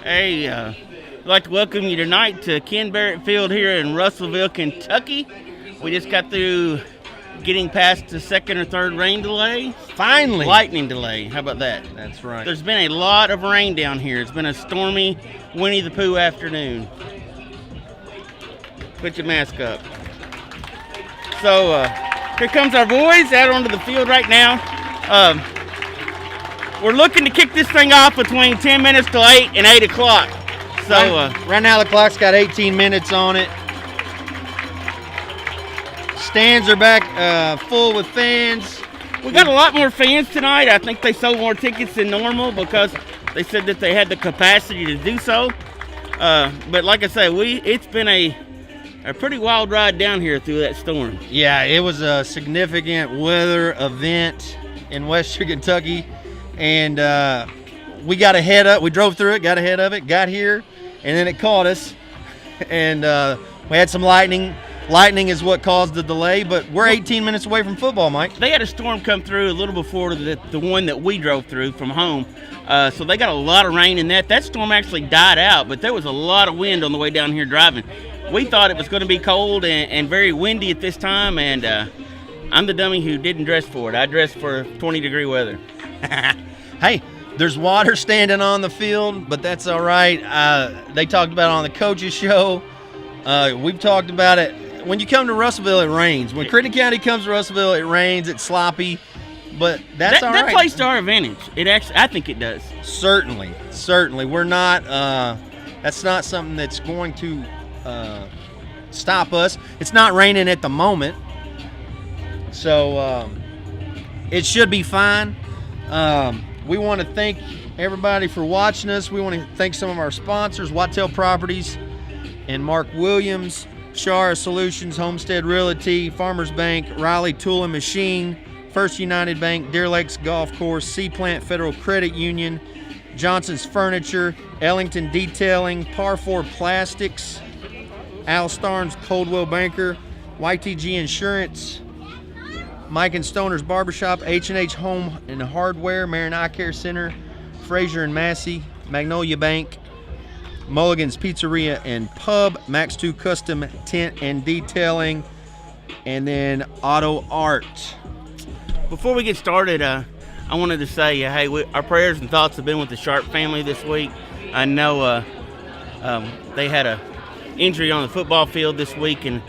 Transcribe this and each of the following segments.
Hey, I'd like to welcome you tonight to Ken Barrett Field here in Russellville, Kentucky. We just got through getting past the second or third rain delay. Finally. Lightning delay. How about that? That's right. There's been a lot of rain down here. It's been a stormy Winnie the Pooh afternoon. Put your mask up. So, here comes our boys out onto the field right now. We're looking to kick this thing off between 10 minutes till 8 and 8 o'clock. So, right now the clock's got 18 minutes on it. Stands are back full with fans. We got a lot more fans tonight. I think they sold more tickets than normal because they said that they had the capacity to do so. But like I said, it's been a pretty wild ride down here through that storm. Yeah, it was a significant weather event in western Kentucky. And we got ahead of it. We drove through it, got ahead of it, got here, and then it caught us. And we had some lightning. Lightning is what caused the delay, but we're 18 minutes away from football, Mike. They had a storm come through a little before the one that we drove through from home. So they got a lot of rain in that. That storm actually died out, but there was a lot of wind on the way down here driving. We thought it was going to be cold and very windy at this time, and I'm the dummy who didn't dress for it. I dressed for 20-degree weather. Hey, there's water standing on the field, but that's all right. They talked about it on the coaches show. We've talked about it. When you come to Russellville, it rains. When Crittenden County comes to Russellville, it rains. It's sloppy, but that's all right. That plays to our advantage. It actually, I think it does. Certainly. We're not. That's not something that's going to stop us. It's not raining at the moment, so it should be fine. We want to thank everybody for watching us. We want to thank some of our sponsors, Wattell Properties and Mark Williams, Shara Solutions, Homestead Realty, Farmers Bank, Riley Tool and Machine, First United Bank, Deer Lakes Golf Course, Seaplant Federal Credit Union, Johnson's Furniture, Ellington Detailing, Par 4 Plastics, Al Starnes Coldwell Banker, YTG Insurance, Mike and Stoner's Barbershop, H&H Home and Hardware, Marin Eye Care Center, Fraser and Massey, Magnolia Bank, Mulligan's Pizzeria and Pub, Max 2 Custom Tent and Detailing, and then Auto Art. Before we get started, I wanted to say, hey, our prayers and thoughts have been with the Sharp family this week. I know they had a injury on the football field this week, and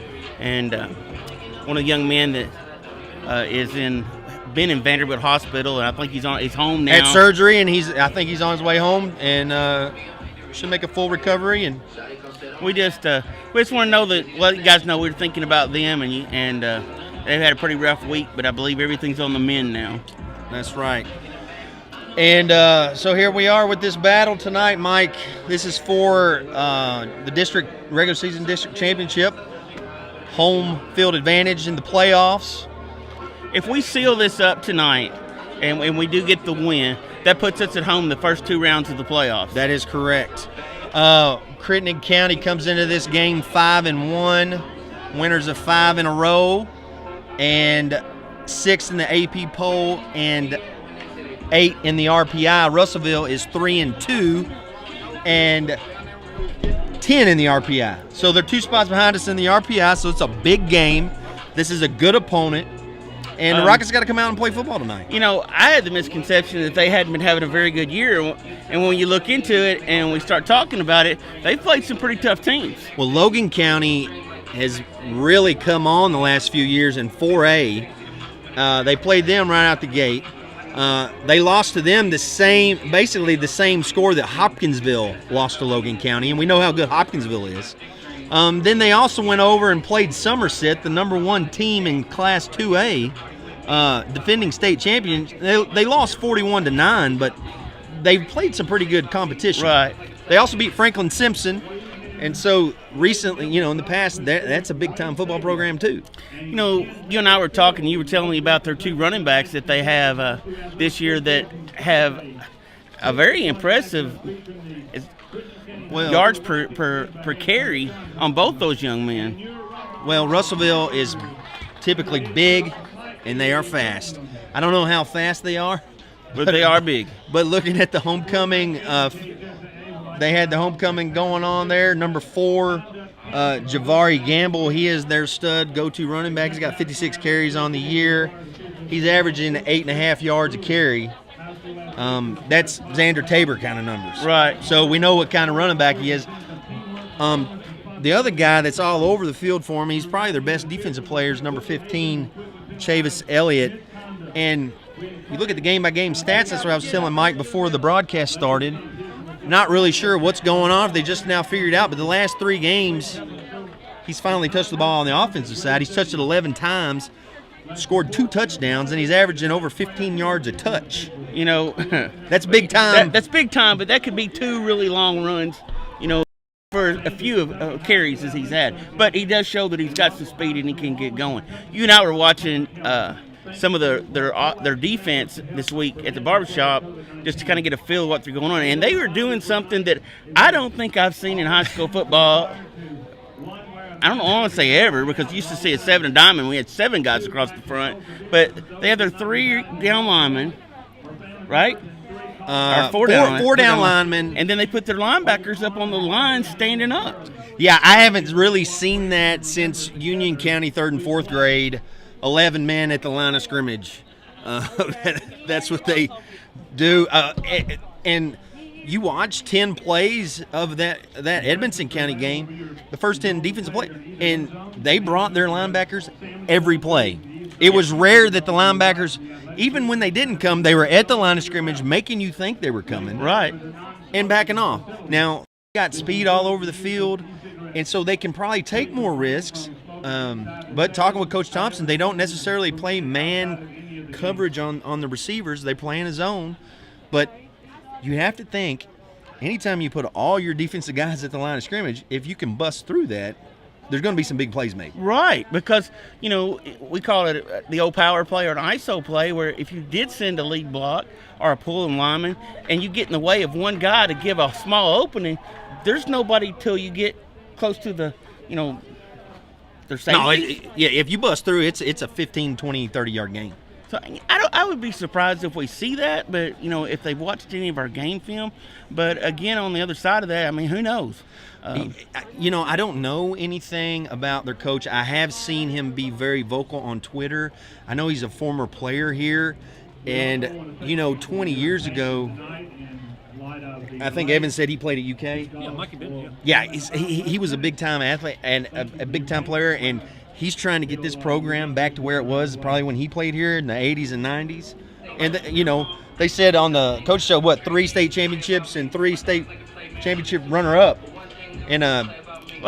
one of the young men that been in Vanderbilt Hospital, and I think he's home now. Had surgery, and I think he's on his way home, and should make a full recovery. And we just want to know let you guys know we're thinking about them, and they've had a pretty rough week, but I believe everything's on the mend now. That's right. And so here we are with this battle tonight, Mike. This is for the district regular season district championship, home field advantage in the playoffs. If we seal this up tonight and we do get the win, that puts us at home the first two rounds of the playoffs. That is correct. Crittenden County comes into this game 5-1, winners of 5 in a row, and 6 in the AP poll and 8 in the RPI. Russellville is 3-2 and 10 in the RPI. So they're 2 spots behind us in the RPI, so it's a big game. This is a good opponent. And the Rockets got to come out and play football tonight. You know, I had the misconception that they hadn't been having a very good year. And when you look into it and we start talking about it, they've played some pretty tough teams. Well, Logan County has really come on the last few years in 4A. They played them right out the gate. They lost to them basically the same score that Hopkinsville lost to Logan County, and we know how good Hopkinsville is. Then they also went over and played Somerset, the number 1 team in Class 2A, defending state champions. They lost 41-9, but they played some pretty good competition. Right. They also beat Franklin Simpson, and so recently, in the past, that's a big-time football program too. You and I were talking. You were telling me about their 2 running backs that they have this year that have a very impressive yards per carry on both those young men. Well, Russellville is typically big, and they are fast. I don't know how fast they are, but they are big. But looking at the homecoming They had the homecoming going on there. Number 4, Javari Gamble. He is their stud go-to running back. He's got 56 carries on the year. He's averaging 8.5 yards a carry. That's Xander Tabor kind of numbers. Right. So we know what kind of running back he is. The other guy that's all over the field for him, he's probably their best defensive player, is number 15, Chavis Elliott. And you look at the game-by-game stats, that's what I was telling Mike before the broadcast started. Not really sure what's going on, if they just now figured it out, but the last 3 games, he's finally touched the ball on the offensive side. He's touched it 11 times, scored 2 touchdowns, and he's averaging over 15 yards a touch. You know, that's big time. That's big time, but that could be 2 really long runs, you know, for a few carries as he's had. But he does show that he's got some speed and he can get going. You and I were watching some of their defense this week at the barbershop just to kind of get a feel of what's going on. And they were doing something that I don't think I've seen in high school football. I don't want to say ever, because you used to see a 7 diamond. We had 7 guys across the front. But they have their 3 down linemen, right? Or 4 down linemen. And then they put their linebackers up on the line standing up. Yeah, I haven't really seen that since Union County 3rd and 4th grade. 11 men at the line of scrimmage. That's what they do. And you watch 10 plays of that Edmonson County game, the first 10 defensive plays, and they brought their linebackers every play. It was rare that the linebackers, even when they didn't come, they were at the line of scrimmage making you think they were coming. Right. And backing off. Now, they got speed all over the field, and so they can probably take more risks. But talking with Coach Thompson, they don't necessarily play man coverage on the receivers. They play in a zone. But you have to think, anytime you put all your defensive guys at the line of scrimmage, if you can bust through that, there's going to be some big plays made. Right, because, you know, we call it the old power play or an ISO play, where if you did send a lead block or a pulling lineman and you get in the way of one guy to give a small opening, there's nobody till you get close to the, you know, their safety. No, if you bust through, it's a 15, 20, 30-yard game. So I would be surprised if we see that, but, you know, if they've watched any of our game film. But, again, on the other side of that, I mean, who knows? You know, I don't know anything about their coach. I have seen him be very vocal on Twitter. I know he's a former player here. And, you know, 20 years ago, I think Evan said he played at UK. Yeah, Mikey did, yeah. He was a big-time athlete and a big-time player, and he's trying to get this program back to where it was probably when he played here in the 80s and 90s. And, you know, they said on the coach show, 3 state championships and 3 state championship runner-up in a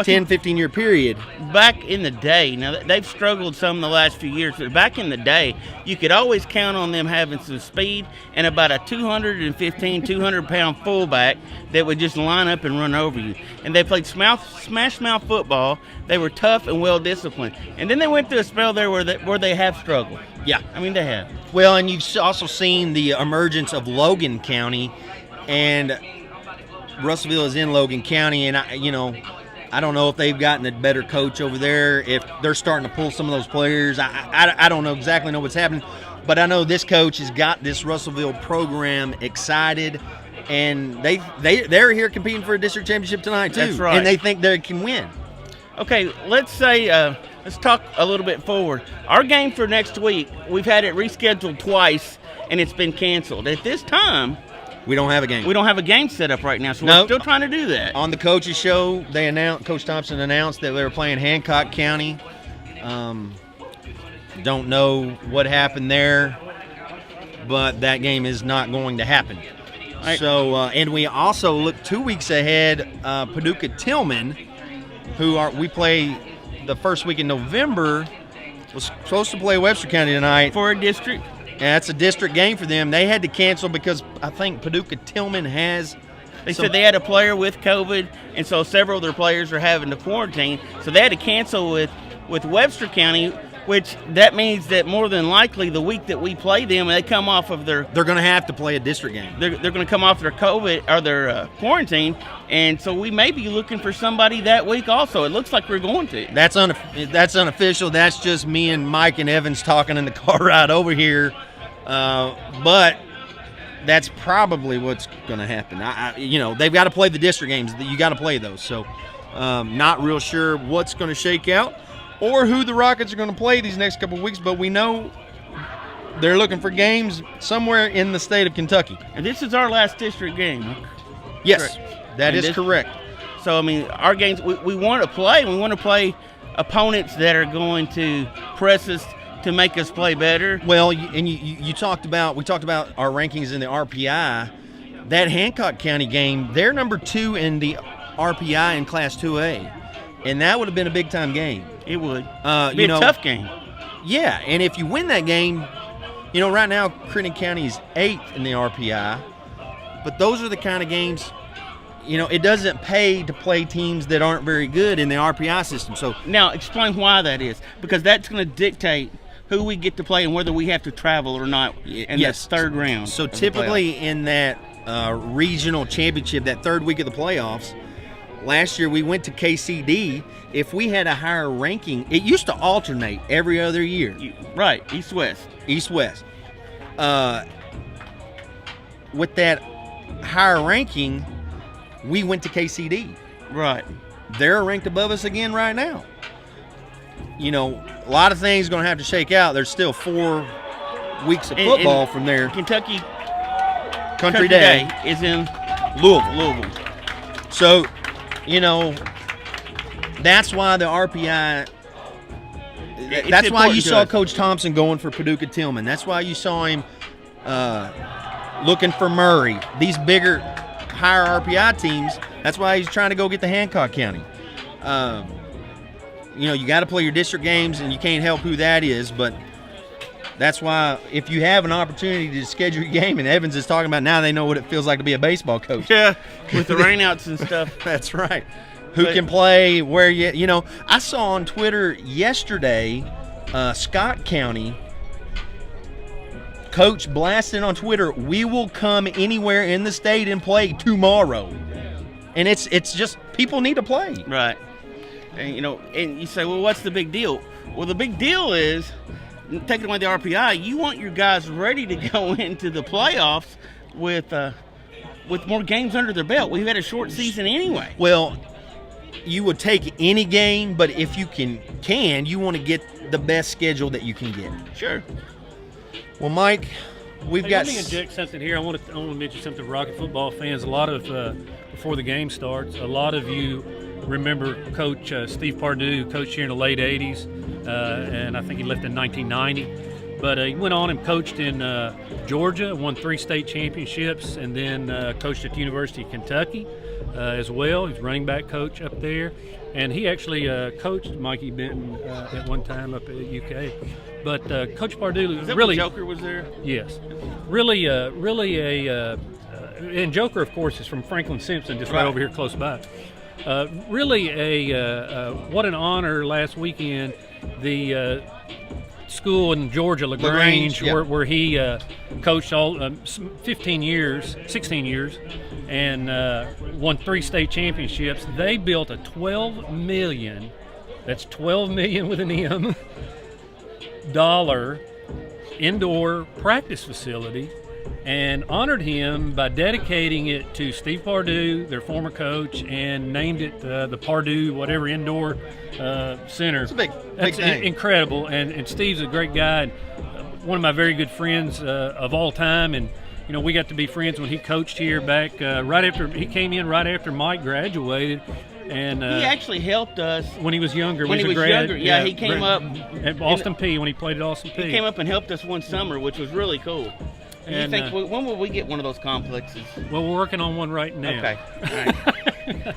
10, 15-year period. Back in the day, now they've struggled some in the last few years, but back in the day, you could always count on them having some speed and about a 215, 200-pound fullback that would just line up and run over you. And they played smash mouth football. They were tough and well-disciplined. And then they went through a spell there where they have struggled. Yeah. I mean, they have. Well, and you've also seen the emergence of Logan County, and Russellville is in Logan County, and I don't know if they've gotten a better coach over there, if they're starting to pull some of those players. I don't exactly know what's happening, but I know this coach has got this Russellville program excited, and they're here competing for a district championship tonight too. That's right. And they think they can win. Okay, let's talk a little bit forward. Our game for next week, we've had it rescheduled twice, and it's been canceled. At this time, we don't have a game. We don't have a game set up right now, so we're still trying to do that. On the coaches show, Coach Thompson announced that they were playing Hancock County. Don't know what happened there, but that game is not going to happen. Right. So, and we also look 2 weeks ahead. Paducah Tillman, we play the first week in November, was supposed to play Webster County tonight for a district. Yeah, it's a district game for them. They had to cancel because I think Paducah Tillman has. They said they had a player with COVID, and so several of their players are having to quarantine. So they had to cancel with Webster County, which that means that more than likely the week that we play them, they come off of their. They're going to have to play a district game. They're going to come off their COVID or their quarantine, and so we may be looking for somebody that week also. It looks like we're going to. That's unofficial. That's just me and Mike and Evans talking in the car ride over here. But that's probably what's going to happen. They've got to play the district games. You got to play those. So, not real sure what's going to shake out or who the Rockets are going to play these next couple of weeks. But we know they're looking for games somewhere in the state of Kentucky. And this is our last district game. Yes, correct. That is correct. So, I mean, our games, we want to play. We want to play opponents that are going to press us to make us play better. Well, and we talked about our rankings in the RPI. That Hancock County game, they're number 2 in the RPI in Class 2A, and that would have been a big-time game. It would. It'd be a tough game. Yeah, and if you win that game, right now Crittenden County is 8th in the RPI, but those are the kind of games, it doesn't pay to play teams that aren't very good in the RPI system. So now explain why that is, because that's going to dictate who we get to play and whether we have to travel or not in that third round. So typically in that regional championship, that third week of the playoffs, last year we went to KCD. If we had a higher ranking, it used to alternate every other year. Right, East-West. East-West. With that higher ranking, we went to KCD. Right. They're ranked above us again right now. A lot of things going to have to shake out. There's still 4 weeks of football from there. Kentucky Country Day is in Louisville. So, that's why the RPI. That's why you saw Coach Thompson going for Paducah Tillman. That's why you saw him looking for Murray. These bigger, higher RPI teams. That's why he's trying to go get the Hancock County. You got to play your district games, and you can't help who that is. But that's why if you have an opportunity to schedule your game, and Evans is talking about now, they know what it feels like to be a baseball coach. Yeah, with the rainouts and stuff. That's right. Who can play where I saw on Twitter yesterday, Scott County coach blasted on Twitter, "We will come anywhere in the state and play tomorrow." And it's just people need to play. Right. And, and you say, well, what's the big deal? Well, the big deal is, taking away the RPI, you want your guys ready to go into the playoffs with more games under their belt. We've had a short season anyway. Well, you would take any game, but if you can you want to get the best schedule that you can get. Sure. Well, Mike, we've got. Let me inject something here. I want to mention something to Rocket football fans. A lot of before the game starts, a lot of you remember Coach Steve Pardue, who coached here in the late '80s, and I think he left in 1990. But he went on and coached in Georgia, won 3 state championships, and then coached at the University of Kentucky as well. He's running back coach up there. And he actually coached Mikey Benton at one time up at UK. But Coach Pardue really. Joker was there? Yes. Really and Joker, of course, is from Franklin Simpson, just right over here close by. Really what an honor last weekend. The school in Georgia, LaGrange, where he coached all 16 years, and won 3 state championships. They built a $12 million, that's $12 million with an M, dollar indoor practice facility, and honored him by dedicating it to Steve Pardue, their former coach, and named it the Pardue whatever indoor center. It's a big thing. Incredible, and Steve's a great guy, and one of my very good friends of all time, and we got to be friends when he coached here back right after he came in, right after Mike graduated. And he actually helped us when he was younger. When he was younger, yeah, he came up at Austin P when he played at Austin P. He came up and helped us one summer, which was really cool. And you think when will we get one of those complexes? Well, we're working on one right now. Okay. All right.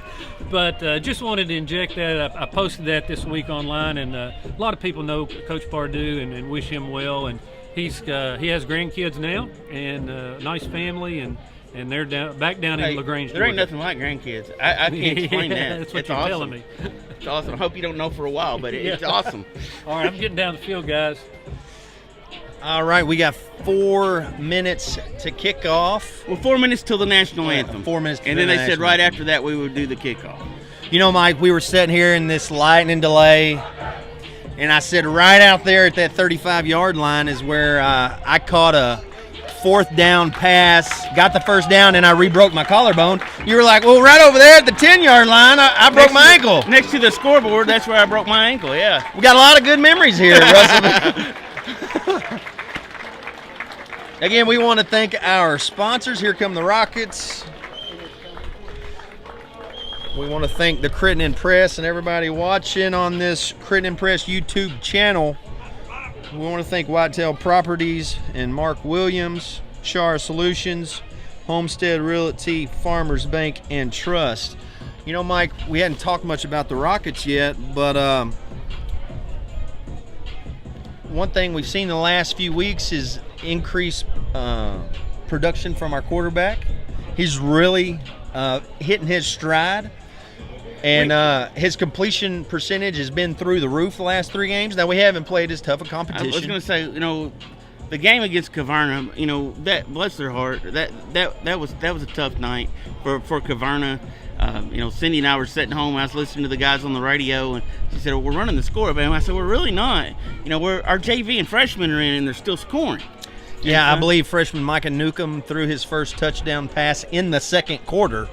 But just wanted to inject that. I posted that this week online, and a lot of people know Coach Pardue and wish him well. And he has grandkids now and a nice family, and they're back down in LaGrange. There ain't nothing like grandkids. I can't explain that. That's what it's you're awesome. telling me. It's awesome. I hope you don't know for a while, but it's awesome. All right, I'm getting down the field, guys. All right, we got 4 minutes to kick off. Well, 4 minutes till the national anthem. 4 minutes. And then they said right after that we would do the kickoff. Mike, we were sitting here in this lightning delay, and I said right out there at that 35-yard line is where I caught a 4th down pass, got the first down, and I re-broke my collarbone. You were like, well, right over there at the 10-yard line, I broke my ankle. Next to the scoreboard, that's where I broke my ankle, yeah. We got a lot of good memories here at Russellville. Again, we want to thank our sponsors. Here come the Rockets. We want to thank the Crittenden Press and everybody watching on this Crittenden Press YouTube channel. We want to thank Whitetail Properties and Mark Williams, Shar Solutions, Homestead Realty, Farmers Bank, and Trust. You know, Mike, we hadn't talked much about the Rockets yet, but one thing we've seen in the last few weeks is increased production from our quarterback. He's really hitting his stride. And his completion percentage has been through the roof the last 3 games. Now, we haven't played as tough a competition. I was going to say, you know, the game against Caverna, you know, that bless their heart, that was a tough night for Caverna. You know, Cindy and I were sitting home. I was listening to the guys on the radio, and she said, well, we're running the score. But I said, we're really not. You know, our JV and freshmen are in, and they're still scoring. Yeah, I believe freshman Micah Newcomb threw his first touchdown pass in the 2nd quarter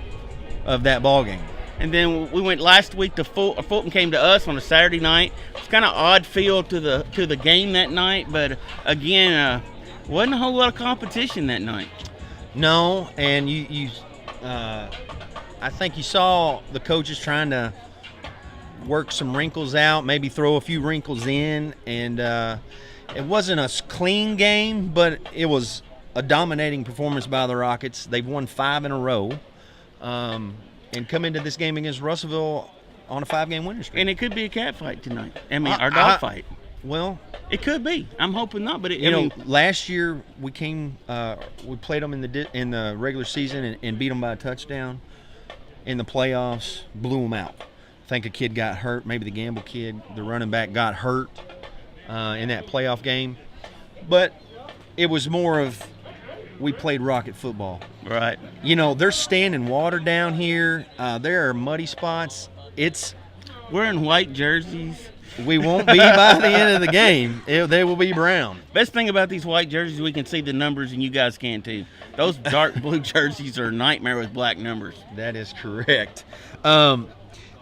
of that ball game. And then we went last week to Fulton came to us on a Saturday night. It's kind of odd feel to the game that night, but again, wasn't a whole lot of competition that night. No, and I think you saw the coaches trying to work some wrinkles out, maybe throw a few wrinkles in, and it wasn't a clean game, but it was a dominating performance by the Rockets. They've won 5 in a row. And come into this game against Russellville on a 5-game winning streak. And it could be a cat fight tonight. I mean, our dog fight. Well, it could be. I'm hoping not, but last year we played them in the regular season and beat them by a touchdown. In the playoffs, blew them out. I think a kid got hurt. Maybe the Gamble kid, the running back, got hurt in that playoff game. But it was more of, we played Rocket football. Right. You know, there's standing water down here. There are muddy spots. We're in white jerseys. We won't be by the end of the game. They will be brown. Best thing about these white jerseys, we can see the numbers, and you guys can too. Those dark blue jerseys are a nightmare with black numbers. That is correct.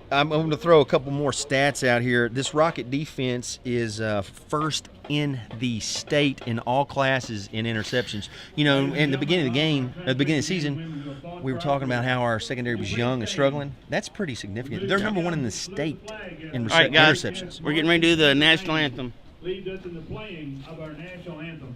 I'm going to throw a couple more stats out here. This Rocket defense is first in the state in all classes in interceptions. You know, in the beginning of the game, at the beginning of the season, we were talking about how our secondary was young and struggling. That's pretty significant. They're number 1 in the state in all right, guys, interceptions. We're getting ready to do the national anthem. Leads us in the playing of our national anthem.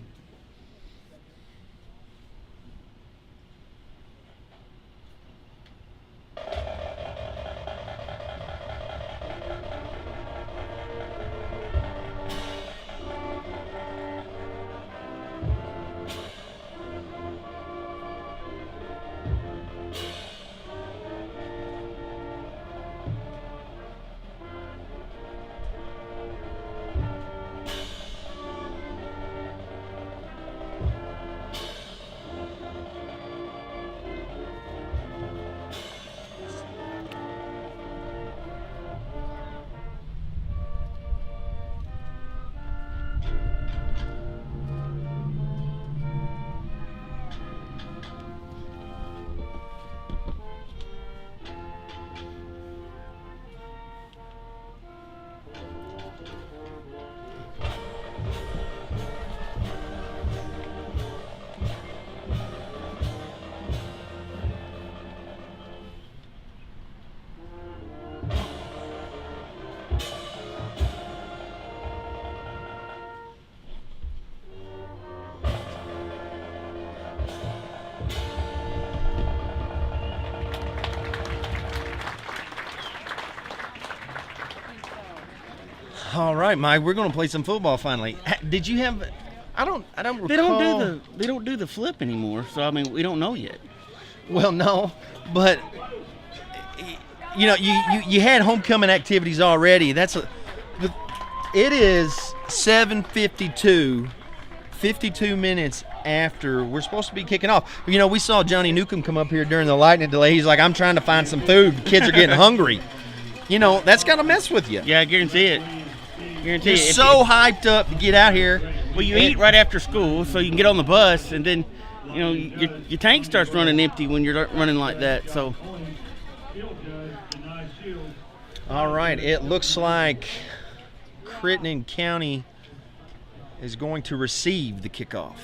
All right, Mike, we're going to play some football finally. Did you have? I don't recall. They don't do the flip anymore. So I mean, we don't know yet. Well, no, but you know, you had homecoming activities already. It is 7:52, 52 minutes after we're supposed to be kicking off. You know, we saw Johnny Newcomb come up here during the lightning delay. He's like, I'm trying to find some food. The kids are getting hungry. You know, that's got to mess with you. Yeah, I guarantee it. You're so hyped up to get out here, Well, you eat right after school, so you can get on the bus, and then, you know, your tank starts running empty when you're running like that. So, all right, it looks like Crittenden County is going to receive the kickoff.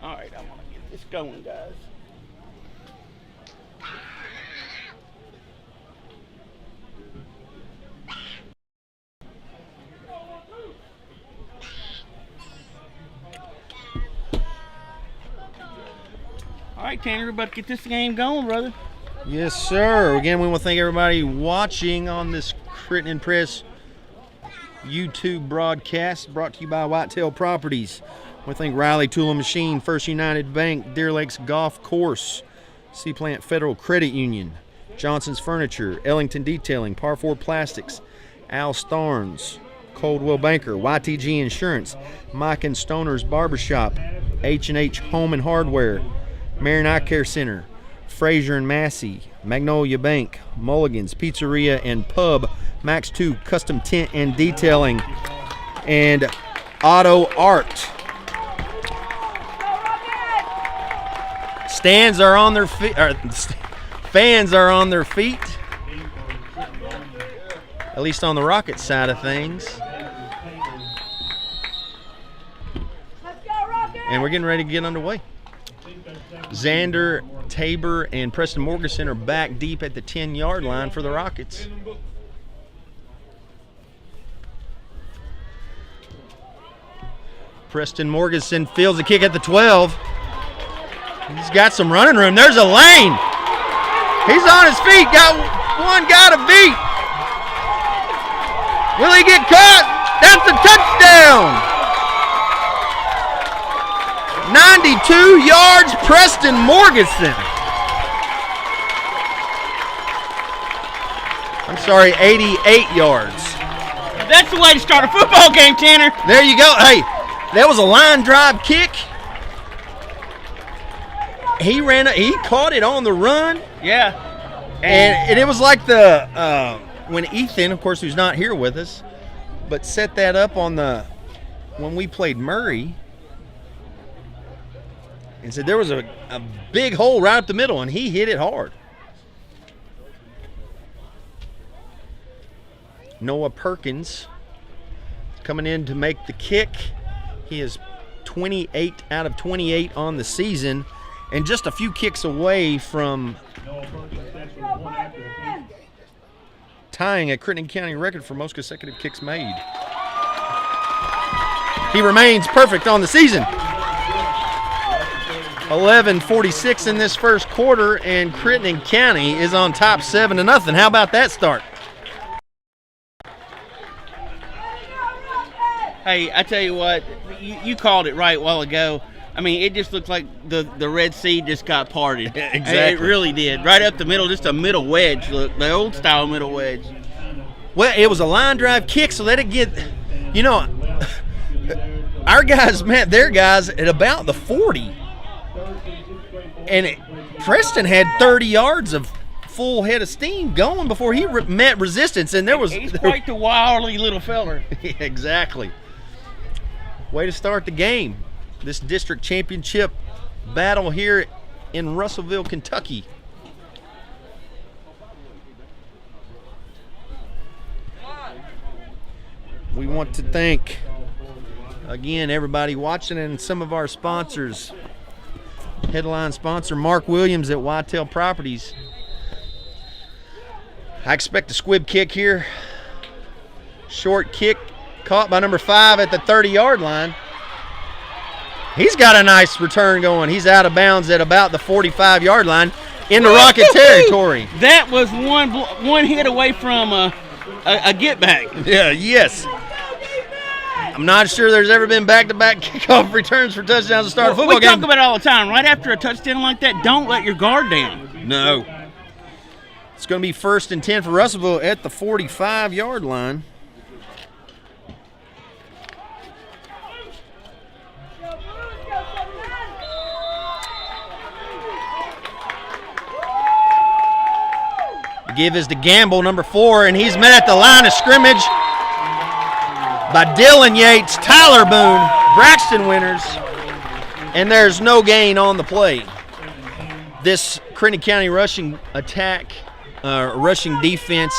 all right, I want to get this going, guys. All right, Tanner, we're about to get this game going, brother. Yes, sir. Again, we want to thank everybody watching on this Crittenden Press YouTube broadcast brought to you by Whitetail Properties. We want to thank Riley Tool and Machine, First United Bank, Deer Lakes Golf Course, Seaplant Federal Credit Union, Johnson's Furniture, Ellington Detailing, Par 4 Plastics, Al Starnes, Coldwell Banker, YTG Insurance, Mike and Stoner's Barbershop, H&H Home and Hardware, Marion Eye Care Center, Fraser and Massey, Magnolia Bank, Mulligan's Pizzeria and Pub, Max 2 Custom Tent and Detailing, and Auto Art. Fans are on their feet, at least on the Rocket side of things. And we're getting ready to get underway. Xander, Tabor, and Preston Morganson are back deep at the 10-yard line for the Rockets. Preston Morganson fields a kick at the 12. He's got some running room. There's a lane. He's on his feet. Got one guy to beat. Will he get caught? That's a touchdown. 92 yards, Preston Morganson. I'm sorry, 88 yards. That's the way to start a football game, Tanner. There you go. Hey, that was a line drive kick. He caught it on the run. Yeah. And it was like when Ethan, of course, who's not here with us, but set that up when we played Murray, and said there was a big hole right up the middle, and he hit it hard. Noah Perkins coming in to make the kick. He is 28 out of 28 on the season, and just a few kicks away from tying a Crittenden County record for most consecutive kicks made. He remains perfect on the season. 11:46 in this first quarter, and Crittenden County is on top 7-0. How about that start? Hey, I tell you what, you called it right a while ago. I mean, it just looked like the Red Sea just got parted. Exactly. It really did. Right up the middle, just a middle wedge. Look, the old style middle wedge. Well, it was a line drive kick, so let it get, our guys met their guys at about the 40. And Preston had 30 yards of full head of steam going before he met resistance. And He's quite the wily little feller. Exactly. Way to start the game. This district championship battle here in Russellville, Kentucky. We want to thank, again, everybody watching and some of our sponsors. Headline sponsor Mark Williams at Whitetail Properties. I expect a squib kick here. Short kick caught by number 5 at the 30-yard line. He's got a nice return going. He's out of bounds at about the 45-yard line into Rocket territory. That was one hit away from a get back. Yeah, yes. I'm not sure there's ever been back-to-back kickoff returns for touchdowns to start a football game. We talk about it all the time. Right after a touchdown like that, don't let your guard down. No. It's going to be 1st and 10 for Russellville at the 45-yard line. The give is to Gamble, number 4, and he's met at the line of scrimmage by Dylan Yates, Tyler Boone, Braxton Winters, and there's no gain on the play. This Crittenden County rushing attack, rushing defense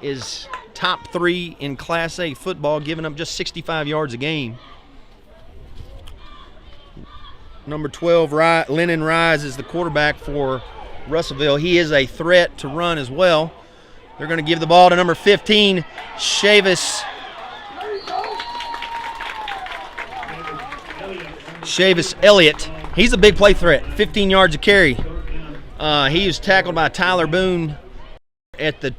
is top 3 in Class A football, giving up just 65 yards a game. Number 12, Lennon Rise, is the quarterback for Russellville. He is a threat to run as well. They're going to give the ball to number 15, Chavis Elliott. He's a big play threat, 15 yards a carry. He was tackled by Tyler Boone at the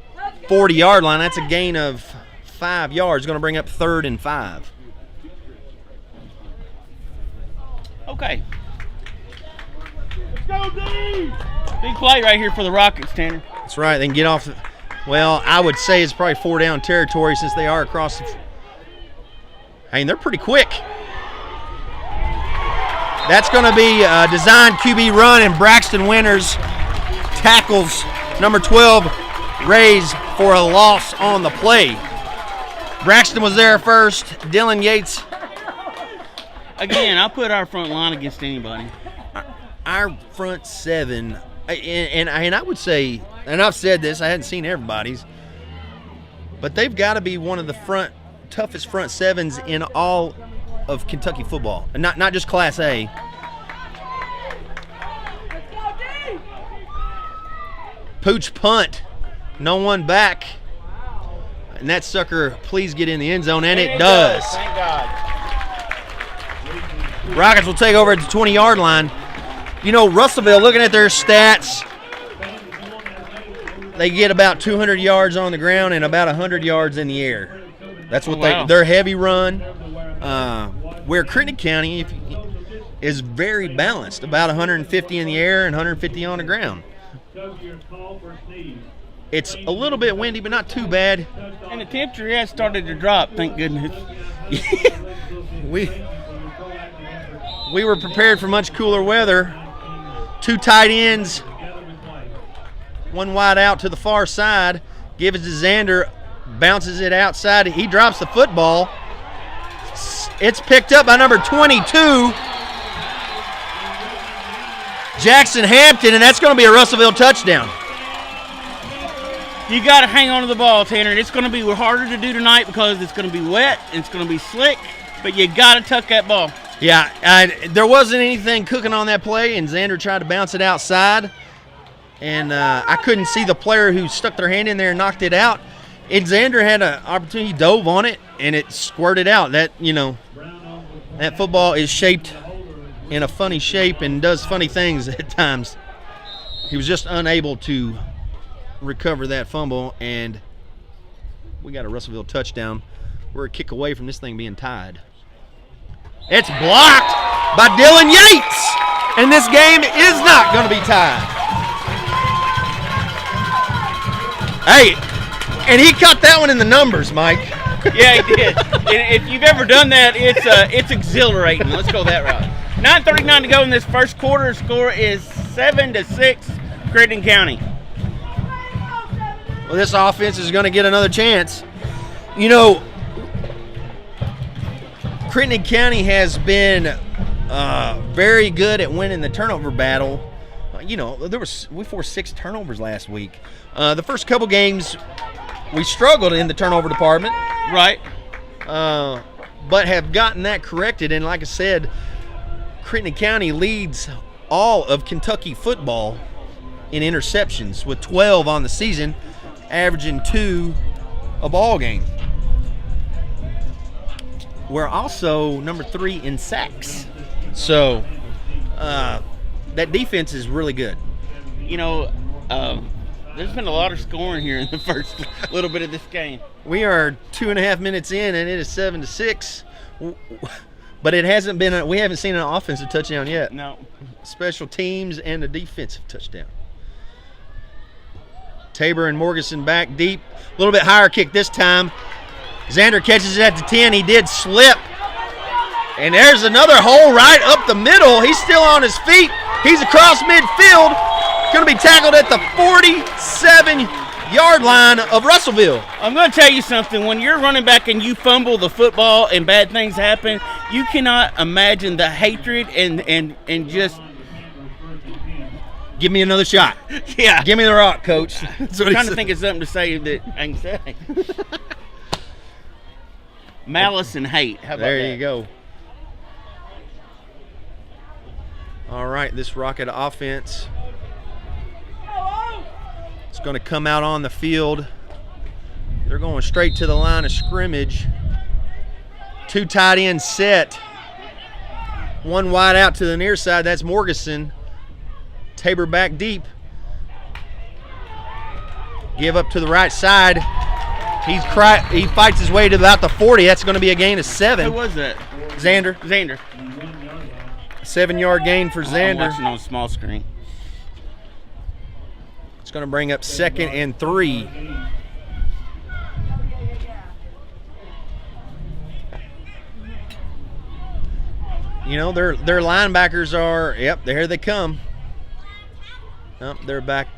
40-yard line. That's a gain of 5 yards. Going to bring up 3rd and 5. Okay. Let's go, D! Big play right here for the Rockets, Tanner. That's right. They can get off. Well, I would say it's probably 4-down territory since they are across the. I mean, they're pretty quick. That's going to be a designed QB run, and Braxton Winters tackles number 12, Rays, for a loss on the play. Braxton was there first. Dylan Yates. Again, I'll put our front line against anybody. Our front 7, and I would say, and I've said this, I hadn't seen everybody's, but they've got to be one of the toughest front 7s in all of Kentucky football, and not just Class A. Pooch punt, no one back, and that sucker, please get in the end zone, and it does. Thank God. Rockets will take over at the 20-yard line. You know, Russellville, looking at their stats, they get about 200 yards on the ground and about 100 yards in the air. That's what their heavy run. Where Crittenden County is very balanced, about 150 in the air and 150 on the ground. It's a little bit windy, but not too bad. And the temperature has started to drop, thank goodness. We were prepared for much cooler weather. 2 tight ends, 1 wide out to the far side, gives it to Xander, bounces it outside. He drops the football. It's picked up by number 22, Jackson Hampton, and that's going to be a Russellville touchdown. You got to hang on to the ball, Tanner. It's going to be harder to do tonight because it's going to be wet and it's going to be slick, but you got to tuck that ball. Yeah, there wasn't anything cooking on that play, and Xander tried to bounce it outside, and I couldn't see the player who stuck their hand in there and knocked it out. And Xander had an opportunity, he dove on it, and it squirted out. That football is shaped in a funny shape and does funny things at times. He was just unable to recover that fumble, and we got a Russellville touchdown. We're a kick away from this thing being tied. It's blocked by Dylan Yates, and this game is not going to be tied. Hey, and he caught that one in the numbers, Mike. Yeah, he did. And if you've ever done that, it's exhilarating. Let's go that route. 9:39 to go in this first quarter. Score is 7-6, Crittenden County. Well, this offense is going to get another chance. You know, Crittenden County has been very good at winning the turnover battle. We forced 6 turnovers last week. The first couple games, we struggled in the turnover department. Right. But have gotten that corrected. And like I said, Crittenden County leads all of Kentucky football in interceptions with 12 on the season, averaging 2 a ball game. We're also number 3 in sacks. So that defense is really good. There's been a lot of scoring here in the first little bit of this game. We are 2.5 minutes in, and it is 7-6. But it hasn't been. We haven't seen an offensive touchdown yet. No. Special teams and a defensive touchdown. Tabor and Morganson back deep. A little bit higher kick this time. Xander catches it at the 10. He did slip. And there's another hole right up the middle. He's still on his feet. He's across midfield. Going to be tackled at the 47 yard line of Russellville. I'm going to tell you something. When you're running back and you fumble the football and bad things happen, you cannot imagine the hatred and just. Give me another shot. Yeah. Give me the rock, Coach. I'm trying to think of something to say that I can say. Malice and hate. How about there that? you go. All right, this Rocket offense is going to come out on the field. They're going straight to the line of scrimmage. 2 tight ends set. 1 wide out to the near side. That's Morgeson. Tabor back deep. Give up to the right side. He fights his way to about the 40. That's going to be a gain of 7. Who was that? Xander. 7-yard gain for I'm Xander. watching on small screen. It's going to bring up 2nd and 3. You know, their linebackers are, yep, here they come. Oh, they're back.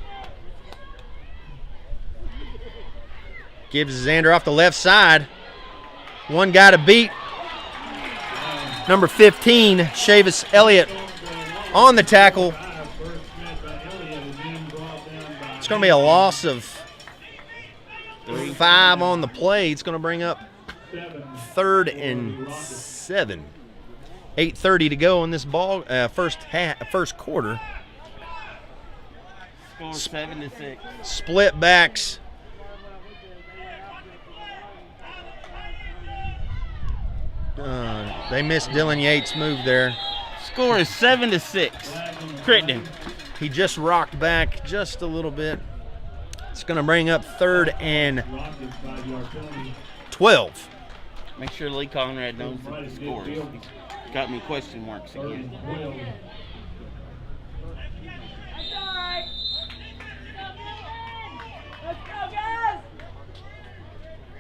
Gives Xander off the left side. 1 guy to beat. Number 15, Chavis Elliott on the tackle. It's going to be a loss of 5 on the play. It's going to bring up 3rd and 7. 8:30 to go in this ball first quarter. Score 7-6. Split backs. They missed Dylan Yates' move there. Score is 7-6. Crittenden. He just rocked back just a little bit. It's going to bring up 3rd and 12. Make sure Lee Conrad knows the scores. He's got me question marks again.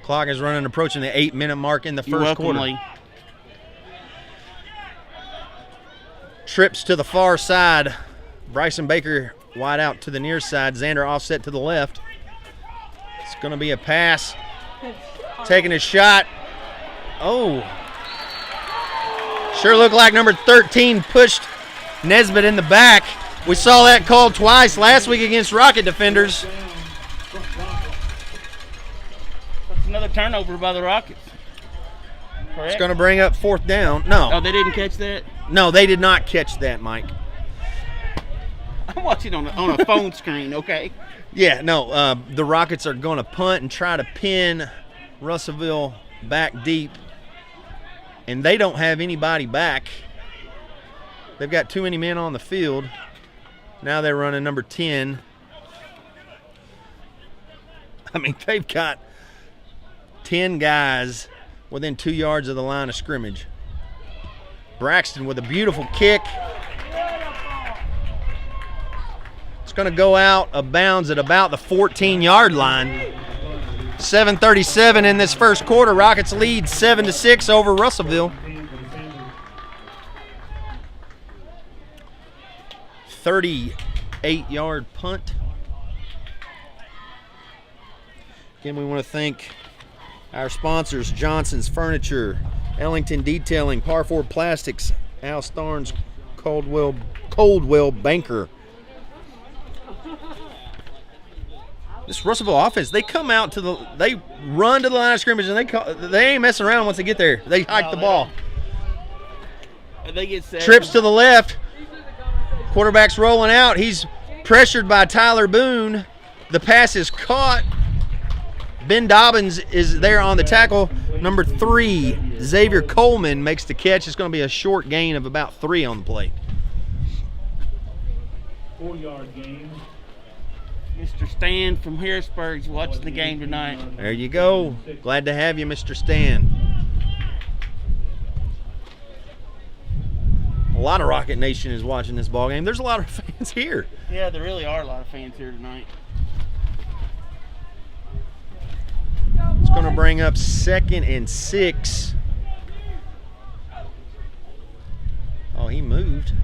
Clock is running, approaching the 8-minute mark in the first quarter. Lee. Trips to the far side. Bryson Baker wide out to the near side. Xander offset to the left. It's going to be a pass. Taking a shot. Oh. Sure looked like number 13 pushed Nesbitt in the back. We saw that called twice last week against Rocket defenders. That's another turnover by the Rockets. Correct? It's going to bring up 4th down. No. Oh, they didn't catch that? No, they did not catch that, Mike. I'm watching on a phone screen, okay? Yeah, no, the Rockets are going to punt and try to pin Russellville back deep. And they don't have anybody back. They've got too many men on the field. Now they're running number 10. I mean, they've got 10 guys within 2 yards of the line of scrimmage. Braxton with a beautiful kick. It's going to go out of bounds at about the 14-yard line. 7:37 in this first quarter. Rockets lead 7-6 over Russellville. 38-yard punt. Again, we want to thank our sponsors, Johnson's Furniture, Ellington Detailing, Par 4 Plastics, Al Starnes, Coldwell Banker. This Russellville offense, they come out to they run to the line of scrimmage and they ain't messing around once they get there. They hike the ball. They get set. Trips to the left. Quarterback's rolling out. He's pressured by Tyler Boone. The pass is caught. Ben Dobbins is there on the tackle. Number 3, Xavier Coleman makes the catch. It's going to be a short gain of about 3 on the play. 4-yard gain. Mr. Stan from Harrisburg's watching the game tonight. There you go. Glad to have you, Mr. Stan. A lot of Rocket Nation is watching this ball game. There's a lot of fans here. Yeah, there really are a lot of fans here tonight. It's going to bring up 2nd and 6. Oh, he moved.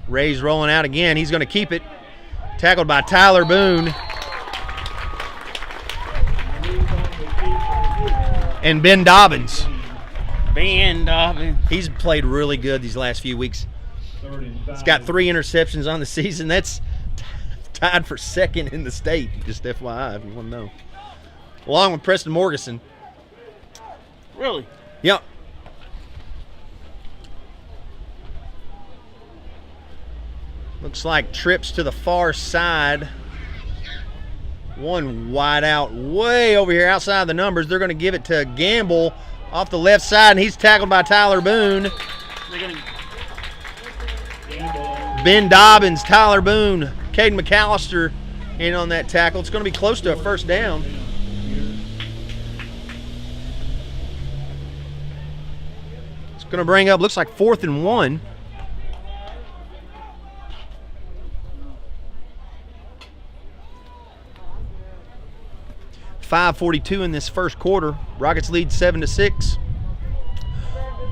Ray's rolling out again. He's going to keep it. Tackled by Tyler Boone. And Ben Dobbins. Ben Dobbins. He's played really good these last few weeks. He's got 3 interceptions on the season. That's tied for second in the state, just FYI if you want to know. Along with Preston Morgeson. Really? Yep. Looks like trips to the far side. One wide out way over here outside the numbers. They're going to give it to Gamble off the left side, and he's tackled by Tyler Boone. Ben Dobbins, Tyler Boone, Caden McAllister in on that tackle. It's going to be close to a first down. It's going to bring up, looks like 4th and 1. .542 in this first quarter. Rockets lead 7-6.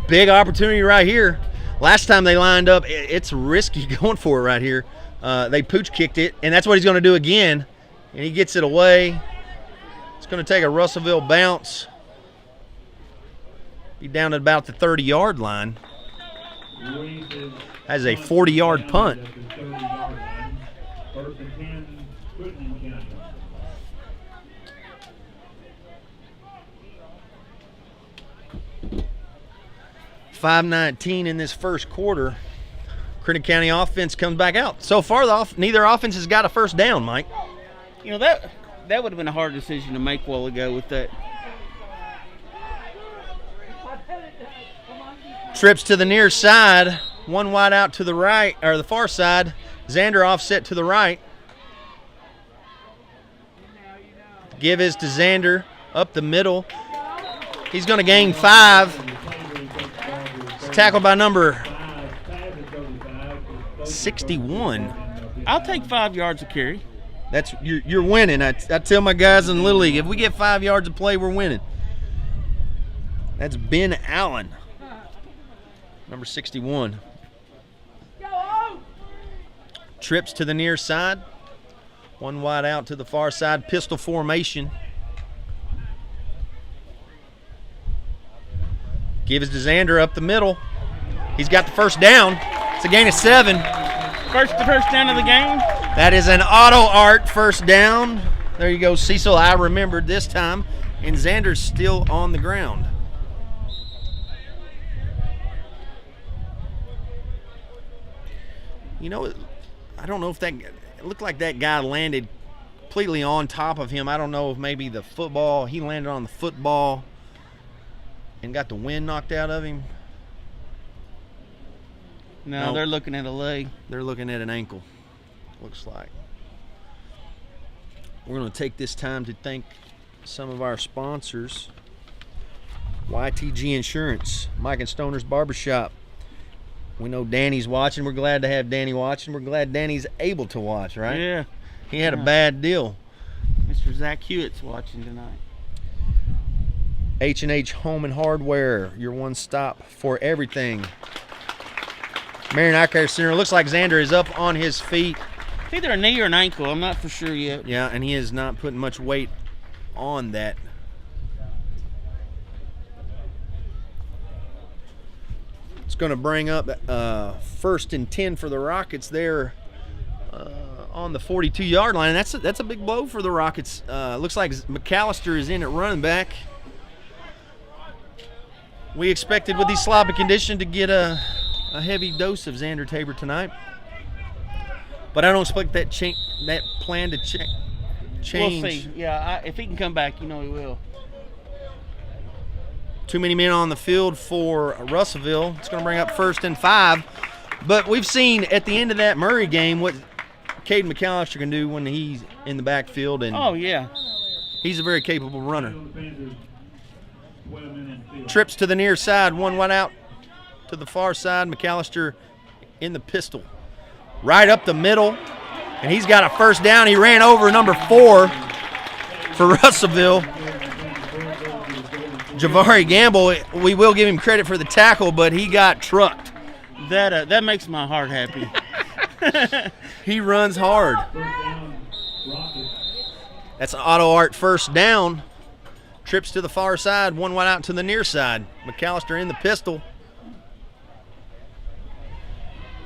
Big opportunity right here. Last time they lined up, it's risky going for it right here. They pooch kicked it, and that's what he's going to do again. And he gets it away. It's going to take a Russellville bounce. Be down at about the 30-yard line. Has a 40-yard punt. First and 10, Crittenden County. .519 in this first quarter. Crittenden County offense comes back out. So far, neither offense has got a first down, Mike. You know, that would have been a hard decision to make a while ago with that. Trips to the near side. One wide out to the right, or the far side. Xander offset to the right. Give is to Xander up the middle. He's going to gain 5. Tackled by number 61. I'll take 5 yards of carry. That's you're winning. I tell my guys in Little League, if we get 5 yards of play, we're winning. That's Ben Allen, number 61. Trips to the near side. One wide out to the far side. Pistol formation. Gives to Xander up the middle. He's got the first down. It's a gain of 7. First down of the game. That is an auto art first down. There you go, Cecil. I remembered this time. And Xander's still on the ground. You know, I don't know if it looked like that guy landed completely on top of him. I don't know if maybe he landed on the football and got the wind knocked out of him. No, they're looking at a leg. They're looking at an ankle, looks like. We're going to take this time to thank some of our sponsors. YTG Insurance, Mike and Stoner's Barbershop. We know Danny's watching. We're glad to have Danny watching. We're glad Danny's able to watch, right? Yeah. He had a bad deal. Mr. Zach Hewitt's watching tonight. H&H Home and Hardware, your one stop for everything. Marion Eye Care Center. Looks like Xander is up on his feet. It's either a knee or an ankle. I'm not for sure yet. Yeah, and he is not putting much weight on that. It's going to bring up 1st and 10 for the Rockets there on the 42-yard line. And that's a big blow for the Rockets. Looks like McAllister is in at running back. We expected with these sloppy conditions to get a heavy dose of Xander Tabor tonight, but I don't expect that plan to change. We'll see. Yeah, if he can come back, he will. Too many men on the field for Russellville. It's going to bring up 1st and 5. But we've seen at the end of that Murray game what Caden McAllister can do when he's in the backfield, and oh yeah, he's a very capable runner. Trips to the near side, one went out to the far side. McAllister in the pistol. Right up the middle, and he's got a first down. He ran over number 4 for Russellville. Javari Gamble, we will give him credit for the tackle, but he got trucked. That makes my heart happy. He runs hard. First down, Rocket. That's an auto art first down. Trips to the far side, one wide out to the near side. McAllister in the pistol.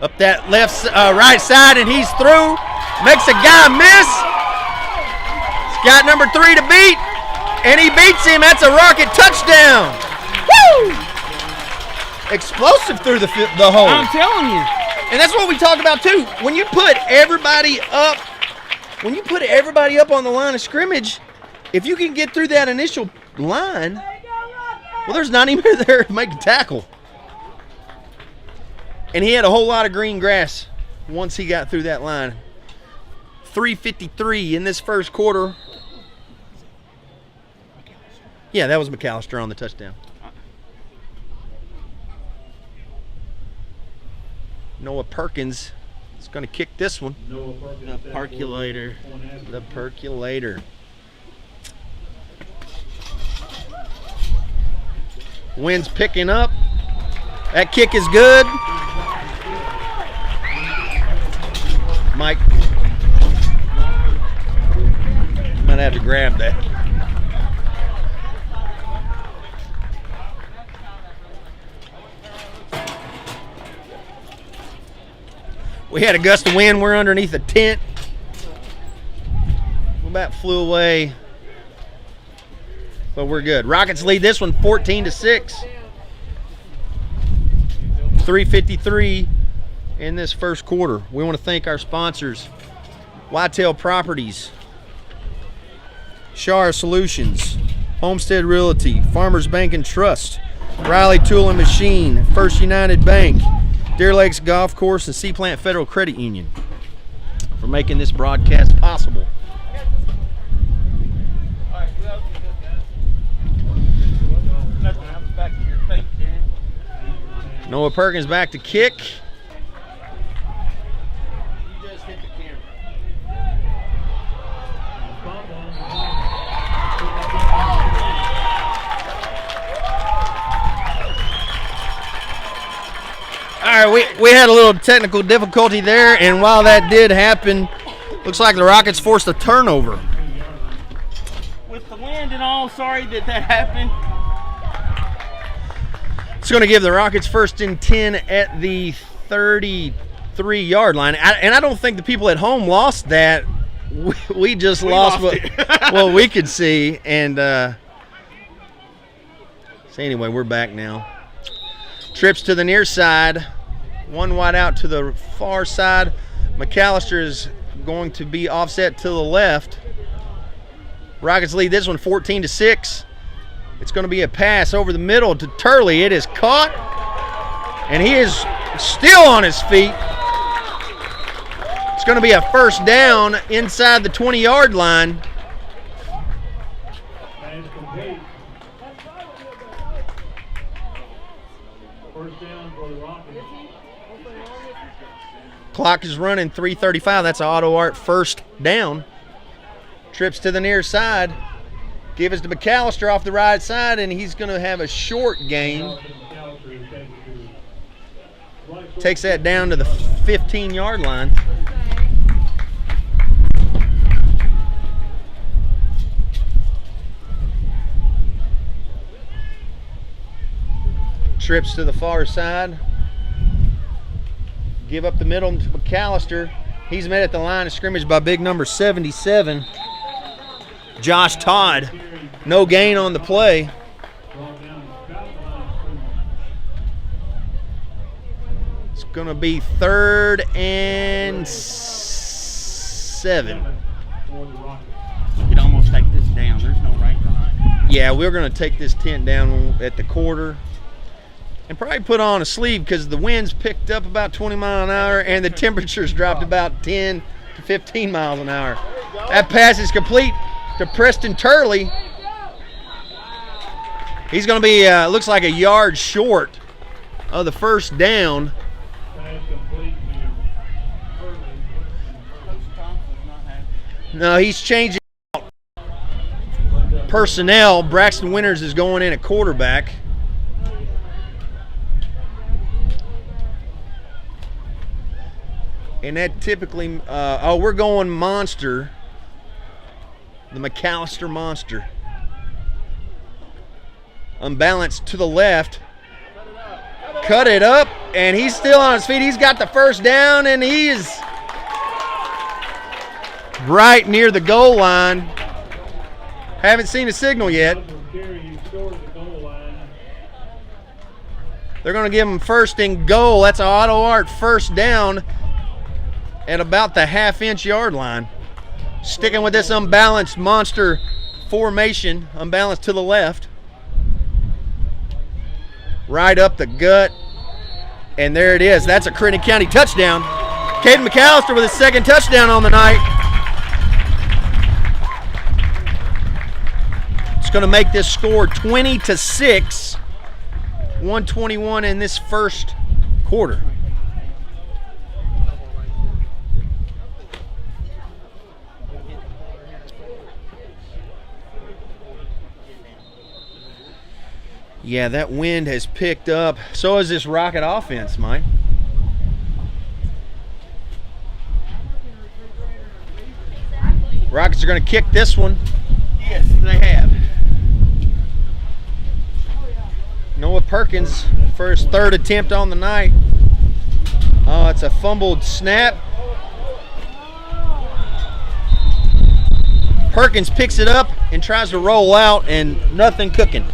Up that right side, and he's through. Makes a guy miss. He's got number 3 to beat, and he beats him. That's a Rocket touchdown. Woo! Explosive through the hole. I'm telling you. And that's what we talk about too. When you put everybody up on the line of scrimmage, if you can get through that initial line, well, there's not even there to make a tackle. And he had a whole lot of green grass once he got through that line. 3:53 in this first quarter. Yeah, that was McAllister on the touchdown. Noah Perkins is going to kick this one. Noah Perkins. The percolator. The percolator. Wind's picking up. That kick is good. Mike might have to grab that. We had a gust of wind. We're underneath a tent. Well, that flew away, but we're good. Rockets lead this one 14-6. 3:53 in this first quarter. We want to thank our sponsors: Whitetail Properties, Shar Solutions, Homestead Realty, Farmers Bank and Trust, Riley Tool and Machine, First United Bank, Deer Lakes Golf Course, and Sea Plant Federal Credit Union for making this broadcast possible. Noah Perkins back to kick. You just hit the camera. All right, we had a little technical difficulty there, and while that did happen, looks like the Rockets forced a turnover. With the wind and all, sorry that happened. It's going to give the Rockets 1st and 10 at the 33-yard line. And I don't think the people at home lost that. We just lost what we could see. And so anyway, we're back now. Trips to the near side. One wide out to the far side. McAllister is going to be offset to the left. Rockets lead this one 14-6. It's going to be a pass over the middle to Turley. It is caught, and he is still on his feet. It's going to be a first down inside the 20-yard line. Pass complete. First down for the Rockets. Clock is running 3:35. That's an auto art first down. Trips to the near side. Give us to McAllister off the right side, and he's going to have a short gain. Takes that down to the 15-yard line. Trips to the far side. Give up the middle to McAllister. He's met at the line of scrimmage by big number 77. Josh Todd, no gain on the play. It's going to be 3rd and 7. You could almost take this down. There's no right behind. Yeah, we're going to take this tent down at the quarter and probably put on a sleeve because the winds picked up about 20 miles an hour and the temperatures dropped about 10 to 15 miles an hour. That pass is complete to Preston Turley. He's going to be, looks like a yard short of the first down. No, he's changing personnel. Braxton Winters is going in at quarterback. And that typically, we're going monster. The McAllister Monster. Unbalanced to the left. Cut it up, and he's still on his feet. He's got the first down, and he is right near the goal line. Haven't seen a signal yet. They're going to give him first and goal. That's an Auto Art first down at about the half-inch yard line. Sticking with this unbalanced monster formation, unbalanced to the left. Right up the gut, and there it is. That's a Crittenden County touchdown. Caden McAllister with his second touchdown on the night. It's going to make this score 20-6, 1:21 in this first quarter. Yeah, that wind has picked up. So has this Rocket offense, Mike. Rockets are going to kick this one. Yes, they have. Noah Perkins for his third attempt on the night. Oh, it's a fumbled snap. Perkins picks it up and tries to roll out, and nothing cooking.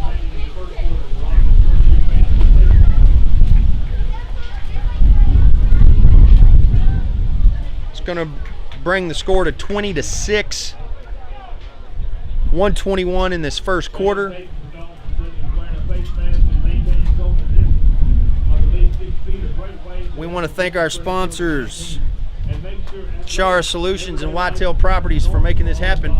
Going to bring the score to 20-6, 1:21 in this first quarter. We want to thank our sponsors, Shara Solutions and Whitetail Properties, for making this happen.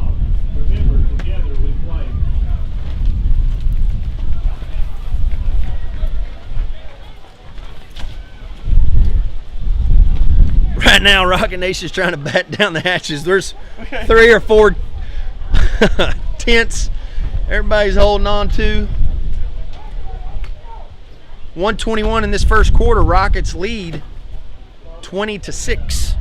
Right now, Rocket Nation's trying to bat down the hatches. There's 3 or 4 tents everybody's holding on to. 1:21 in this first quarter. Rockets lead 20-6.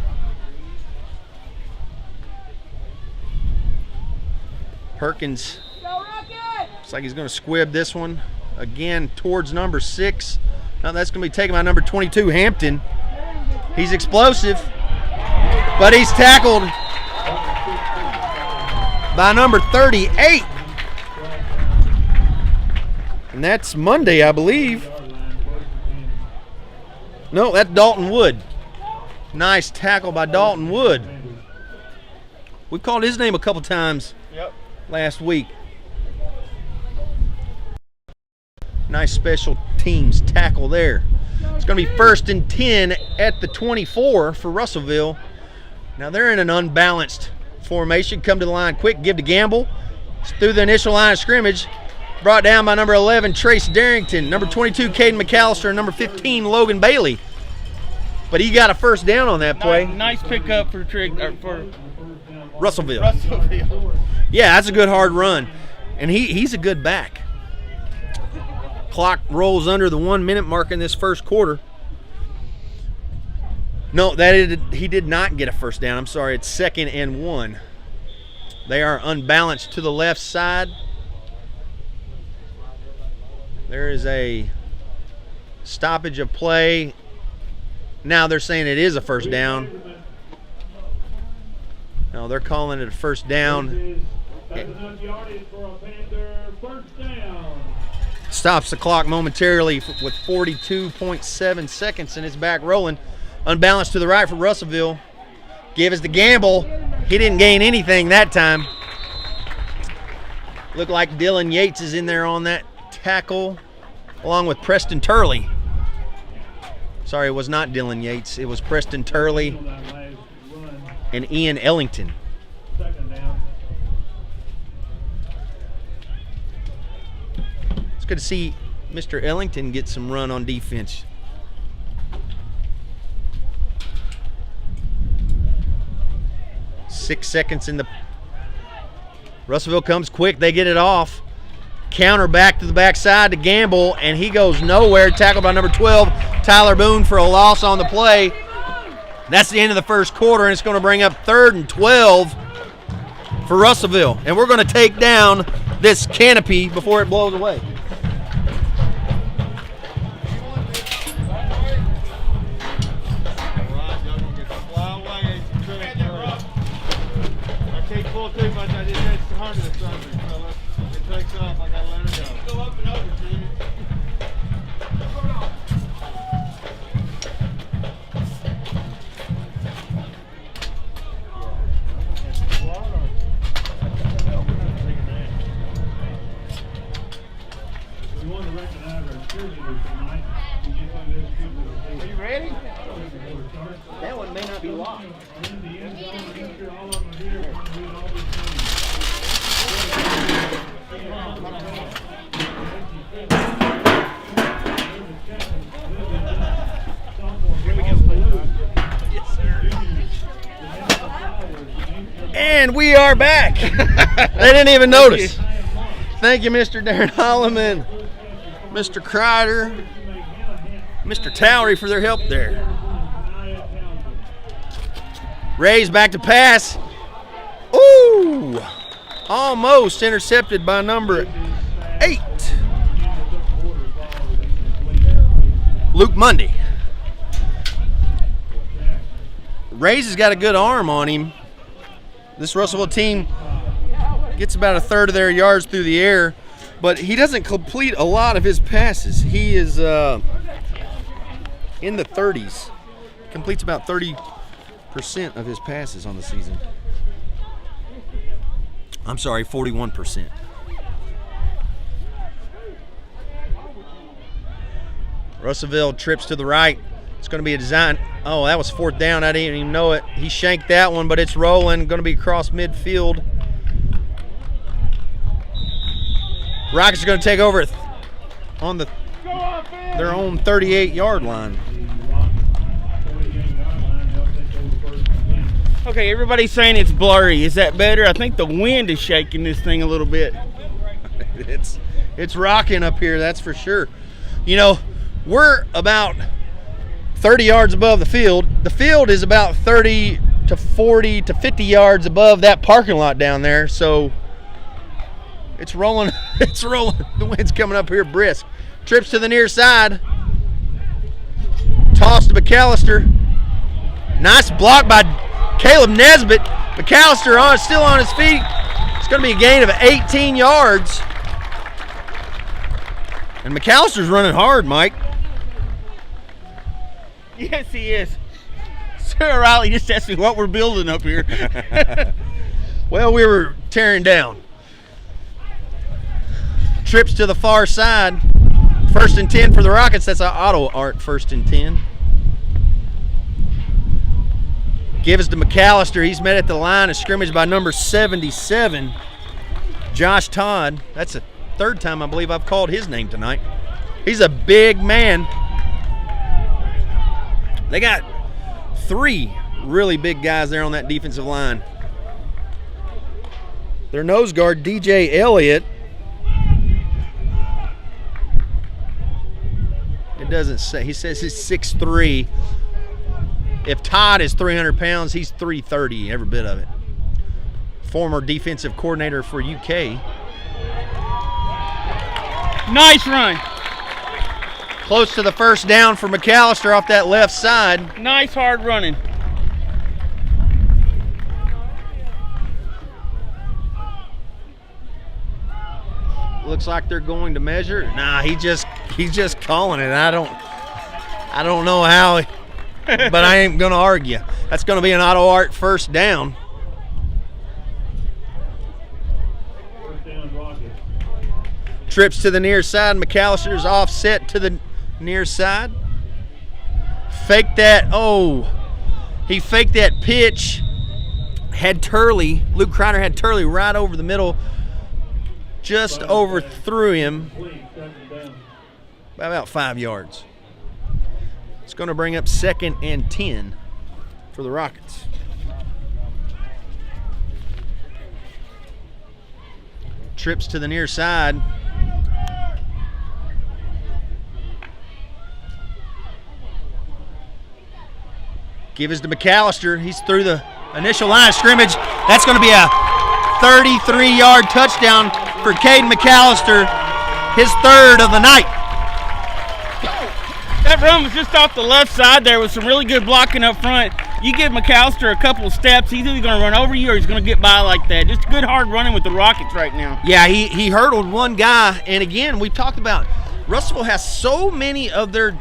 Perkins looks like he's going to squib this one again towards number 6. Now that's going to be taken by number 22, Hampton. He's explosive, but he's tackled by number 38. And that's Monday, I believe. No, that's Dalton Wood. Nice tackle by Dalton Wood. We called his name a couple times last week. Nice special teams tackle there. It's going to be 1st and 10 at the 24 for Russellville. Now they're in an unbalanced formation. Come to the line quick, give to Gamble. It's through the initial line of scrimmage. Brought down by number 11, Trace Darrington. Number 22, Caden McAllister. And number 15, Logan Bailey. But he got a first down on that play. Nice pickup for Russellville. Russellville. Yeah, that's a good hard run. And he's a good back. Clock rolls under the 1 minute mark in this first quarter. No, he did not get a first down. I'm sorry, it's 2nd and 1. They are unbalanced to the left side. There is a stoppage of play. Now they're saying it is a first down. No, they're calling it a first down. Stops the clock momentarily with 42.7 seconds, and it's back rolling. Unbalanced to the right for Russellville. Give us the Gamble. He didn't gain anything that time. Looked like Dylan Yates is in there on that tackle, along with Preston Turley. Sorry, it was not Dylan Yates. It was Preston Turley and Ian Ellington. It's good to see Mr. Ellington get some run on defense. Six seconds in the... Russellville comes quick. They get it off. Counter back to the backside to Gamble, and he goes nowhere. Tackled by number 12, Tyler Boone, for a loss on the play. That's the end of the first quarter, and it's going to bring up 3rd and 12 for Russellville. And we're going to take down this canopy before it blows away. Are you ready? That one may not be locked. And we are back. They didn't even notice. Thank you, Mr. Darren Holloman, Mr. Crider, Mr. Towery for their help there. Ray's back to pass. Ooh! Almost intercepted by number 8. Luke Mundy. Ray's has got a good arm on him. This Russellville team gets about a third of their yards through the air, but he doesn't complete a lot of his passes. He is in the 30s. Completes about 30% of his passes on the season. I'm sorry, 41%. Russellville trips to the right. It's going to be a design. Oh, that was 4th down. I didn't even know it. He shanked that one, but it's rolling. Going to be across midfield. Rockets are going to take over on their own 38-yard line. Okay, everybody's saying it's blurry. Is that better? I think the wind is shaking this thing a little bit. It's rocking up here, that's for sure. You know, we're about 30 yards above the field. The field is about 30 to 40 to 50 yards above that parking lot down there. So it's rolling. It's rolling. The wind's coming up here brisk. Trips to the near side. Toss to McAllister. Nice block by Caleb Nesbitt. McAllister still on his feet. It's going to be a gain of 18 yards. And McAllister's running hard, Mike. Yes, he is. Sarah Riley just asked me what we're building up here. Well, we were tearing down. Trips to the far side. 1st and 10 for the Rockets. That's an auto art 1st and 10. Gives to McAllister. He's met at the line of scrimmage by number 77, Josh Todd. That's the 3rd time I believe I've called his name tonight. He's a big man. They got 3 really big guys there on that defensive line. Their nose guard, DJ Elliott. It doesn't say. He says he's 6'3". If Todd is 300 pounds, he's 330, every bit of it. Former defensive coordinator for UK. Nice run. Close to the 1st down for McAllister off that left side. Nice hard running. Looks like they're going to measure. Nah, he's just calling it. I don't know how, but I ain't gonna argue. That's gonna be an auto art 1st down. Trips to the near side. McAllister's offset to the near side. Faked that. Oh, he faked that pitch. Had Turley, Luke Crider had Turley right over the middle. Just overthrew him by about 5 yards. It's going to bring up 2nd and 10 for the Rockets. Trips to the near side. Give us to McAllister. He's through the initial line of scrimmage. That's going to be a 33-yard touchdown for Caden McAllister, his third of the night. That run was just off the left side there with some really good blocking up front. You give McAllister a couple of steps, he's either going to run over you or he's going to get by like that. Just good hard running with the Rockets right now. Yeah, he hurdled one guy. And again, we talked about Russellville has so many of their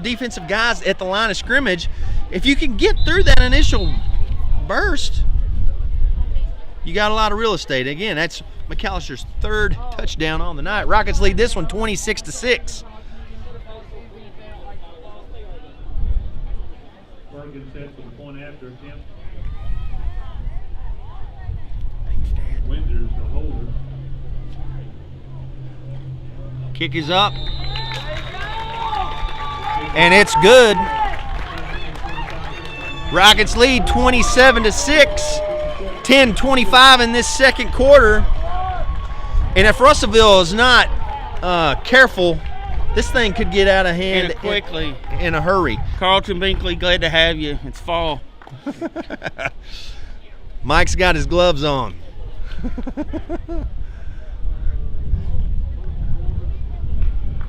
defensive guys at the line of scrimmage. If you can get through that initial burst, you got a lot of real estate. Again, that's McAllister's third touchdown on the night. Rockets lead this one 26-6. Morgan set for the point after attempt. Windsor's the holder. Kick is up. And it's good. Rockets lead 27-6. 10-25 in this second quarter. And if Russellville is not careful, this thing could get out of hand quickly in a hurry. Carlton Binkley, glad to have you. It's fall. Mike's got his gloves on.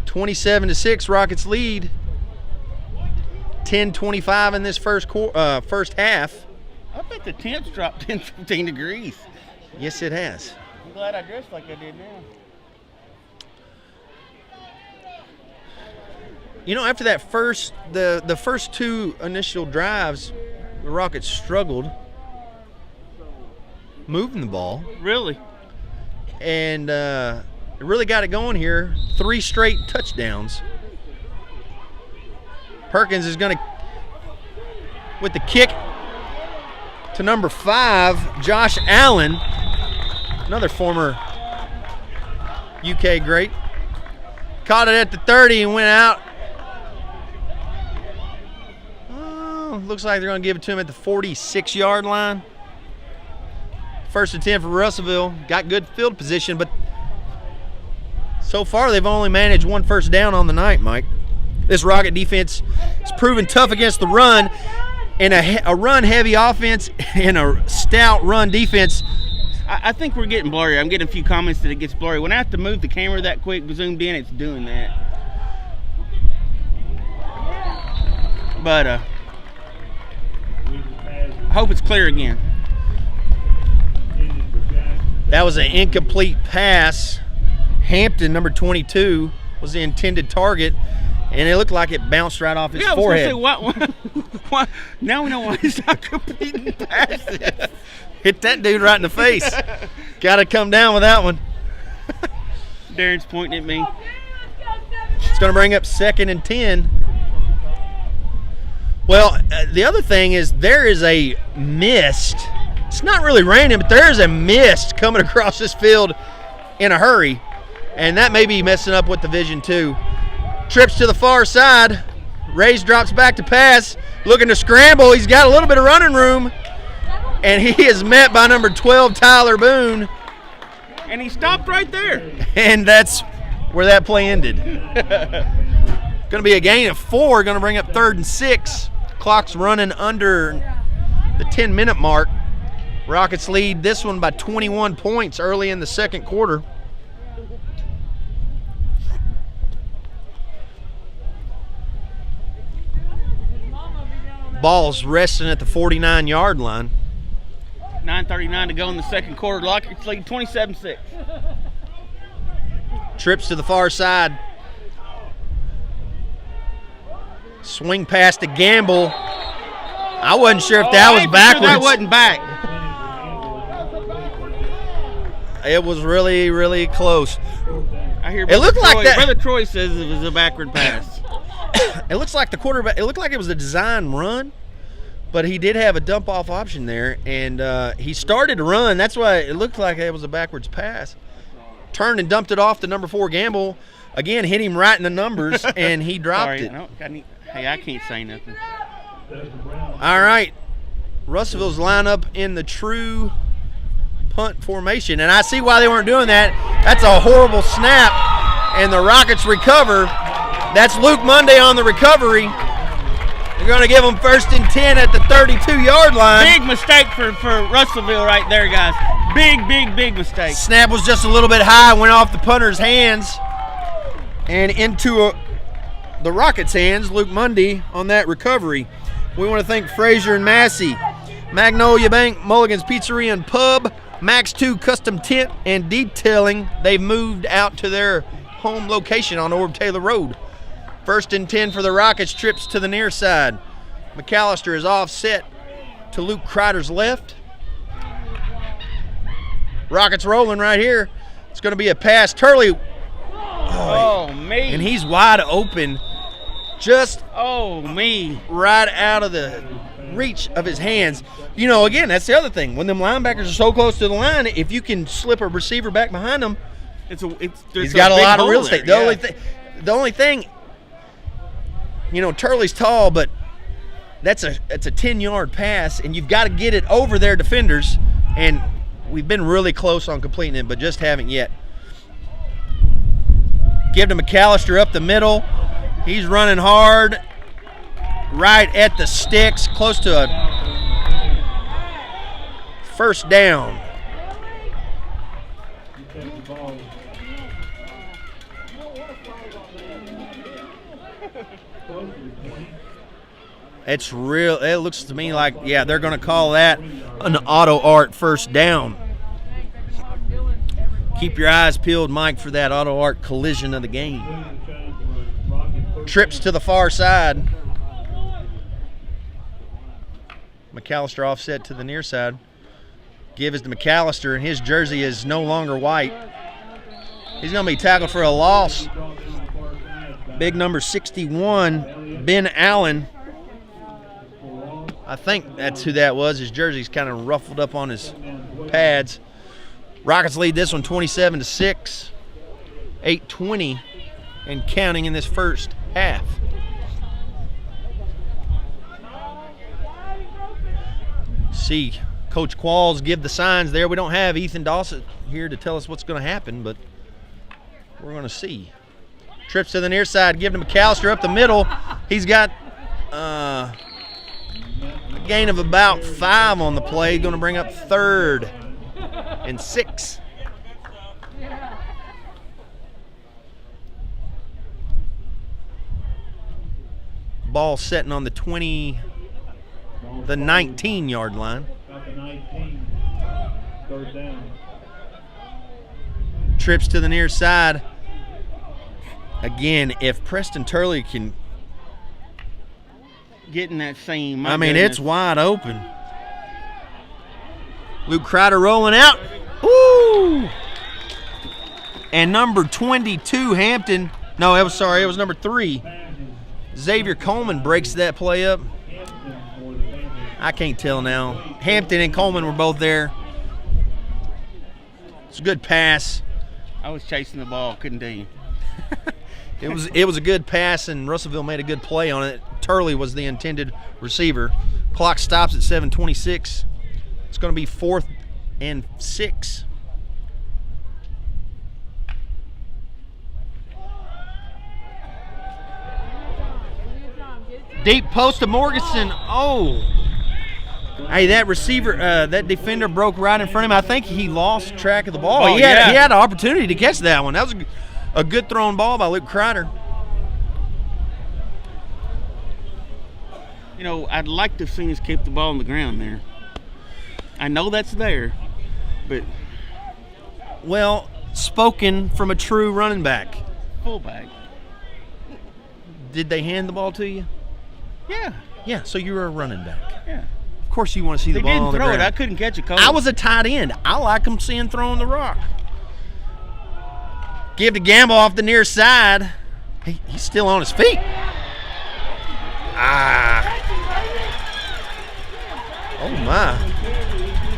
(27-6) Rockets lead. 10-25 in this first half. I bet the temps dropped 10, 15 degrees. Yes, it has. I'm glad I dressed like I did now. You know, after that the first two initial drives, the Rockets struggled moving the ball. Really? And it really got it going here. 3 straight touchdowns. Perkins is going to, with the kick to number 5, Josh Allen, another former UK great. Caught it at the 30 and went out. Looks like they're going to give it to him at the 46-yard line. First attempt for Russellville. Got good field position, but so far they've only managed 1 first down on the night, Mike. This Rocket defense is proven tough against the run, and a run-heavy offense and a stout run defense. I think we're getting blurry. I'm getting a few comments that it gets blurry. When I have to move the camera that quick, zoomed in, it's doing that. But I hope it's clear again. That was an incomplete pass. Hampton, number 22, was the intended target, and it looked like it bounced right off his forehead. I was going to say, what? Now we know why he's not completing passes. Hit that dude right in the face. Got to come down with that one. Darren's pointing at me. It's going to bring up 2nd and 10. Well, the other thing is there is a mist. It's not really raining, but there is a mist coming across this field in a hurry, and that may be messing up with the vision too. Trips to the far side. Rays drops back to pass. Looking to scramble. He's got a little bit of running room, and he is met by number 12, Tyler Boone. And he stopped right there. And that's where that play ended. Going to be a gain of 4. Going to bring up 3rd and 6. Clock's running under the 10-minute mark. Rockets lead this one by 21 points early in the second quarter. Ball's resting at the 49-yard line. 9:39 to go in the second quarter. Rockets lead 27-6. Trips to the far side. Swing pass to Gamble. I wasn't sure if that was backwards. That wasn't back. It was really, really close. I hear it looked like that. Brother Troy says it was a backward pass. It looks like the quarterback. It looked like it was a design run, but he did have a dump off option there, and he started to run. That's why it looked like it was a backwards pass. Turned and dumped it off to number 4 Gamble. Again, hit him right in the numbers, and he dropped it. Hey, I can't say nothing. All right. Russellville's line up in the true punt formation, and I see why they weren't doing that. That's a horrible snap, and the Rockets recover. That's Luke Monday on the recovery. They're going to give them 1st and 10 at the 32-yard line. Big mistake for Russellville right there, guys. Big mistake. Snap was just a little bit high, went off the punter's hands and into the Rockets' hands. Luke Mundy on that recovery. We want to thank Frazier and Massey, Magnolia Bank, Mulligan's Pizzeria and Pub, Max 2 Custom Tent and Detailing. They've moved out to their home location on Orb Taylor Road. 1st and 10 for the Rockets, trips to the near side. McAllister is offset to Luke Kreider's left. Rockets rolling right here. It's going to be a pass. Turley. Oh, me. And he's wide open. Just me. Right out of the reach of his hands. You know, again, that's the other thing. When them linebackers are so close to the line, if you can slip a receiver back behind them, he's got a lot of real estate. The only thing, you know, Turley's tall, but that's a 10-yard pass, and you've got to get it over their defenders, and we've been really close on completing it, but just haven't yet. Give to McAllister up the middle. He's running hard right at the sticks, close to a 1st down. It's real. It looks to me like, yeah, they're going to call that an auto art 1st down. Keep your eyes peeled, Mike, for that auto art collision of the game. Trips to the far side. McAllister offset to the near side. Give is to McAllister, and his jersey is no longer white. He's going to be tackled for a loss. Big number 61, Ben Allen. I think that's who that was. His jersey's kind of ruffled up on his pads. Rockets lead this one 27-6. 8:20 and counting in this first half. See Coach Qualls give the signs there. We don't have Ethan Dawson here to tell us what's going to happen, but we're going to see. Trips to the near side, give to McAllister up the middle. He's got a gain of about 5 on the play. Going to bring up 3rd and 6. Ball setting on the 19-yard line. About the 19. 3rd down. Trips to the near side. Again, if Preston Turley can get in that seam. It's wide open. Luke Kreider rolling out. Ooh! And number 22, Hampton. No, it was number 3. Xavier Coleman breaks that play up. I can't tell now. Hampton and Coleman were both there. It's a good pass. I was chasing the ball, couldn't tell you. It was a good pass, and Russellville made a good play on it. Turley was the intended receiver. Clock stops at 7:26. It's going to be 4th and 6. Deep post to Morganson. Oh. Hey, that receiver, that defender broke right in front of him. I think he lost track of the ball. Oh, he had an opportunity to catch that one. That was a good thrown ball by Luke Kreider. You know, I'd like to have seen us keep the ball on the ground there. I know that's there, but... Well, spoken from a true running back. Fullback. Did they hand the ball to you? Yeah. Yeah, so you were a running back. Yeah. Of course you want to see the ball on the ground. They didn't throw it. I couldn't catch a cold. I was a tight end. I like them seeing throwing the rock. Give to Gamble off the near side. He's still on his feet. Oh, my.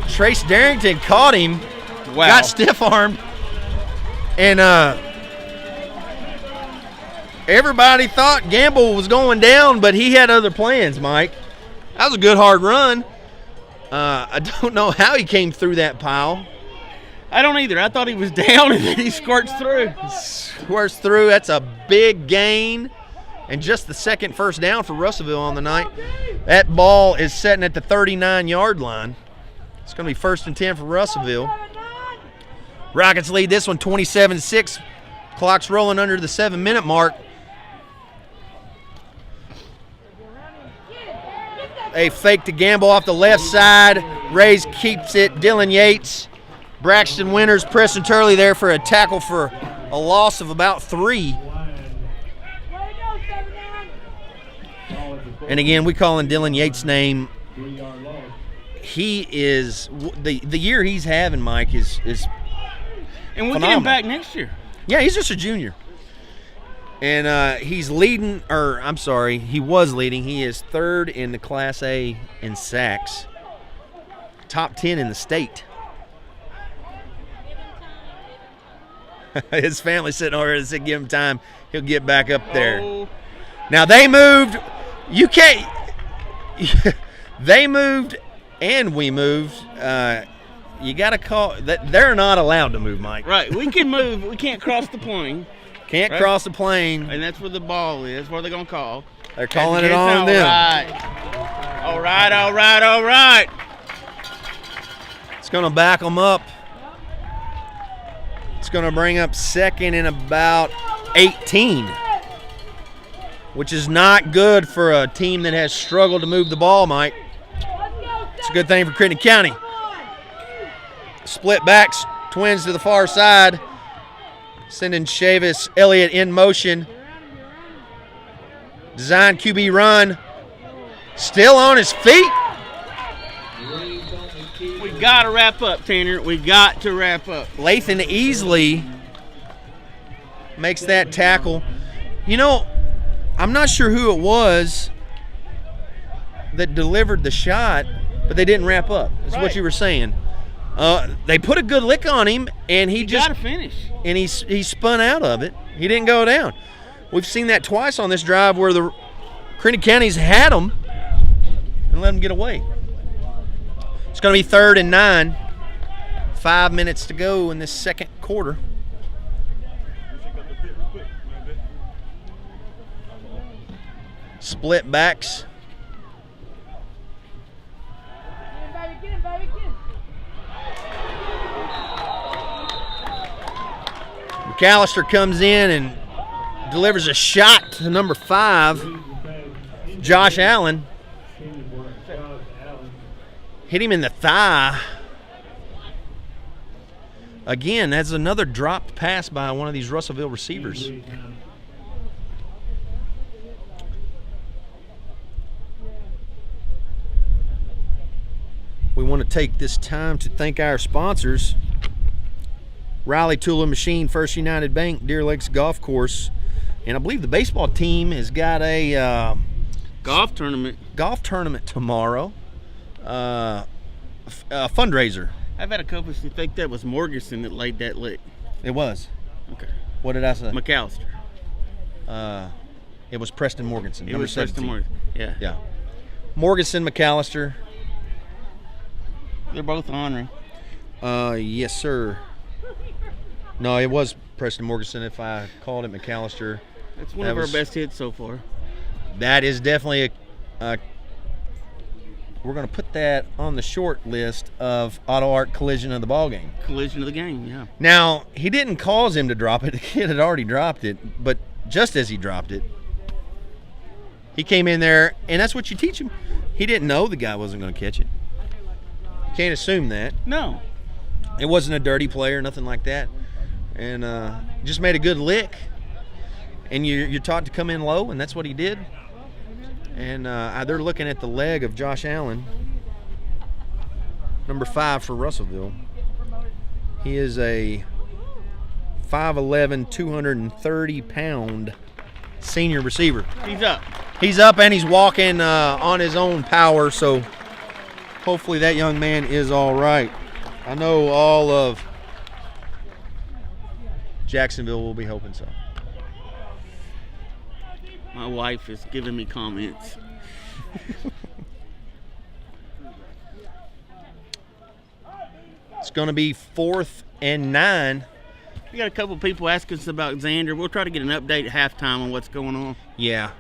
Trace Darrington caught him. Wow. Got stiff-armed. And everybody thought Gamble was going down, but he had other plans, Mike. That was a good hard run. I don't know how he came through that pile. I don't either. I thought he was down, and then he squirts through. Squirts through. That's a big gain. and just the second first down for Russellville on the night. That ball is setting at the 39-yard line. It's going to be 1st and 10 for Russellville. Rockets lead this one 27-6. Clock's rolling under the 7-minute mark. A fake to gamble off the left side. Rays keeps it. Dylan Yates. Braxton Winters, Preston Turley there for a tackle for a loss of about 3. And again, we calling Dylan Yates' name. He is the year he's having, Mike, is and we'll phenomenal. get him back next year. Yeah, he's just a junior. And he's leading, or I'm sorry, he was leading. He is 3rd in the Class A in sacks. Top 10 in the state. His family sitting over there and said, give him time. He'll get back up there. Oh. Now, they moved. You can't. They moved and we moved. You got to call. They're not allowed to move, Mike. Right. We can move. We can't cross the plane. Can't right? cross the plane. And that's where the ball is. Where they're going to call. They're calling it on them. All right. It's going to back them up. It's going to bring up 2nd and about 18, which is not good for a team that has struggled to move the ball, Mike. It's a good thing for Crittenden County. Split backs, twins to the far side, sending Chavis Elliott in motion. Design QB run, still on his feet. We got to wrap up, Tanner. We got to wrap up. Lathan Easley makes that tackle. You know, I'm not sure who it was that delivered the shot, but they didn't wrap up. Is what you were saying. They put a good lick on him, and he just got to finish. And he spun out of it. He didn't go down. We've seen that twice on this drive where the Crittenden County's had them and let them get away. It's going to be 3rd and 9. 5 minutes to go in this second quarter. Split backs. McAllister comes in and delivers a shot to number 5, Josh Allen. Hit him in the thigh. Again, that's another dropped pass by one of these Russellville receivers. We want to take this time to thank our sponsors. Riley Tool and Machine, First United Bank, Deer Lakes Golf Course. And I believe the baseball team has got a golf tournament tomorrow. A fundraiser. I've had a couple who think that was Morganson that laid that lick. It was. Okay. What did I say? McAllister. It was Preston Morganson. It was 17. Preston Morganson. Yeah. Yeah. Morganson, McAllister. They're both honoring. Yes, sir. No, it was Preston Morganson. If I called it McAllister, That's one of our best hits so far. That is definitely a we're going to put that on the short list of auto art collision of the ball game. Collision of the game, yeah. Now, he didn't cause him to drop it. The kid had already dropped it, but just as he dropped it, he came in there, and that's what you teach him. He didn't know the guy wasn't going to catch it. Can't assume that. No. It wasn't a dirty play or nothing like that. And just made a good lick. And you're taught to come in low, and that's what he did. And they're looking at the leg of Josh Allen, number 5 for Russellville. He is a 5'11", 230-pound senior receiver. He's up. He's up, and he's walking on his own power, so hopefully that young man is all right. I know all of Jacksonville will be hoping so. My wife is giving me comments. It's going to be 4th and 9. We got a couple people asking us about Xander. We'll try to get an update at halftime on what's going on. Yeah.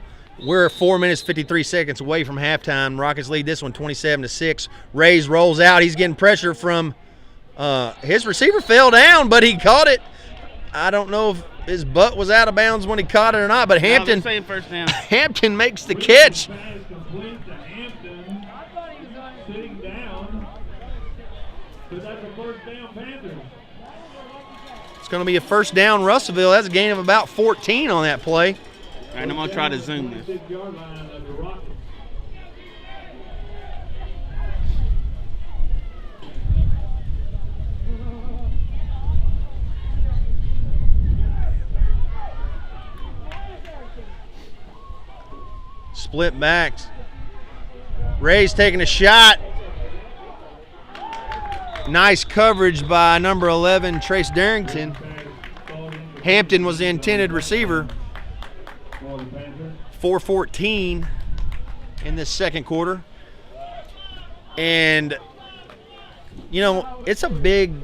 We're 4 minutes, 53 seconds away from halftime. Rockets lead this one 27-6. Rays rolls out. He's getting pressure from his receiver fell down, but he caught it. I don't know if his butt was out of bounds when he caught it or not, but Hampton, No, saying first down. Hampton makes the catch. Pass complete to Hampton. Sitting down. So that's a first down, Panthers. It's going to be a first down, Russellville. That's a gain of about 14 on that play. All right, I'm going to try to zoom this. 6-yard line of the Rockets. Split backs. Ray's taking a shot. Nice coverage by number 11, Trace Darrington. Hampton was the intended receiver. 4:14 in this second quarter. And, you know, it's a big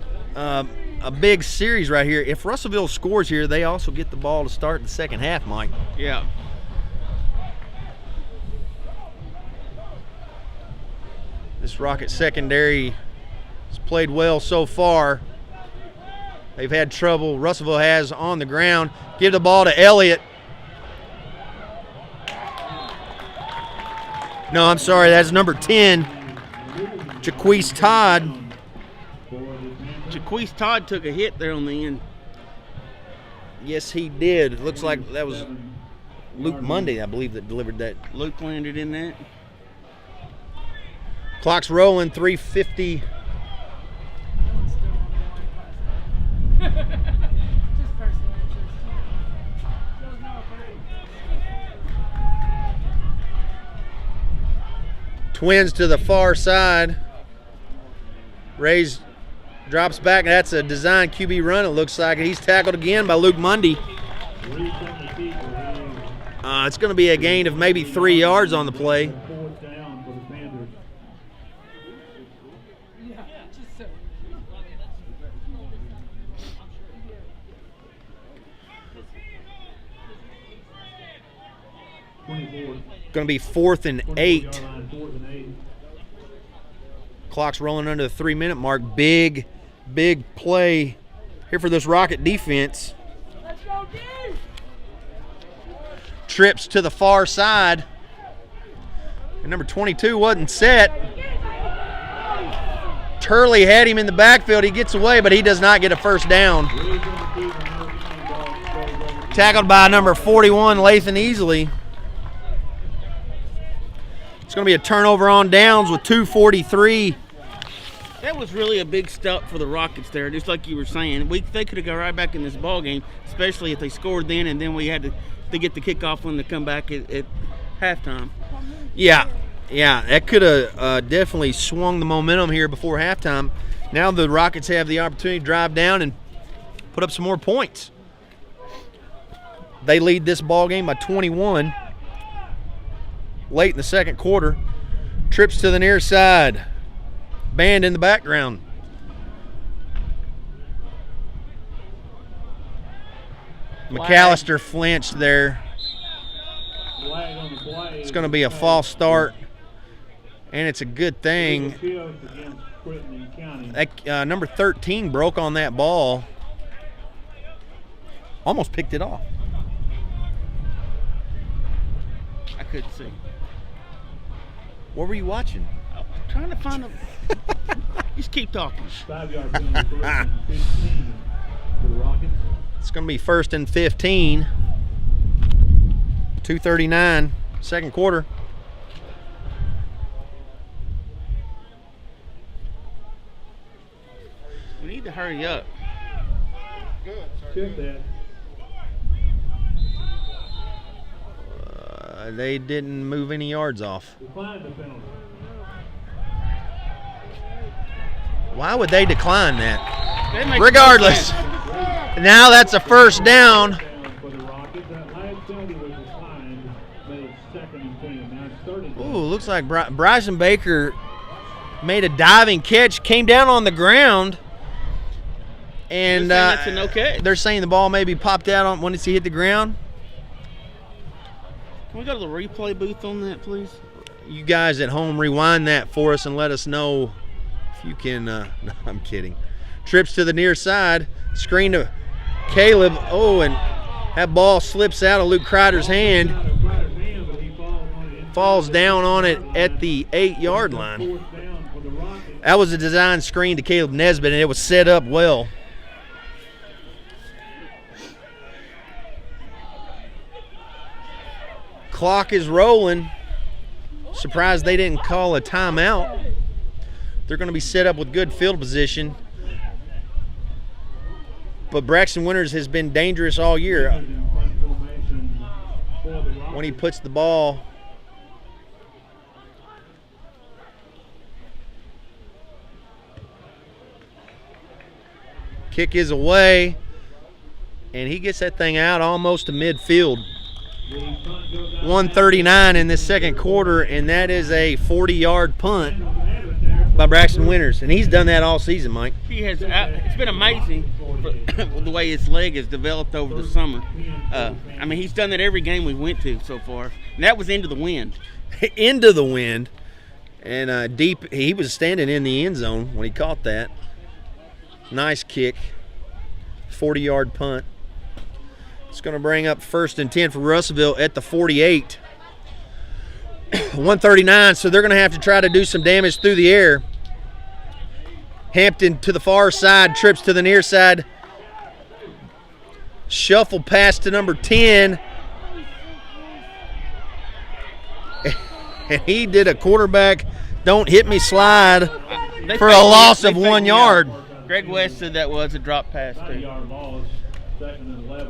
series right here. If Russellville scores here, they also get the ball to start the second half, Mike. Yeah. This Rocket secondary has played well so far. They've had trouble. Russellville has on the ground. Give the ball to Elliott. No, I'm sorry. That's number 10, Jaquise Todd. Jaquise Todd took a hit there on the end. Yes, he did. It looks like that was Luke Monday, I believe, that delivered that. Luke landed in that. Clock's rolling, 3:50. Twins to the far side. Rays drops back. That's a design QB run, it looks like. He's tackled again by Luke Mundy. It's going to be a gain of maybe 3 yards on the play. Fourth down for the Panthers. Going to be 4th and 8. 4th and 8. Clock's rolling under the 3-minute mark. Big play here for this Rocket defense. Let's go, dude! Trips to the far side. And number 22 wasn't set. Turley had him in the backfield. He gets away, but he does not get a first down. Tackled by number 41, Lathan Easley. It's going to be a turnover on downs with 2:43. That was really a big step for the Rockets there, just like you were saying. They could have got right back in this ball game, especially if they scored then, and then we had to get the kickoff when they come back at halftime. Yeah, that could have definitely swung the momentum here before halftime. Now the Rockets have the opportunity to drive down and put up some more points. They lead this ball game by 21 late in the second quarter. Trips to the near side. Band in the background. McAllister flinched there. Flag on the play. It's going to be a false start, and it's a good thing. Against Crittenden County. That, number 13 broke on that ball. Almost picked it off. I couldn't see. What were you watching? I'm trying to find a... Just keep talking. 5-yard penalty, first and 15 for the Rockets. It's going to be 1st and 15. 2:39, second quarter. We need to hurry up. Check that. They didn't move any yards off. Declined the penalty. Why would they decline that? That makes no Regardless, sense. now that's a first down. For the Rockets, that last penalty was declined, but it's 2nd and 10. Now it's 3rd and 10. Ooh, looks like Bryson Baker made a diving catch, came down on the ground, And that's an okay. they're saying the ball maybe popped out on once he hit the ground. Can we go to the replay booth on that, please? You guys at home, rewind that for us and let us know if you can. No, I'm kidding. Trips to the near side, screen to Caleb. Oh, and that ball slips out of Luke Kreider's hand. Falls down on it at the 8-yard line. That was a design screen to Caleb Nesbitt, and it was set up well. Clock is rolling. Surprised they didn't call a timeout. They're going to be set up with good field position. But Braxton Winters has been dangerous all year. When he puts the ball kick is away, and he gets that thing out almost to midfield. 1:39 in this second quarter, and that is a 40-yard punt by Braxton Winters, and he's done that all season, Mike. He has. It's been amazing the way his leg has developed over the summer. I mean, he's done that every game we went to so far, and that was into the wind. Into the wind, and deep. He was standing in the end zone when he caught that. Nice kick, 40-yard punt. It's going to bring up 1st and 10 for Russellville at the 48. 1:39, so they're going to have to try to do some damage through the air. Hampton to the far side, trips to the near side. Shuffle pass to number 10. And he did a quarterback don't hit me slide for a loss of 1 yard. Greg West said that was a drop pass, too.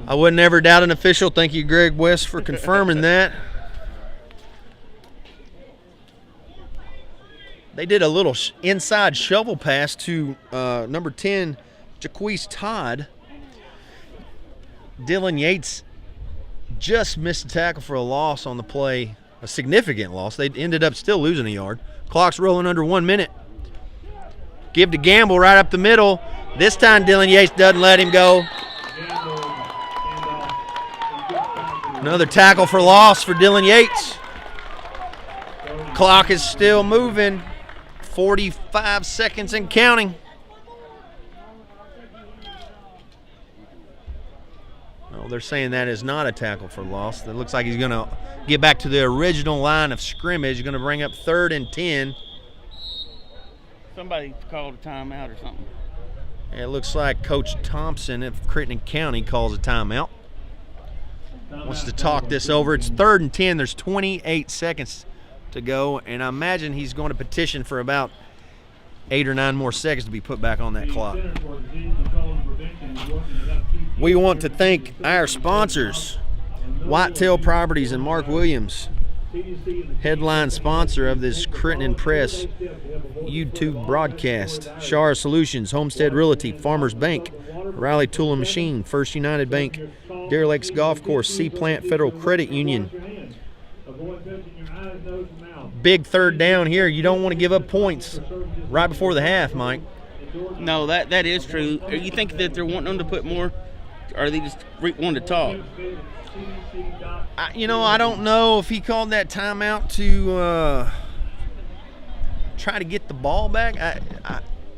I would never doubt an official. Thank you, Greg West, for confirming that. They did a little inside shovel pass to number 10, Jaquise Todd. Dylan Yates just missed a tackle for a loss on the play, a significant loss. They ended up still losing a yard. Clock's rolling under 1 minute. Give to Gamble right up the middle. This time Dylan Yates doesn't let him go. Another tackle for loss for Dylan Yates. Clock is still moving. 45 seconds and counting. Oh, they're saying that is not a tackle for loss. It looks like he's going to get back to the original line of scrimmage. He's going to bring up 3rd and 10. Somebody called a timeout or something. It looks like Coach Thompson of Crittenden County calls a timeout. Wants to talk this over. It's 3rd and 10. There's 28 seconds to go, and I imagine he's going to petition for about 8 or 9 more seconds to be put back on that clock. We want to thank our sponsors, Whitetail Properties and Mark Williams, headline sponsor of this Crittenden Press YouTube broadcast. Shara Solutions, Homestead Realty, Farmers Bank, Riley Tool and Machine, First United Bank, Deer Lakes Golf Course, Sea Plant Federal Credit Union. Big third down here. You don't want to give up points right before the half, Mike. No, that is true. You think that they're wanting them to put more, or are they just wanting to talk? I don't know if he called that timeout to try to get the ball back.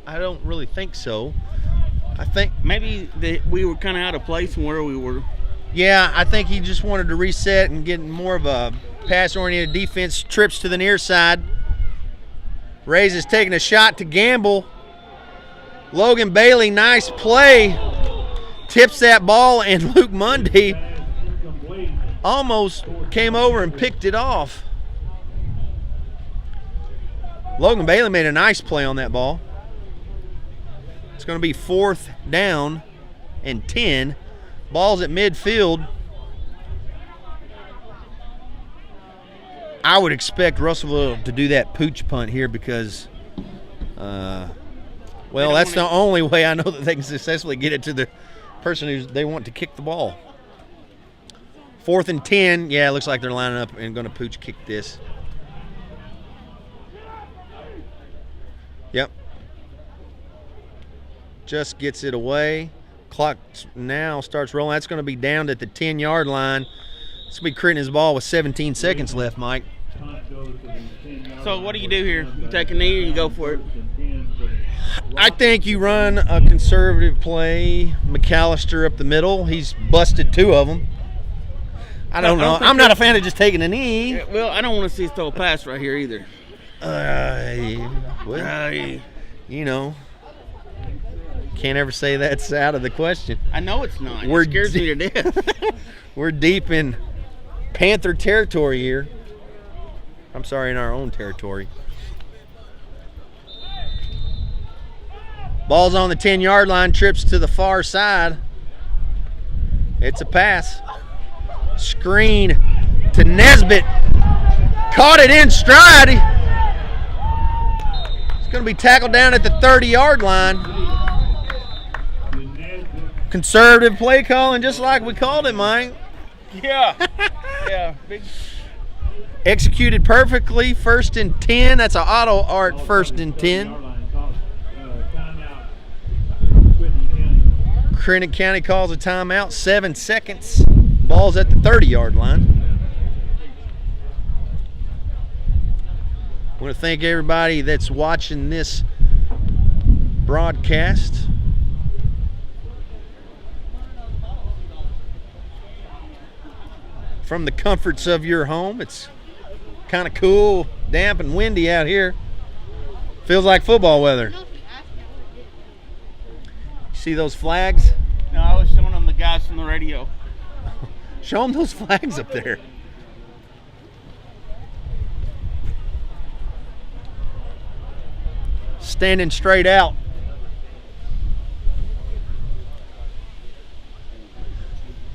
I don't really think so. I think maybe we were kind of out of place from where we were. Yeah, I think he just wanted to reset and get more of a pass-oriented defense. Trips to the near side. Ray's is taking a shot to Gamble. Logan Bailey, nice play. Tips that ball, and Luke Mundy almost came over and picked it off. Logan Bailey made a nice play on that ball. It's going to be 4th down and 10. Ball's at midfield. I would expect Russellville to do that pooch punt here because, that's the only way I know that they can successfully get it to the person who they want to kick the ball. 4th and 10. Yeah, it looks like they're lining up and going to pooch kick this. Yep. just gets it away. Clock now starts rolling. That's going to be down at the 10-yard line. It's going to be Crittenden's ball with 17 seconds left, Mike. So what do you do here? You take a knee or you go for it? I think you run a conservative play. McAllister up the middle. He's busted 2 of them. I don't know. I'm not a fan of just taking a knee. Yeah, well, I don't want to see us throw a pass right here either. You know, can't ever say that's out of the question. I know it's not. It scares me to death. We're deep in Panther territory here. I'm sorry, in our own territory. Ball's on the 10-yard line, trips to the far side. It's a pass. Screen to Nesbitt. Caught it in stride. It's going to be tackled down at the 30-yard line. Conservative play calling, just like we called it, Mike. Yeah. Yeah. Big. Executed perfectly. 1st and 10. That's an auto art 1st and 10. Crittenden County calls a timeout. 7 seconds. Ball's at the 30-yard line. I want to thank everybody that's watching this broadcast. From the comforts of your home. It's kind of cool, damp, and windy out here. Feels like football weather. See those flags? No, I was showing them the guys from the radio. Show them those flags up there. Standing straight out.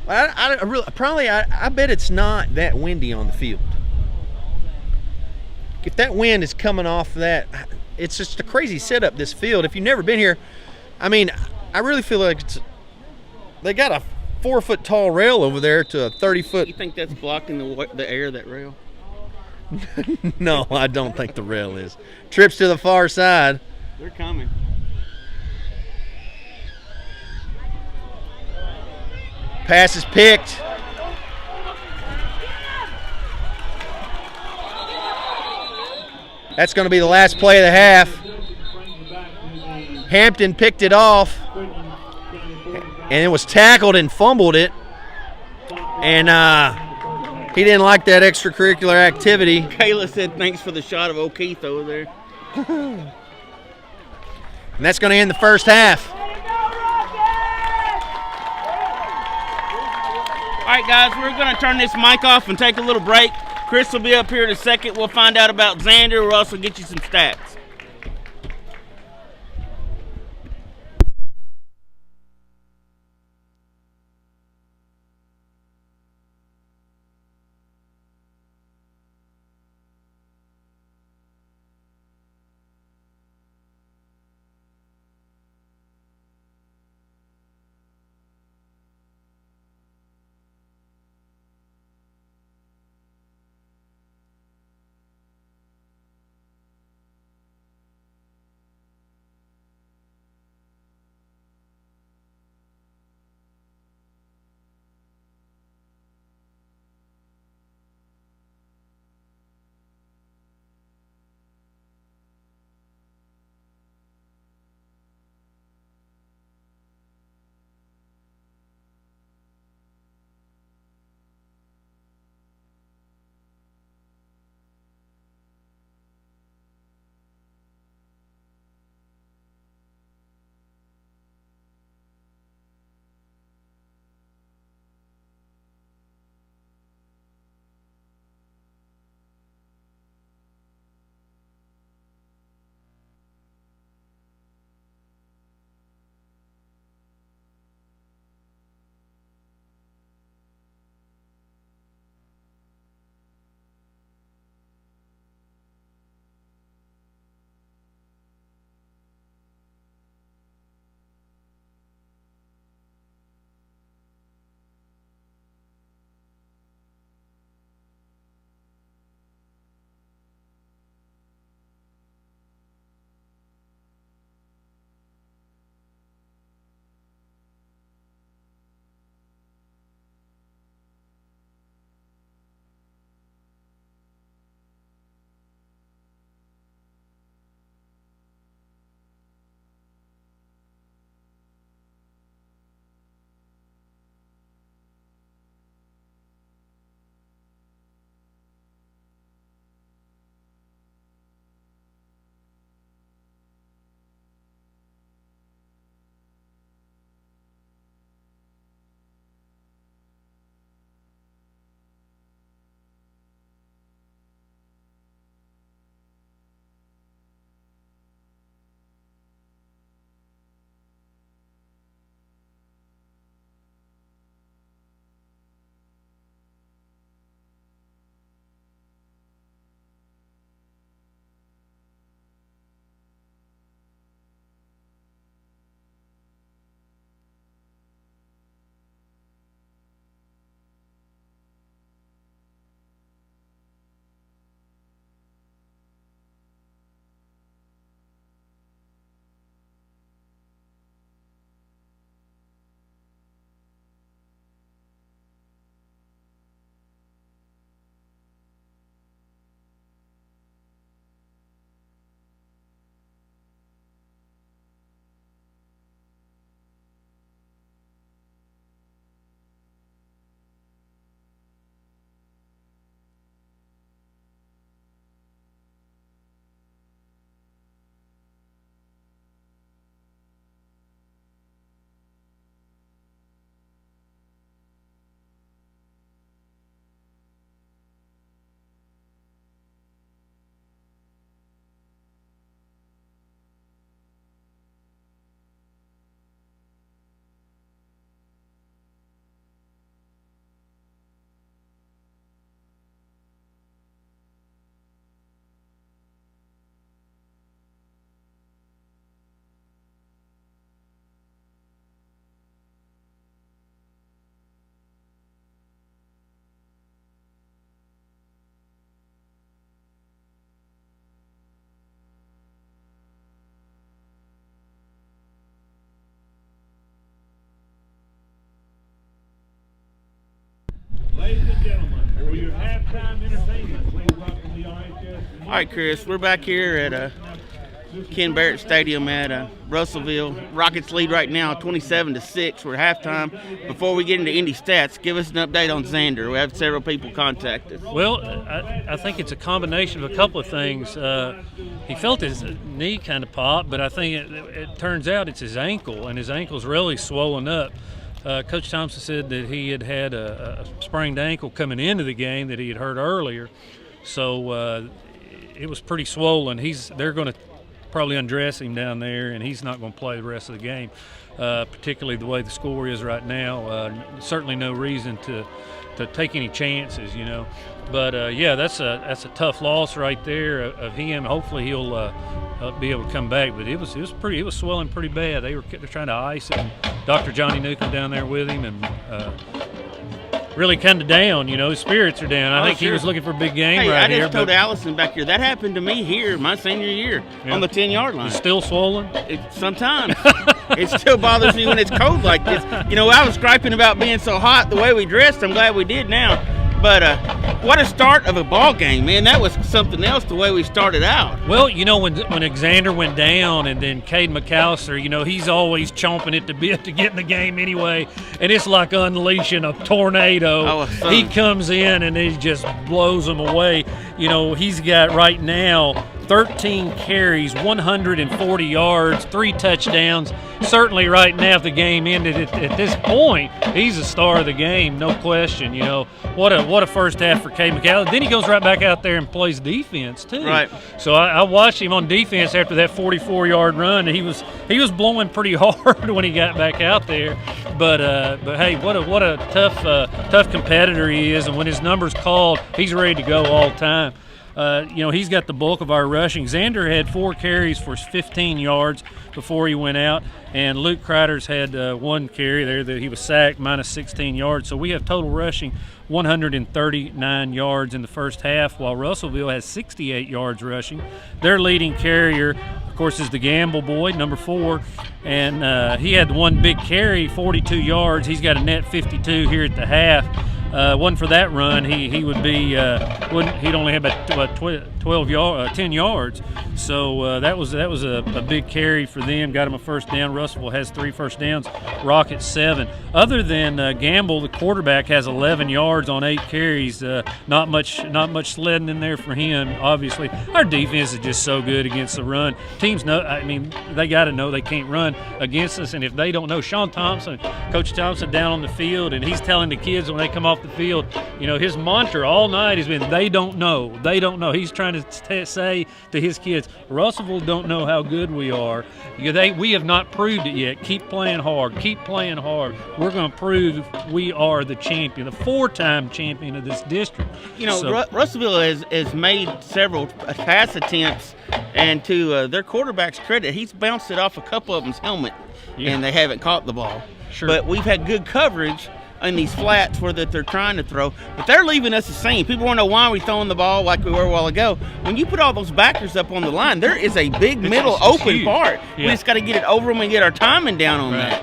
I bet it's not that windy on the field. If that wind is coming off that, it's just a crazy setup, this field. If you've never been here, I mean, I really feel like they got a 4-foot tall rail over there to a 30-foot. You think that's blocking the air, that rail? No, I don't think the rail is. Trips to the far side. They're coming. Pass is picked. That's going to be the last play of the half. Hampton picked it off, and it was tackled and fumbled it. And he didn't like that extracurricular activity. Kayla said thanks for the shot of O'Keefe over there. And that's going to end the first half. All right, guys, we're going to turn this mic off and take a little break. Chris will be up here in a second. We'll find out about Xander. We'll also get you some stats. For your halftime entertainment, please welcome the RHS. All right, Chris, we're back here at Ken Barrett Stadium at Russellville. Rockets lead right now 27-6. We're at halftime. Before we get into Indy stats, give us an update on Xander. We have several people contact us. Well, I think it's a combination of a couple of things. He felt his knee kind of pop, but I think it turns out it's his ankle, and his ankle's really swollen up. Coach Thompson said that he had a sprained ankle coming into the game that he had hurt earlier, so it was pretty swollen. They're going to probably undress him down there, and he's not going to play the rest of the game, particularly the way the score is right now. Certainly no reason to take any chances, you know. But yeah, that's a tough loss right there of him. Hopefully he'll be able to come back. But it was swelling pretty bad. They're trying to ice it. And Dr. Johnny Newcomb down there with him, and really kind of down, you know. His spirits are down. I think he was looking for a big game right here. I just told Allison back here, that happened to me here my senior year on the 10-yard line. It's still swollen? Sometimes. It still bothers me when it's cold like this. You know, I was griping about being so hot the way we dressed. I'm glad we did now. But what a start of a ball game, man. That was something else the way we started out. Well, you know, when Alexander went down and then Cade McAllister, you know, he's always chomping at the bit to get in the game anyway. And it's like unleashing a tornado. He comes in and he just blows them away. You know, he's got right now 13 carries, 140 yards, 3 touchdowns. Certainly right now, if the game ended at this point, he's the star of the game, no question. You know, what a first half for Cade McAllister. Then he goes right back out there and plays defense too. Right. So I watched him on defense after that 44-yard run, and he was blowing pretty hard when he got back out there. But hey, what a tough competitor he is, and when his number's called, he's ready to go all the time. You know, he's got the bulk of our rushing. Xander had 4 carries for 15 yards before he went out, and Luke Kreider's had 1 carry there that he was sacked, minus 16 yards. So we have total rushing 139 yards in the first half, while Russellville has 68 yards rushing. Their leading carrier, of course, is the Gamble boy, number 4, and he had 1 big carry, 42 yards. He's got a net 52 here at the half. Wasn't for that run, he would be he'd only have about 10 yards. So that was a big carry for them. Got him a first down. Russellville has 3 first downs. Rocket 7. Other than Gamble, the quarterback has 11 yards on 8 carries. Not much sledding in there for him. Obviously, our defense is just so good against the run. Teams know. I mean, they got to know they can't run against us, and if they don't know, Coach Thompson down on the field, and he's telling the kids when they come off the field, you know, his mantra all night has been, they don't know. He's trying to say to his kids, Russellville don't know how good we are. We have not proved it yet. Keep playing hard. We're going to prove we are the champion, the 4-time champion of this district. You know, Russellville has made several pass attempts, and to their quarterback's credit, he's bounced it off a couple of them's helmet, and they haven't caught the ball. Sure. But we've had good coverage in these flats where that they're trying to throw, but they're leaving us the same. People want to know why we're throwing the ball like we were a while ago. When you put all those backers up on the line, there is a big middle open huge part. Yeah. We just got to get it over them and get our timing down on that.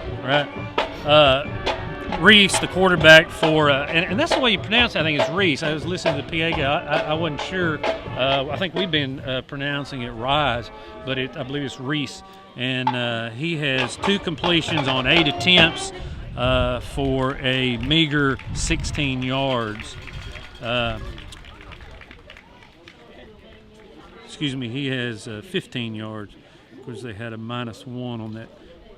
Right. Reese, the quarterback for, and that's the way you pronounce it, I think it's Reese. I was listening to the PA guy. I wasn't sure. I think we've been pronouncing it Rise, but I believe it's Reese. And he has 2 completions on 8 attempts. For a meager 16 yards. He has 15 yards. Of course, they had a -1 on that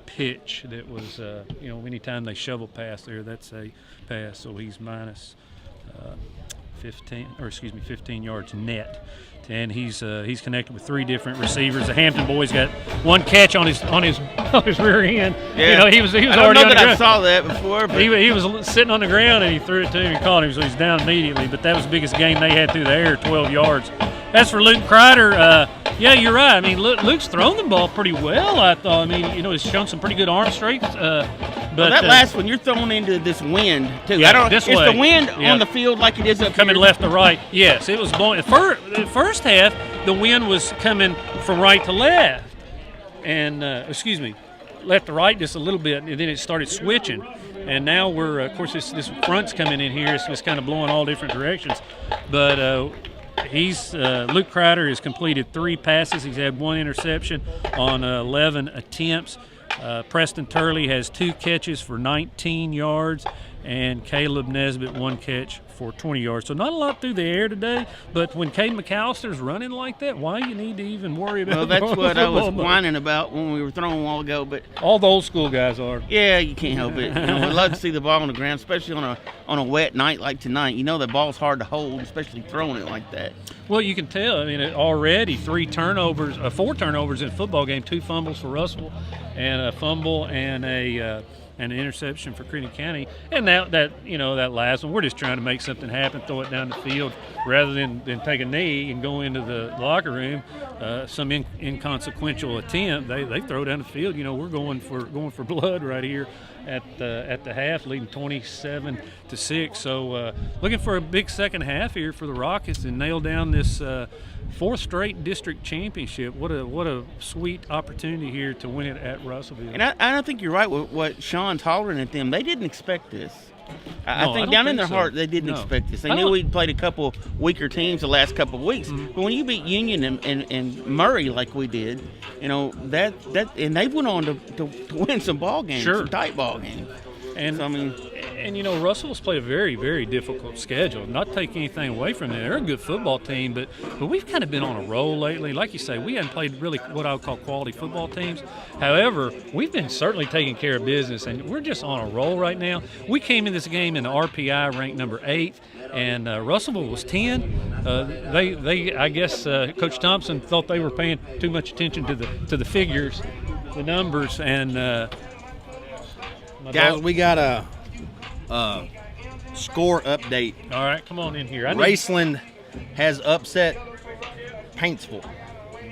pitch that was, you know, anytime they shovel pass there, that's a pass. So he's minus 15 yards net. And he's connected with 3 different receivers. The Hampton boys got 1 catch on his rear end. Yeah. You know, he was I don't already know on the that ground. I saw that before. But He was sitting on the ground, and he threw it to him and caught him, so he's down immediately. But that was the biggest gain they had through the air, 12 yards. As for Luke Kreider, yeah, you're right. I mean, Luke's thrown the ball pretty well, I thought. I mean, you know, he's shown some pretty good arm strength. But that last one, you're throwing into this wind, too. Yeah, it's the wind on the field like it is up coming here. left to right. Yes, it was blowing. The first half, the wind was coming from right to left. And, left to right just a little bit, and then it started switching. And now we're, of course, this front's coming in here. It's kind of blowing all different directions. But Luke Crider has completed 3 passes. He's had 1 interception on 11 attempts. Preston Turley has 2 catches for 19 yards, and Caleb Nesbitt 1 catch for 20 yards. So not a lot through the air today, but when Caden McAllister's running like that, why you need to even worry about? Well, that's what I was whining about when we were throwing a while ago. But all the old school guys are. Yeah, you can't help it. We'd love to see the ball on the ground, especially on a wet night like tonight. You know the ball's hard to hold, especially throwing it like that. Well, you can tell. I mean, already 4 turnovers in a football game, 2 fumbles for Russellville, and a fumble and an interception for Crittenden County. And that last one, we're just trying to make something happen, throw it down the field, rather than take a knee and go into the locker room. Some inconsequential attempt, they throw down the field. We're going for blood right here at the half, leading 27-6. So looking for a big second half here for the Rockets and nail down this 4th straight district championship. What a sweet opportunity here to win it at Russellville. And I don't think you're right with what Sean's hollering at them. They didn't expect this. I think down in their heart they didn't expect this. They knew we'd played a couple weaker teams the last couple of weeks. Mm-hmm. But when you beat Union and Murray like we did, that and they went on to win some ball games, some tight ball games. And so, Russell's played a very, very difficult schedule. Not taking anything away from them. They're a good football team, but we've kind of been on a roll lately. Like you say, we haven't played really what I would call quality football teams. However, we've been certainly taking care of business, and we're just on a roll right now. We came in this game in the RPI ranked number 8, and Russellville was 10. I guess Coach Thompson thought they were paying too much attention to the figures, the numbers, and guys, we got a score update. All right, come on in here. Raceland has upset Paintsville.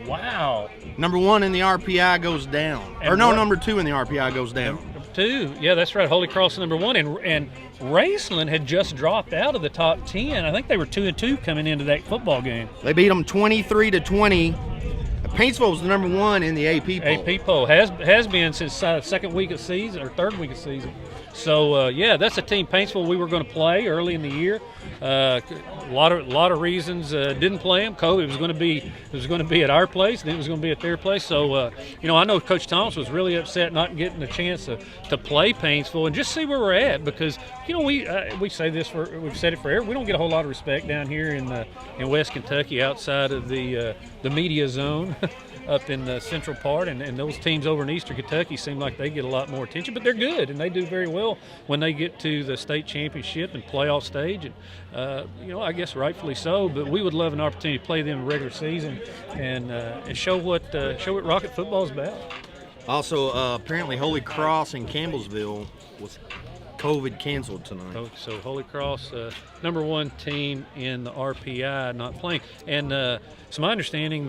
Wow. Number 1 in the RPI goes down. Number 2 in the RPI goes down. Number 2, yeah, that's right. Holy Cross number 1, and Raceland had just dropped out of the top 10. I think they were 2-2 coming into that football game. They beat them 23-20. Paintsville was the number 1 in the AP poll. AP poll has been since second week of season or third week of season. So that's a team Paintsville we were going to play early in the year. A lot of reasons didn't play them. It was going to be at our place, and it was going to be at their place. So I know Coach Thomas was really upset not getting a chance to play Paintsville and just see where we're at, because we say this we've said it forever. We don't get a whole lot of respect down here in West Kentucky outside of the media zone. Up in the central part, and those teams over in eastern Kentucky seem like they get a lot more attention, but they're good, and they do very well when they get to the state championship and playoff stage, and I guess rightfully so, but we would love an opportunity to play them in the regular season and show what Rocket football is about. Also, apparently Holy Cross in Campbellsville was COVID canceled tonight. So Holy Cross, number 1 team in the RPI, not playing. And it's my understanding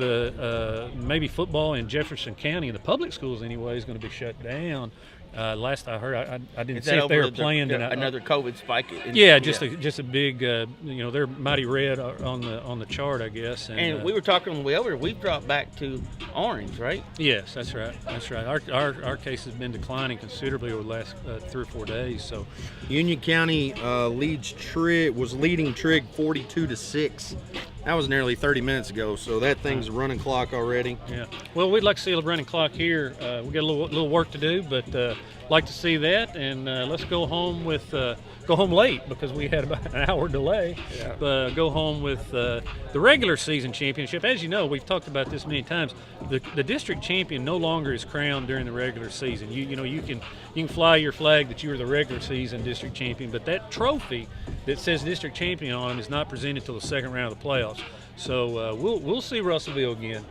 maybe football in Jefferson County, in the public schools anyway, is going to be shut down. Last I heard, I didn't see if they were playing another COVID spike. Just a big, they're mighty red on the chart, I guess. And we were talking on the way over. We've dropped back to orange, right? Yes, that's right. That's right. Our case has been declining considerably over the last 3 or 4 days. So, Union County was leading Trigg 42-6. That was nearly 30 minutes ago, so that thing's a running clock already. Yeah. Well, we'd like to see a running clock here. We got a little work to do, but like to see that, and let's go home late because we had about an hour delay. Yeah. Go home with the regular season championship. As you know, we've talked about this many times. The district champion no longer is crowned during the regular season. You can fly your flag that you were the regular season district champion, but that trophy that says district champion on them is not presented until the second round of the playoffs. So we'll see Russellville again.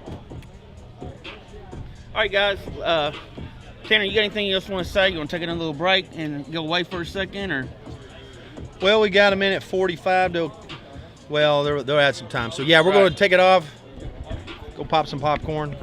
All right, guys. Tanner, you got anything else you want to say? You want to take another little break and go away for a second, or? Well, we got a minute 45 to. Well, they'll add some time. So yeah, we're going to take it off. Go pop some popcorn.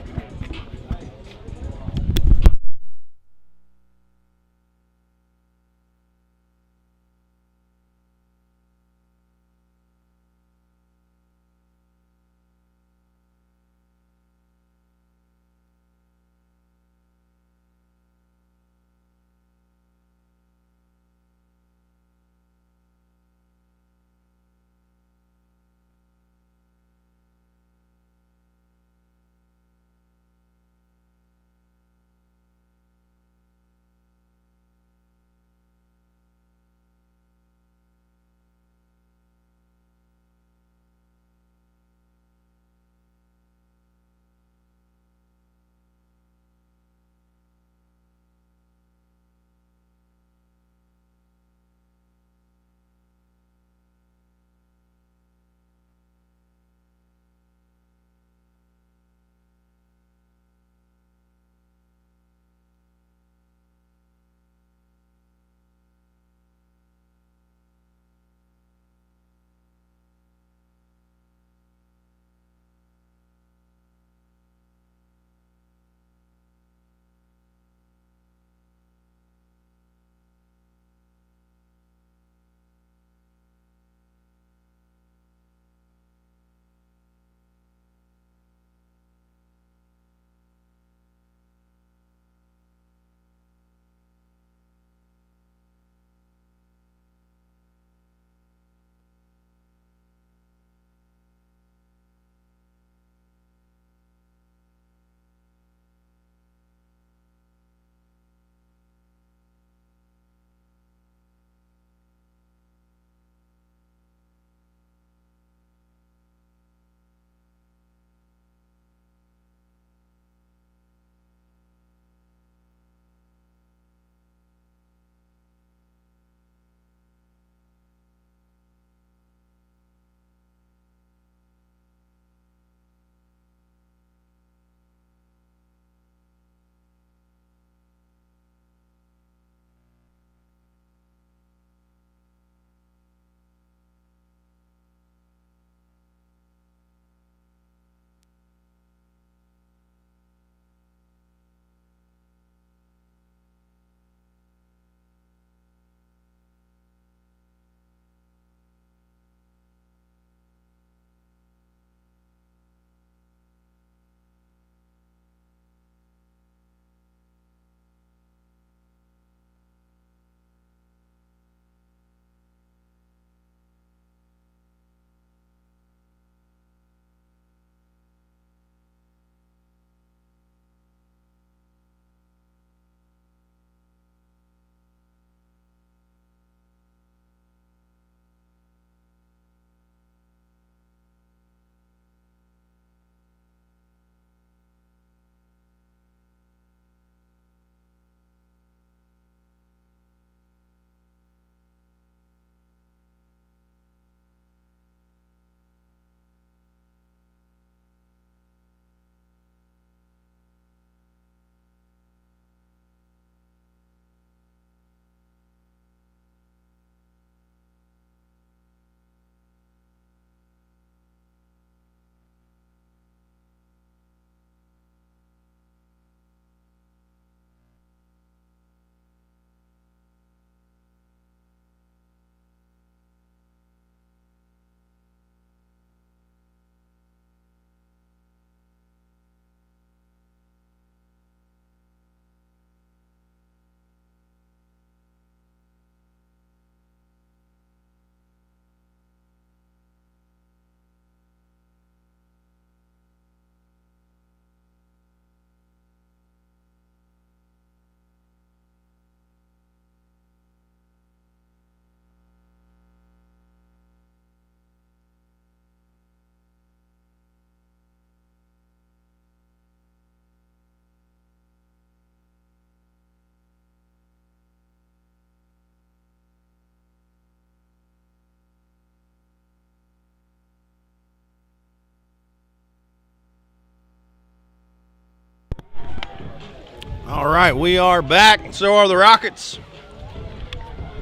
All right, we are back. So are the Rockets.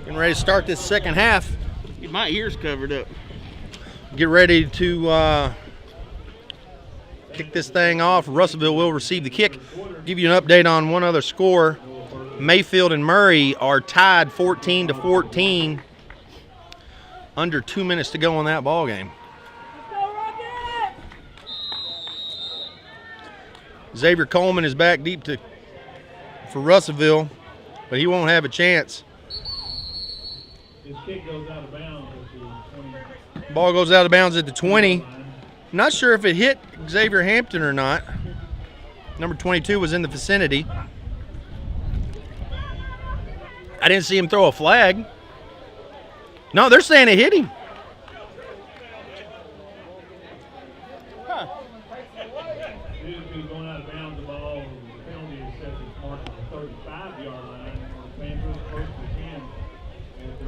Getting ready to start this second half. Get my ears covered up. Get ready to kick this thing off. Russellville will receive the kick. Give you an update on one other score. Mayfield and Murray are tied 14-14. Under 2 minutes to go in that ball game. Xavier Coleman is back deep for Russellville, but he won't have a chance. His kick goes out of bounds at the 20. Ball goes out of bounds at the 20. Not sure if it hit Xavier Hampton or not. Number 22 was in the vicinity. I didn't see him throw a flag. No, they're saying it hit him. He's going out of bounds. The ball, the penalty is set to mark on the 35-yard line. Playing really close to 10.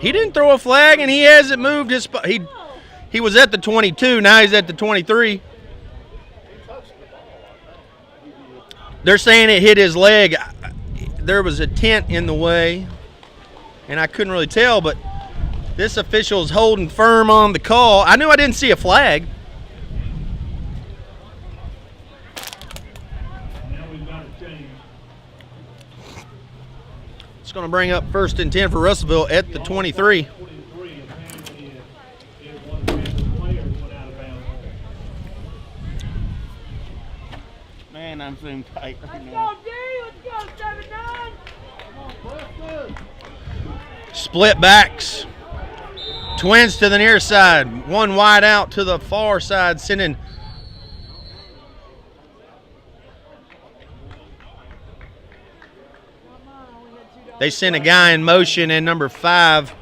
He didn't throw a flag, and he hasn't moved his spot. He was at the 22. Now he's at the 23. They're saying it hit his leg. There was a tent in the way, and I couldn't really tell, but this official is holding firm on the call. I knew I didn't see a flag. Now we've got a change. It's going to bring up 1st and 10 for Russellville at the 23. 23, apparently it was one of the players went out of bounds. Man, I'm zoomed tight right Let's now. go, D! Let's go, 7-9! Split backs. Twins to the near side. One wide out to the far side, sending they sent a guy in motion in number 5.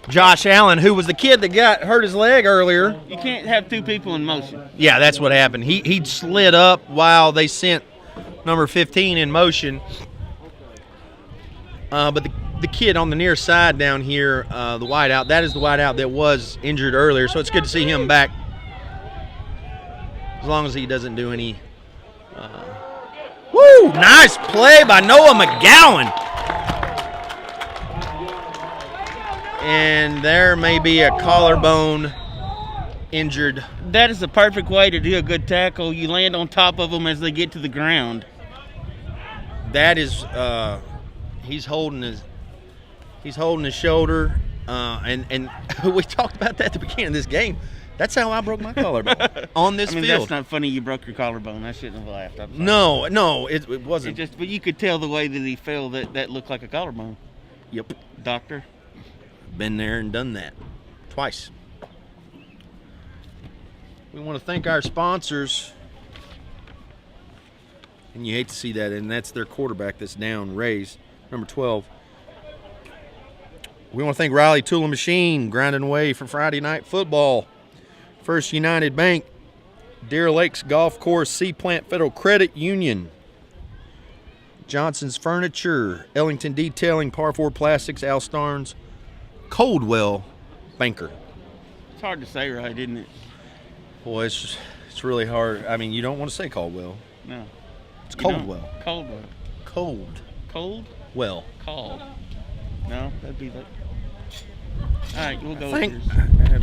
Josh Allen, who was the kid that hurt his leg earlier. You can't have two people in motion. Yeah, that's what happened. He slid up while they sent number 15 in motion. But the kid on the near side down here, the wideout, that is the wideout that was injured earlier. So it's good to see him back. As long as he doesn't do any. Woo! Nice play by Noah McGowan. And there may be a collarbone injured. That is the perfect way to do a good tackle. You land on top of them as they get to the ground. That is, he's holding his shoulder, and we talked about that at the beginning of this game. That's how I broke my collarbone on this field. That's not funny. You broke your collarbone. I shouldn't have laughed. I'm sorry. No, it wasn't. But you could tell the way that he fell that looked like a collarbone. Yep, Doctor. been there and done that twice. We want to thank our sponsors, and you hate to see that, and that's their quarterback that's down, Rays, number 12. We want to thank Riley Tool and Machine, grinding away for Friday night football. First United Bank, Deer Lakes Golf Course, Sea Plant Federal Credit Union, Johnson's Furniture, Ellington Detailing, Par 4 Plastics, Al Starnes, Coldwell Banker. It's hard to say right, isn't it? Boy, it's really hard. I mean, you don't want to say Caldwell. No. It's You don't? Coldwell. Coldwell. Cold. Cold? Well. Called. No, that'd be like. All right, we'll go Thank- with yours.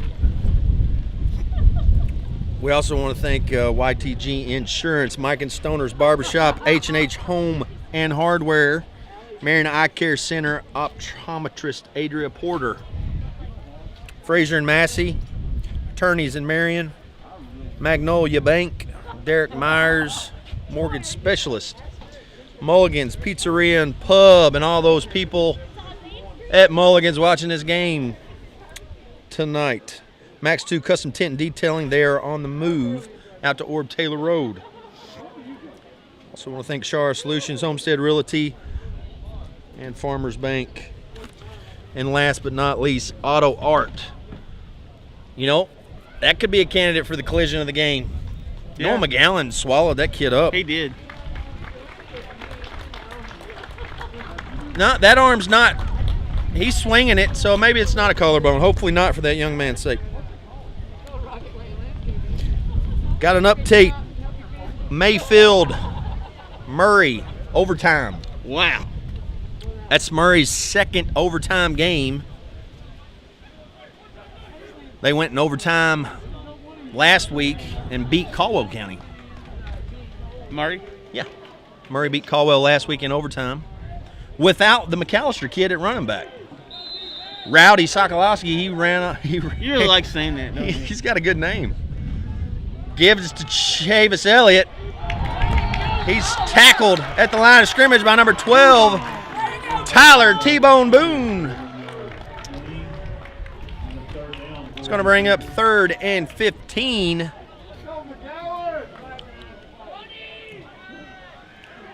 We also want to thank YTG Insurance, Mike and Stoner's Barbershop, H&H Home and Hardware, Marion Eye Care Center, optometrist Adria Porter, Fraser and Massey, attorneys in Marion, Magnolia Bank, Derek Myers, mortgage specialist, Mulligan's Pizzeria and Pub, and all those people at Mulligan's watching this game tonight. Max 2 Custom Tent and Detailing, they are on the move out to Orb Taylor Road. Also want to thank Shara Solutions, Homestead Realty, and Farmers Bank. And last but not least, Auto Art. You know, that could be a candidate for the collision of the game. Yeah. Noah McGowan swallowed that kid up. He did. No, that arm's not. He's swinging it, so maybe it's not a collarbone. Hopefully not for that young man's sake. Got an update. Mayfield Murray, overtime. Wow. That's Murray's second overtime game. They went in overtime last week and beat Caldwell County. Murray? Yeah. Murray beat Caldwell last week in overtime without the McAllister kid at running back. Rowdy Sokolowski, he ran. You really like saying that, don't you? He's got a good name. Gives to Chavis Elliott. He's tackled at the line of scrimmage by number 12, Tyler T-Bone Boone. It's going to bring up 3rd and 15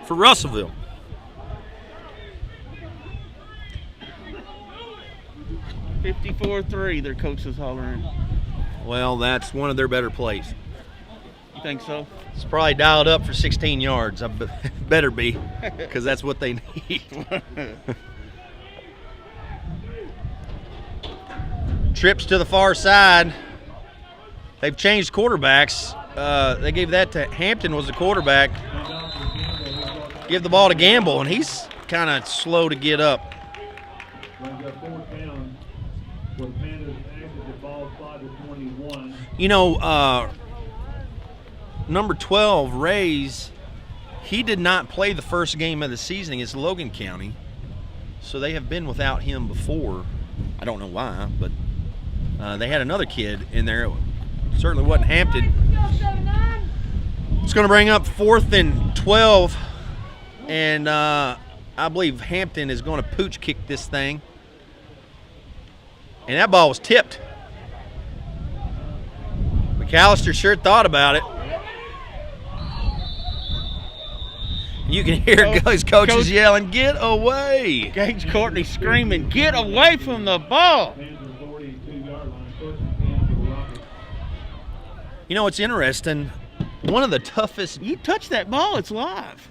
for Russellville. "54-3, their coach is hollering. Well, that's one of their better plays. You think so? It's probably dialed up for 16 yards. I better be, because that's what they need. Trips to the far side. They've changed quarterbacks. They gave that to Hampton was the quarterback. Give the ball to Gamble, and he's kind of slow to get up. You know, number 12, Rays, he did not play the first game of the season against Logan County, so they have been without him before. I don't know why, but they had another kid in there. It certainly wasn't Hampton. It's going to bring up 4th and 12, and I believe Hampton is going to pooch kick this thing. And that ball was tipped. McAllister sure thought about it. You can hear his coaches yelling, "Get away!" Gage Courtney screaming, "Get away from the ball!" You know, it's interesting. One of the toughest, You touch that ball, it's live.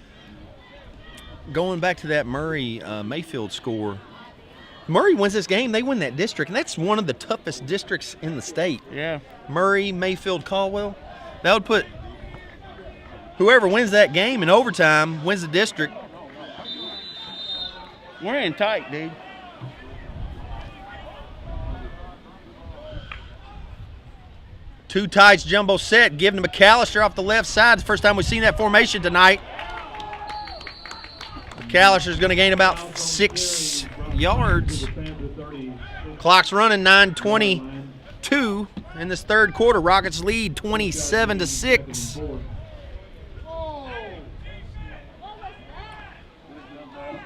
going back to that Murray Mayfield score, Murray wins this game, they win that district, and that's one of the toughest districts in the state. Yeah. Murray, Mayfield, Caldwell. That would put whoever wins that game in overtime wins the district. We're in tight, dude. Two tights jumbo set, giving to McAllister off the left side. It's the first time we've seen that formation tonight. McAllister's going to gain about 6 yards. Clock's running, 9:22 in this third quarter. Rockets lead 27-6.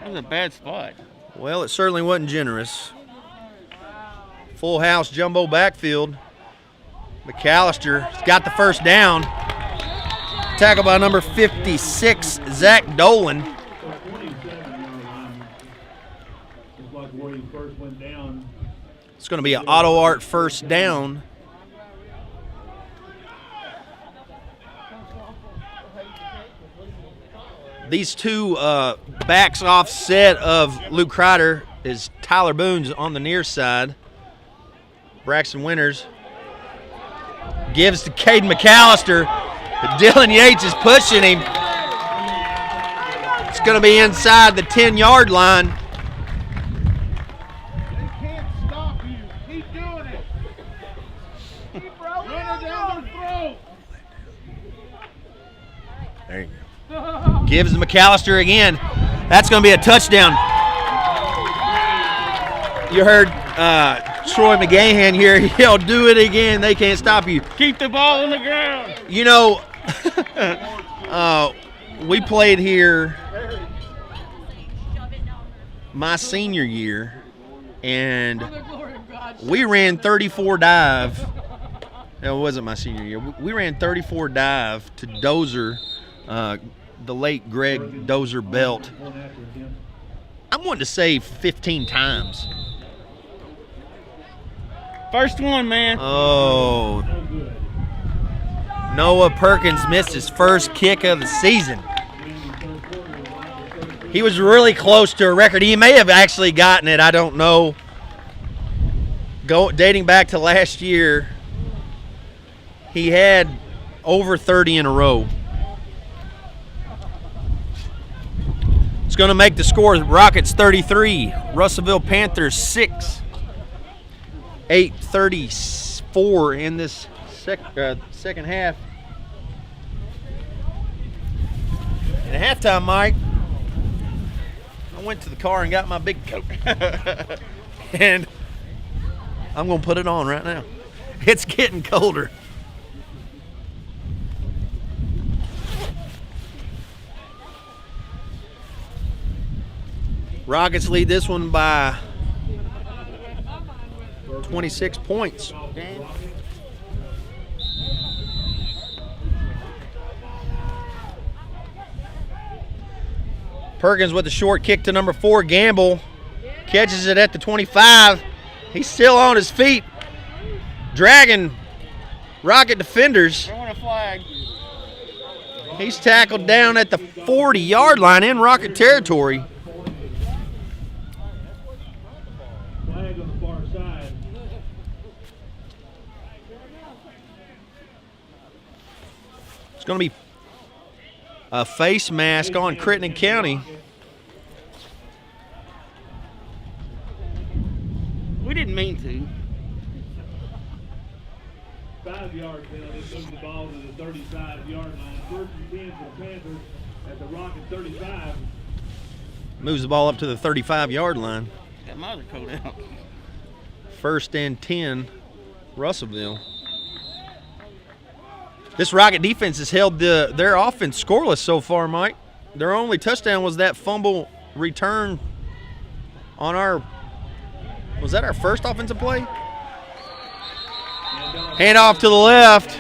That was a bad spot. Well, it certainly wasn't generous. Full house jumbo backfield. McAllister's got the first down. Tackled by number 56, Zach Dolan. It's going to be an auto art first down. These two backs offset of Luke Crider is Tyler Boone's on the near side. Braxton Winters gives to Caden McAllister. But Dylan Yates is pushing him. It's going to be inside the 10-yard line. There you go. Gives McAllister again. That's going to be a touchdown. You heard Troy McGahan here. He'll do it again. They can't stop you. Keep the ball on the ground. You know, we played here my senior year, and we ran 34 dive. No, it wasn't my senior year. We ran 34 dive to Dozer, the late Greg Dozer Belt. I'm wanting to say 15 times. First one, man. Oh. Noah Perkins missed his first kick of the season. He was really close to a record. He may have actually gotten it. I don't know. Dating back to last year, he had over 30 in a row. going to make the score Rockets 33, Russellville Panthers 6. 8:34 in this second half. And at halftime, Mike, I went to the car and got my big coat. And I'm going to put it on right now. It's getting colder. Rockets lead this one by 26 points. Perkins with the short kick to number 4. Gamble catches it at the 25. He's still on his feet, dragging Rocket defenders. Throwing a flag. He's tackled down at the 40-yard line in Rocket territory. Flag on the far side. It's going to be a face mask on Crittenden County. We didn't mean to. 5-yard penalty, moves the ball to the 35-yard line. 1st and 10 for the Panthers at the Rocket 35. Moves the ball up to the 35-yard line. Got my other coat out. 1st and 10, Russellville. This Rocket defense has held their offense scoreless so far, Mike. Their only touchdown was that fumble return on our, was that our first offensive play? Hand off to the left.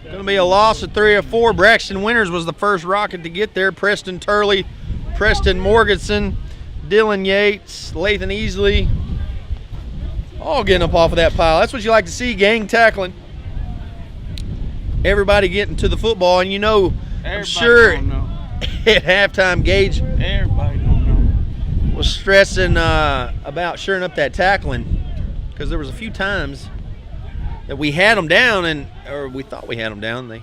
Going to be a loss of 3 or 4. Braxton Winters was the first Rocket to get there. Preston Turley, Preston Morganson, Dylan Yates, Lathan Easley, all getting up off of that pile. That's what you like to see, gang tackling. Everybody getting to the football, and you know, I'm sure at halftime, Gage Everybody don't know. was stressing about shoring up that tackling, because there was a few times that we had them down, or we thought we had them down. They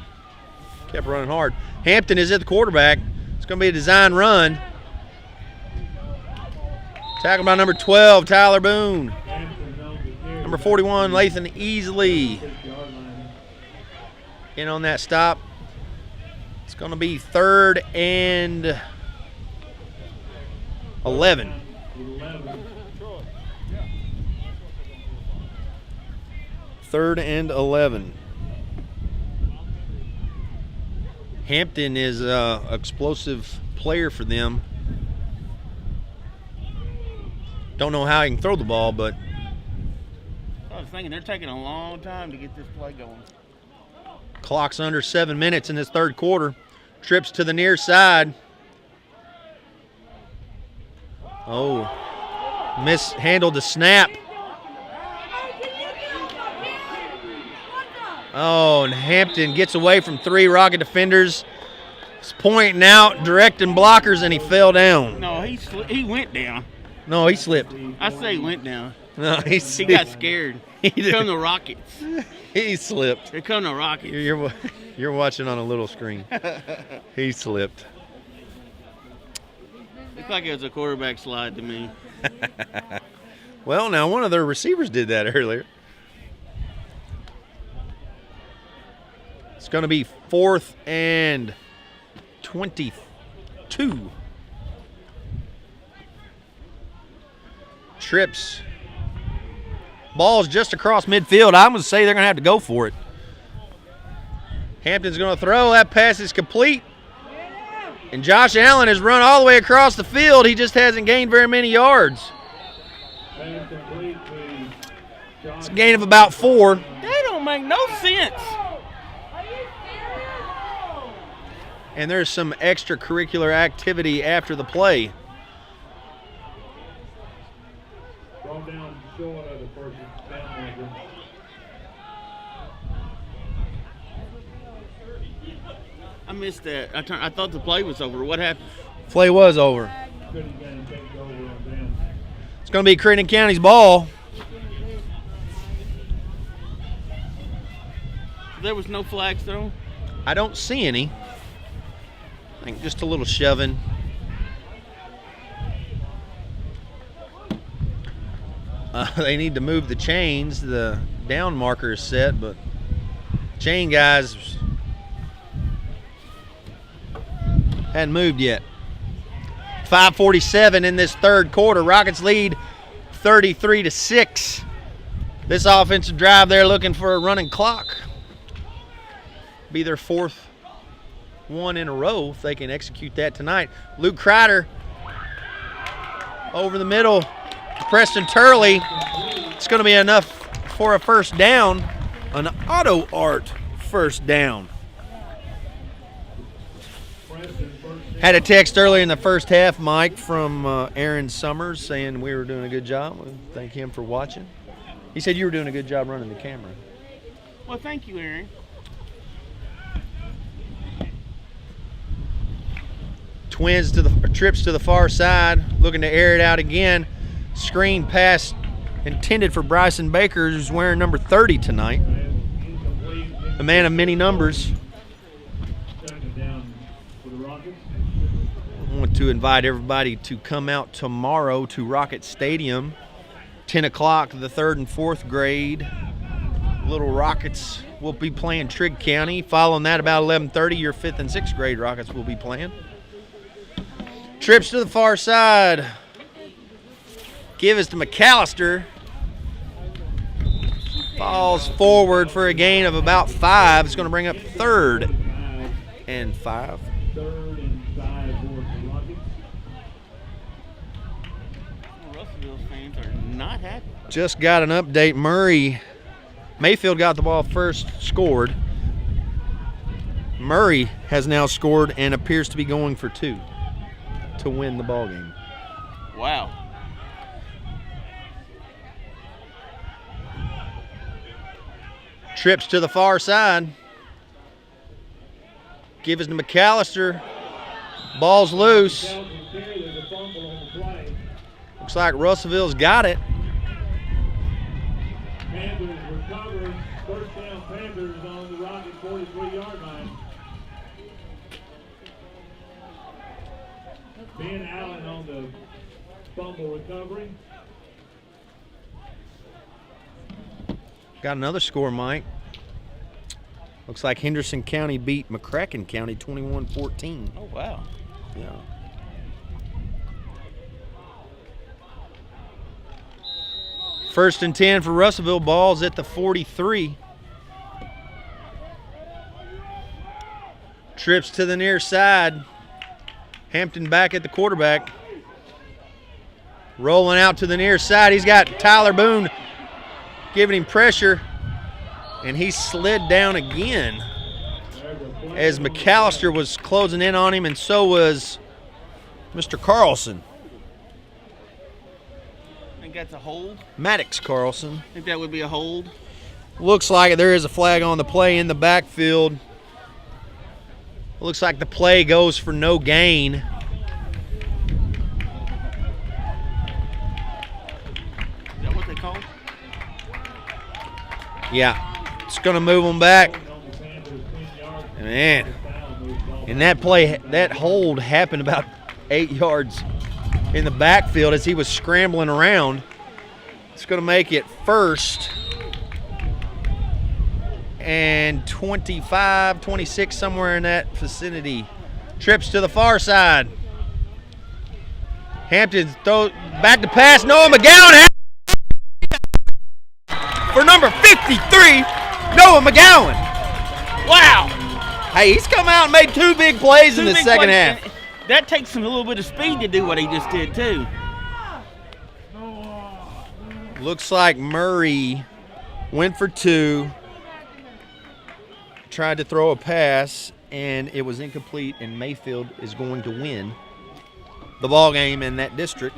kept running hard. Hampton is at the quarterback. It's going to be a design run. Tackled by number 12, Tyler Boone. Number 41, Lathan Easley. In on that stop. It's going to be 3rd and 11. 3rd and 11. Hampton is an explosive player for them. Don't know how he can throw the ball, but I was thinking they're taking a long time to get this play going. clock's under 7 minutes in this third quarter. Trips to the near side. Oh, mishandled the snap. Oh, and Hampton gets away from 3 Rocket defenders. He's pointing out, directing blockers, and he fell down. No, he went down. No, he slipped. I say he went down. No, He got scared. Here come the Rockets. He slipped. Here come the Rockets. You're watching on a little screen. He slipped. Looks like it was a quarterback slide to me. Well, now one of their receivers did that earlier. It's going to be 4th and 22. Trips. Ball's just across midfield. I'm going to say they're going to have to go for it. Hampton's going to throw. That pass is complete. And Josh Allen has run all the way across the field. He just hasn't gained very many yards. It's a gain of about 4. They don't make no sense. And there's some extracurricular activity after the play. Brought down short of the person down there. I missed that. I thought the play was over. What happened? Play was over. Couldn't get him to take over on them. It's going to be Crittenden County's ball. There was no flags thrown? I don't see any. I think just a little shoving. They need to move the chains. The down marker is set, but chain guys hadn't moved yet. 5:47 in this third quarter. Rockets lead 33-6. This offensive drive, they're looking for a running clock. Be their fourth one in a row if they can execute that tonight. Luke Kreider over the middle. Preston Turley. It's going to be enough for a first down. An auto art first down. Had a text earlier in the first half, Mike, from Aaron Summers saying we were doing a good job. We thank him for watching. He said you were doing a good job running the camera. Well, thank you, Aaron. Twins to the trips to the far side, looking to air it out again. Screen pass intended for Bryson Baker, who's wearing number 30 tonight. The man of many numbers. I want to invite everybody to come out tomorrow to Rocket Stadium. 10 o'clock, the 3rd and 4th grade. Little Rockets will be playing Trigg County. Following that, about 11:30, your 5th and 6th grade Rockets will be playing. Trips to the far side. Give us to McAllister. Falls forward for a gain of about 5. It's going to bring up 3rd and 5. 3rd and 5 for the Rockets. Russellville fans are not happy. Just got an update. Mayfield got the ball first, scored. Murray has now scored and appears to be going for 2 to win the ball game. Wow. Trips to the far side. Give us to McAllister. Ball's loose. Looks like Russellville's got it. Panthers recovering. First down, Panthers on the Rocket 43-yard line. Ben Allen on the fumble recovery. Got another score, Mike. Looks like Henderson County beat McCracken County 21-14. Oh, wow. Yeah. First and 10 for Russellville. Ball's at the 43. Trips to the near side. Hampton back at the quarterback. Rolling out to the near side. He's got Tyler Boone giving him pressure. And he slid down again as McAllister was closing in on him, and so was Mr. Carlson. I think that's a hold. Maddox Carlson. I think that would be a hold. Looks like there is a flag on the play in the backfield. Looks like the play goes for no gain. Is that what they call it? Yeah. It's going to move them back. Man. And that play, that hold happened about 8 yards in the backfield as he was scrambling around. It's going to make it first and 25, 26, somewhere in that vicinity. Trips to the far side. Hampton throws back to pass. Noah McGowan for number 53, Noah McGowan. Wow. Hey, he's come out and made 2 big plays in the second half. That takes a little bit of speed to do what he just did, too. Looks like Murray went for 2, tried to throw a pass, and it was incomplete, and Mayfield is going to win the ball game in that district.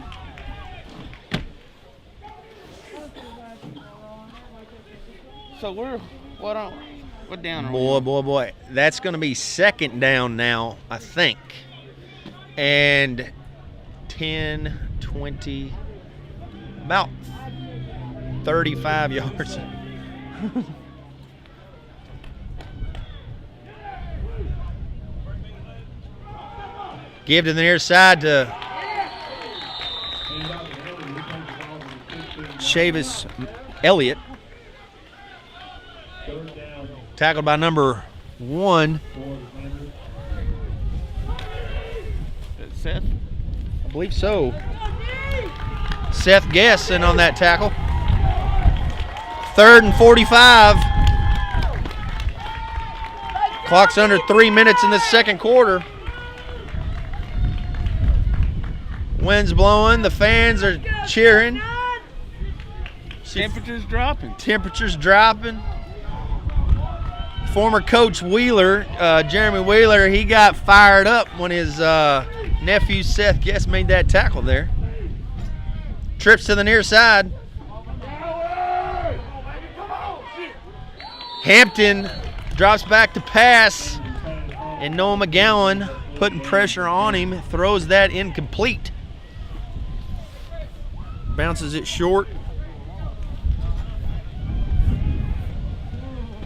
So what down are we Boy, on? boy. That's going to be second down now, I think. And 10, 20, about 35 yards. Give to the near side to Chavis Elliott. Tackled by number 1. Seth? I believe so. Seth Gesson on that tackle. 3rd and 45. Clock's under 3 minutes in the second quarter. Wind's blowing. The fans are cheering. Temperature's dropping. Temperature's dropping. Former coach Wheeler, Jeremy Wheeler, he got fired up when his nephew Seth Guest made that tackle there. Trips to the near side. Hampton drops back to pass, and Noah McGowan putting pressure on him, throws that incomplete. Bounces it short.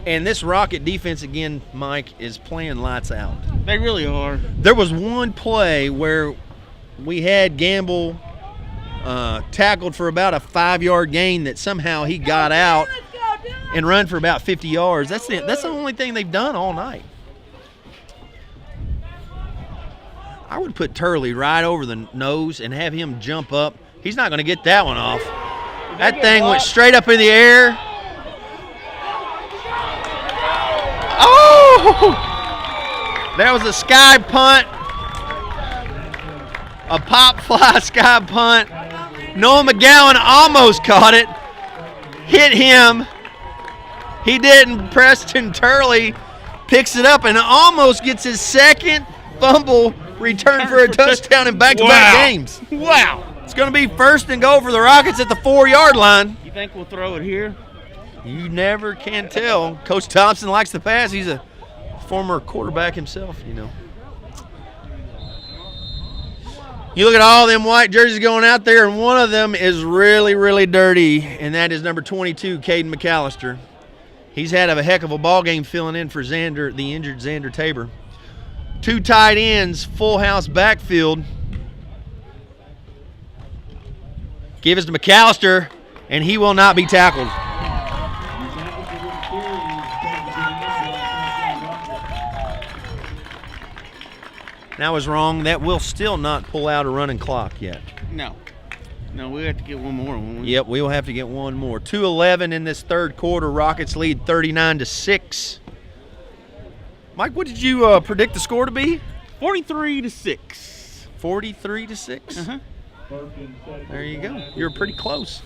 And this Rocket defense again, Mike, is playing lights out. They really are. There was one play where we had Gamble tackled for about a 5-yard gain that somehow he got out and run for about 50 yards. That's the only thing they've done all night. I would put Turley right over the nose and have him jump up. He's not going to get that one off. That thing went straight up in the air. Oh! That was a sky punt. A pop fly sky punt. Noah McGowan almost caught it. Hit him. He didn't. Preston Turley picks it up and almost gets his second fumble return for a touchdown in back-to-back games. Wow. It's going to be 1st and goal for the Rockets at the 4-yard line. You think we'll throw it here? You never can tell. Coach Thompson likes to pass. He's a former quarterback himself, you know. You look at all them white jerseys going out there, and one of them is really, really dirty, and that is number 22, Caden McAllister. He's had a heck of a ball game filling in for Xander, the injured Xander Tabor. 2 tight ends, full house backfield. Give us to McAllister, and he will not be tackled. That was wrong. That will still not pull out a running clock yet. No. No, we have to get one more, won't we? Yep, we will have to get one more. 2:11 in this third quarter. Rockets lead 39-6. Mike, what did you predict the score to be? 43-6. 43-6? Uh-huh. There you go. You were pretty close.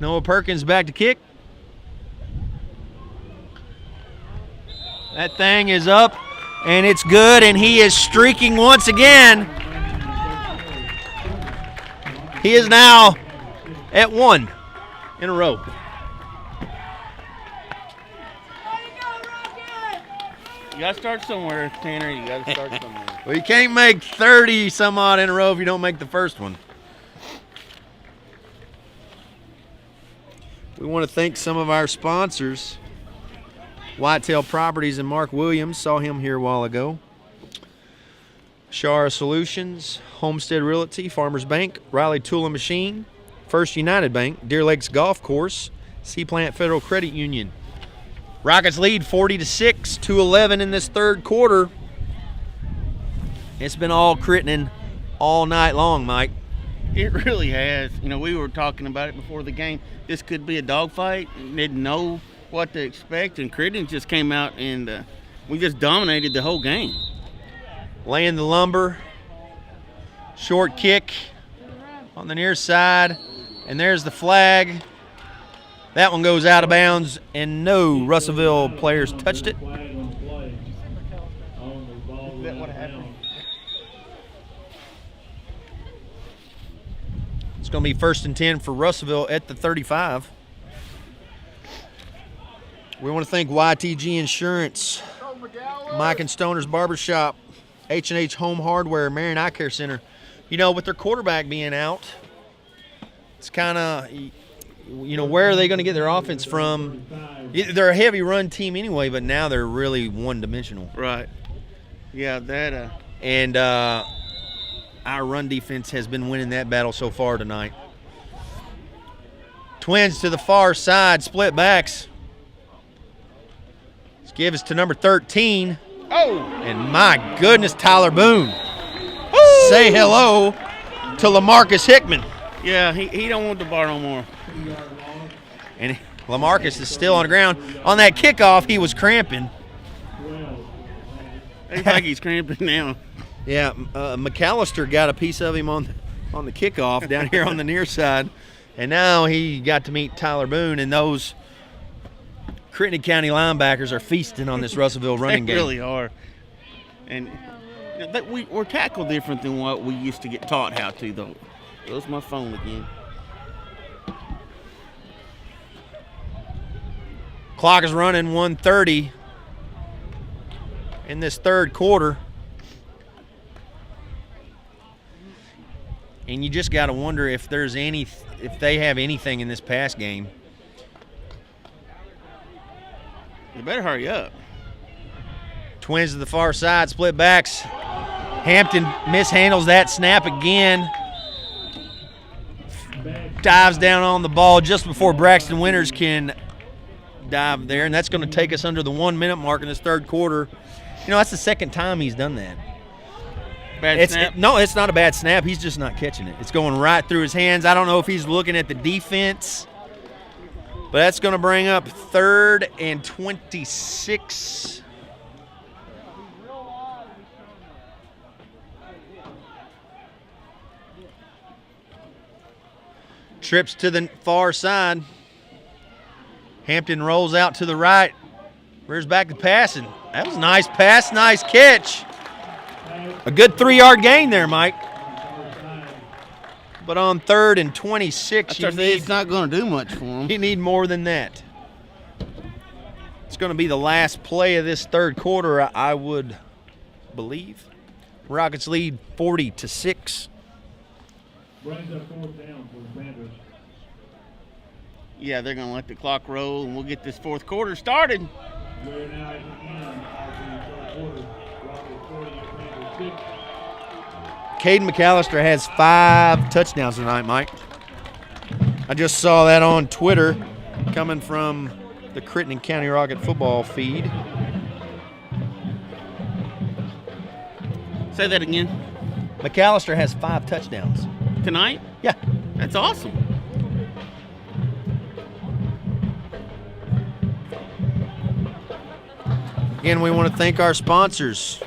Noah Perkins back to kick. That thing is up, and it's good, and he is streaking once again. He is now at 1 in a row. You got to start somewhere, Tanner. You got to start somewhere. Well, you can't make 30 some odd in a row if you don't make the first one. We want to thank some of our sponsors. Whitetail Properties and Mark Williams, saw him here a while ago. Shara Solutions, Homestead Realty, Farmers Bank, Riley Tool and Machine, First United Bank, Deer Lakes Golf Course, Sea Plant Federal Credit Union. Rockets lead 40-6, 2:11 in this third quarter. It's been all Crittenden all night long, Mike. It really has. You know, we were talking about it before the game. This could be a dogfight. Didn't know what to expect, and Crittenden just came out and we just dominated the whole game. Laying the lumber. Short kick on the near side, and there's the flag. That one goes out of bounds, and no Russellville players touched it. Is that what happened? It's going to be 1st and 10 for Russellville at the 35. We want to thank YTG Insurance, Mike and Stoner's Barbershop, H&H Home Hardware, Marion Eye Care Center. You know, with their quarterback being out, it's kind of, you know, where are they going to get their offense from? They're a heavy run team anyway, but now they're really one-dimensional. Right. Yeah, that And our run defense has been winning that battle so far tonight. Twins to the far side, split backs. Let's give us to number 13. Oh! And my goodness, Tyler Boone. Say hello to LaMarcus Hickman. Yeah, he don't want the bar no more. And LaMarcus is still on the ground. On that kickoff, he was cramping. Looks like he's cramping now. Yeah, McAllister got a piece of him on the kickoff down here on the near side. And now he got to meet Tyler Boone, and those Crittenden County linebackers are feasting on this Russellville running They game. really are. And we're tackled different than what we used to get taught how to, though. There's my phone again. Clock is running 1:30 in this third quarter. And you just got to wonder if they have anything in this pass game. You better hurry up. Twins to the far side, split backs. Hampton mishandles that snap again. Dives down on the ball just before Braxton Winters can dive there, and that's going to take us under the 1 minute mark in this third quarter. You know, that's the second time he's done that. Bad snap? No, it's not a bad snap. He's just not catching it. It's going right through his hands. I don't know if he's looking at the defense, but that's going to bring up 3rd and 26. Trips to the far side. Hampton rolls out to the right. Rears back to passing. That was a nice pass, nice catch. A good 3-yard gain there, Mike. But on 3rd and 26, it's not going to do much for him. you need more than that. It's going to be the last play of this third quarter, I would believe. Rockets lead 40-6. Brings up 4th down for the Panthers. Yeah, they're going to let the clock roll, and we'll get this fourth quarter started. We're now at the end of the third quarter. Rockets 40, Panthers 6. Caden McAllister has 5 touchdowns tonight, Mike. I just saw that on Twitter coming from the Crittenden County Rocket football feed. Say that again. McAllister has 5 touchdowns. Tonight? Yeah. That's awesome. Again, we want to thank our sponsors.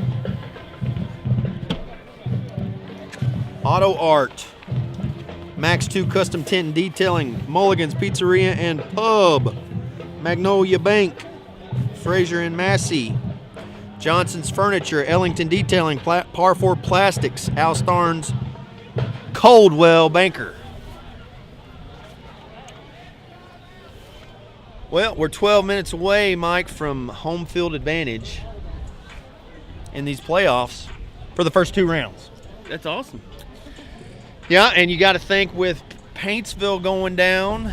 Auto Art, Max 2 Custom Tent and Detailing, Mulligan's Pizzeria and Pub, Magnolia Bank, Fraser and Massey, Johnson's Furniture, Ellington Detailing, Par 4 Plastics, Al Starnes, Coldwell Banker. Well, we're 12 minutes away, Mike, from home field advantage in these playoffs for the first 2 rounds. That's awesome. Yeah, and you got to think with Paintsville going down,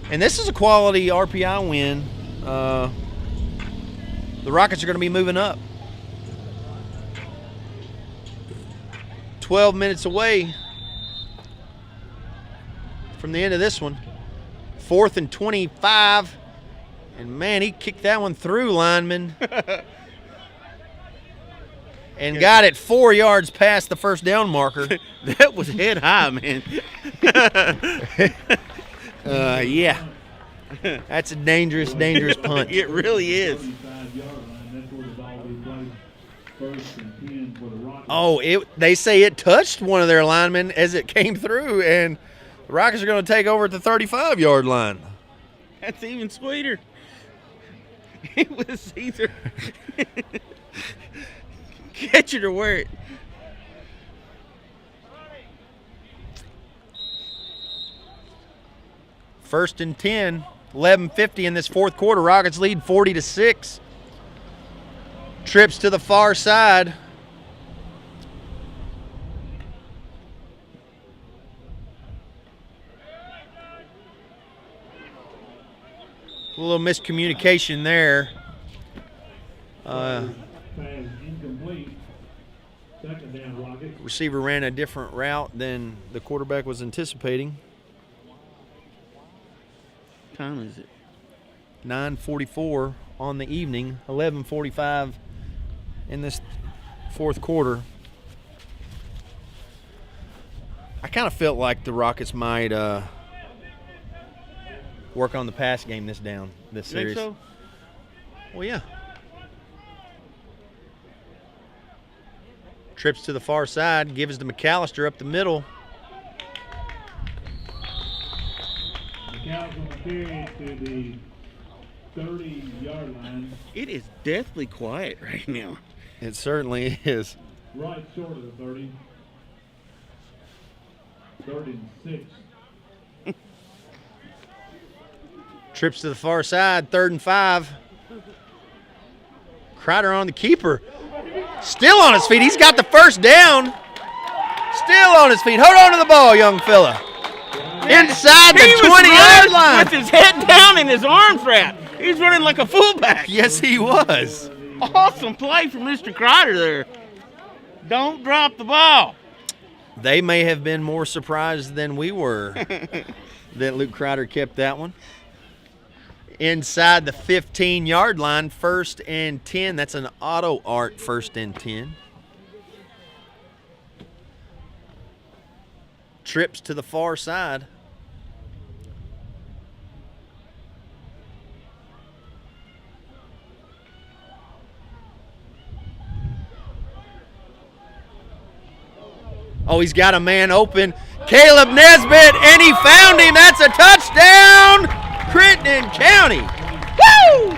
and this is a quality RPI win, the Rockets are going to be moving up. 12 minutes away from the end of this one. 4th and 25. And, man, he kicked that one through, lineman. And got it 4 yards past the first down marker. That was head high, man. Yeah. That's a dangerous, dangerous punt. It really is. 35-yard line. That's where the ball will be played. 1st and 10 for the Rockets. Oh, they say it touched one of their linemen as it came through, and the Rockets are going to take over at the 35-yard line. That's even sweeter. It was either catch it or wear it. First and 10, 11:50 in this fourth quarter. Rockets lead 40-6. Trips to the far side. A little miscommunication there. Pass incomplete. Rockets. Receiver ran a different route than the quarterback was anticipating. What time is it? 9:44 on the evening, 11:45 in this fourth quarter. I kind of felt like the Rockets might work on the pass game this series. Think so? Well, yeah. Trips to the far side, gives to McAllister up the middle. McAllister will carry it to the 30-yard line. It is deathly quiet right now. It certainly is. Right short of the 30. 3rd and 6. Trips to the far side, 3rd and 5. Crittenden on the keeper. Still on his feet. He's got the first down. Still on his feet. Hold on to the ball, young fella. Inside the 20-yard line. With his head down and his arms wrapped. He's running like a fullback. Yes, he was. Awesome play from Mr. Crittenden there. Don't drop the ball. They may have been more surprised than we were that Luke Crittenden kept that one. Inside the 15-yard line, 1st and 10. That's an auto art 1st and 10. Trips to the far side. Oh, he's got a man open. Caleb Nesbitt, and he found him. That's a touchdown, Crittenden County. Woo!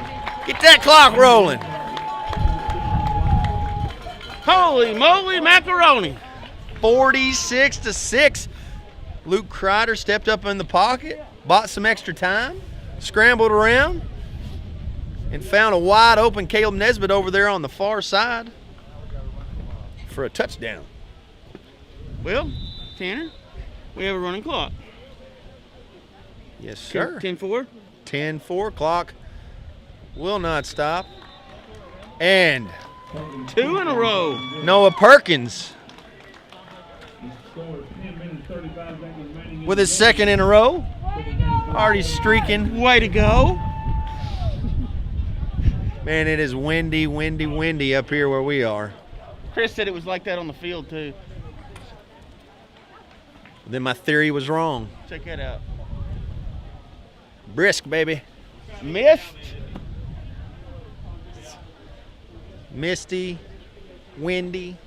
Get that clock rolling. Holy moly macaroni. 46-6. Luke Crittenden stepped up in the pocket, bought some extra time, scrambled around, and found a wide open Caleb Nesbitt over there on the far side for a touchdown. Well, Tanner, we have a running clock. Yes, sir. 10-4. 10-4 clock will not stop. And 2 in a row. Noah Perkins Scored 10 minutes, 35 seconds remaining. with his 2nd in a row. Already streaking. Way to go. Man, it is windy, windy, windy up here where we are. Chris said it was like that on the field, too. Then my theory was wrong. Check that out. Brisk, baby. Missed. Misty, windy,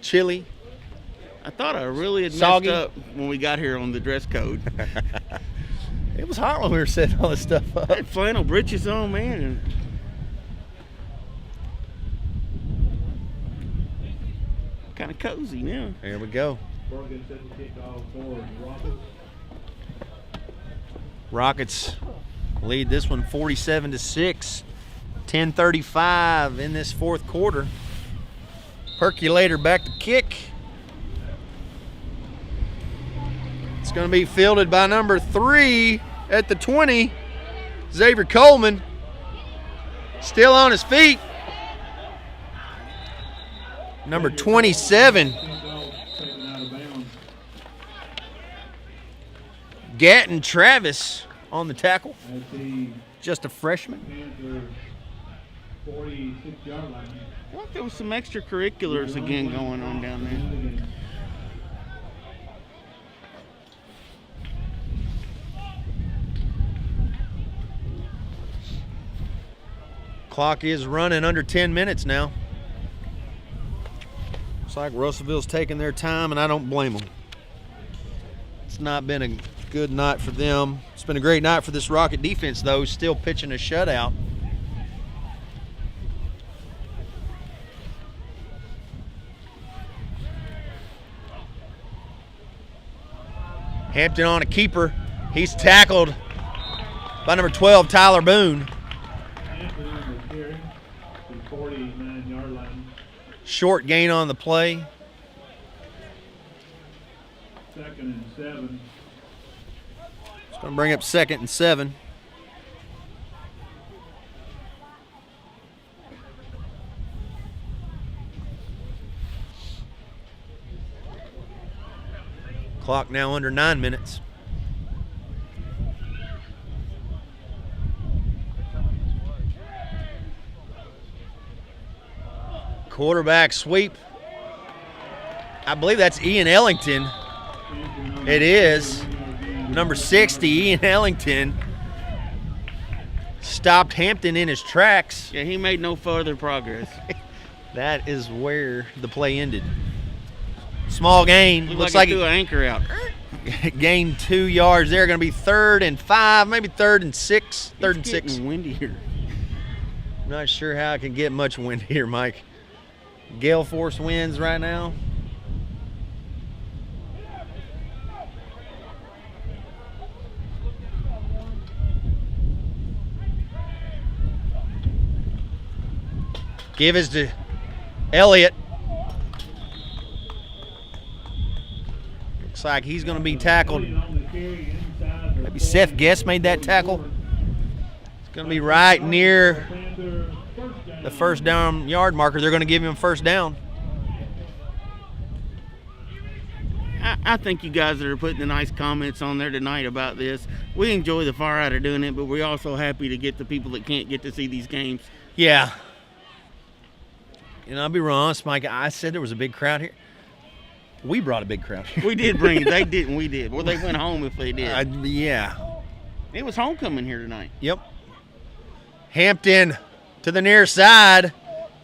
chilly. I thought I really had Soggy. messed up when we got here on the dress code. It was hot when we were setting all this stuff up. I had flannel britches on, man. And kind of cozy now. There we go. Morgan set the kickoff for the Rockets. Rockets lead this one 47-6. 10:35 in this fourth quarter. Percolator back to kick. It's going to be fielded by number 3 at the 20, Xavier Coleman. Still on his feet. Number 27, Taken out of bounds. Gatton Travis on the tackle. At the Just a freshman. Panther 46-yard line. I thought there was some extracurriculars again going on down there. Clock is running under 10 minutes now. Looks like Russellville's taking their time, and I don't blame them. It's not been a good night for them. It's been a great night for this Rocket defense, though, still pitching a shutout. Hampton on a keeper. He's tackled by number 12, Tyler Boone. Panther will carry to the 49-yard line. Short gain on the play. 2nd and 7. It's going to bring up 2nd and 7. Clock now under 9 minutes. Quarterback sweep. I believe that's Ian Ellington. It is. Number 60, Ian Ellington, stopped Hampton in his tracks. Yeah, he made no further progress. That is where the play ended. Small gain. Looks like he threw an anchor out. Gained 2 yards there. Going to be 3rd and 5, maybe 3rd and 6. 3rd and 6. It's windy here. I'm not sure how I can get much wind here, Mike. Gale force winds right now. Give us to Elliott. Looks like he's going to be tackled. Maybe Seth Guest made that tackle. It's going to be right near the first down yard marker. They're going to give him first down. I think you guys that are putting the nice comments on there tonight about this, we enjoy the far out of doing it, but we're also happy to get the people that can't get to see these games. Yeah. I'll be honest, Mike. I said there was a big crowd here. We brought a big crowd here. We did bring it. They didn't. We did. Well, they went home if they did. Yeah. It was homecoming here tonight. Yep. Hampton to the near side,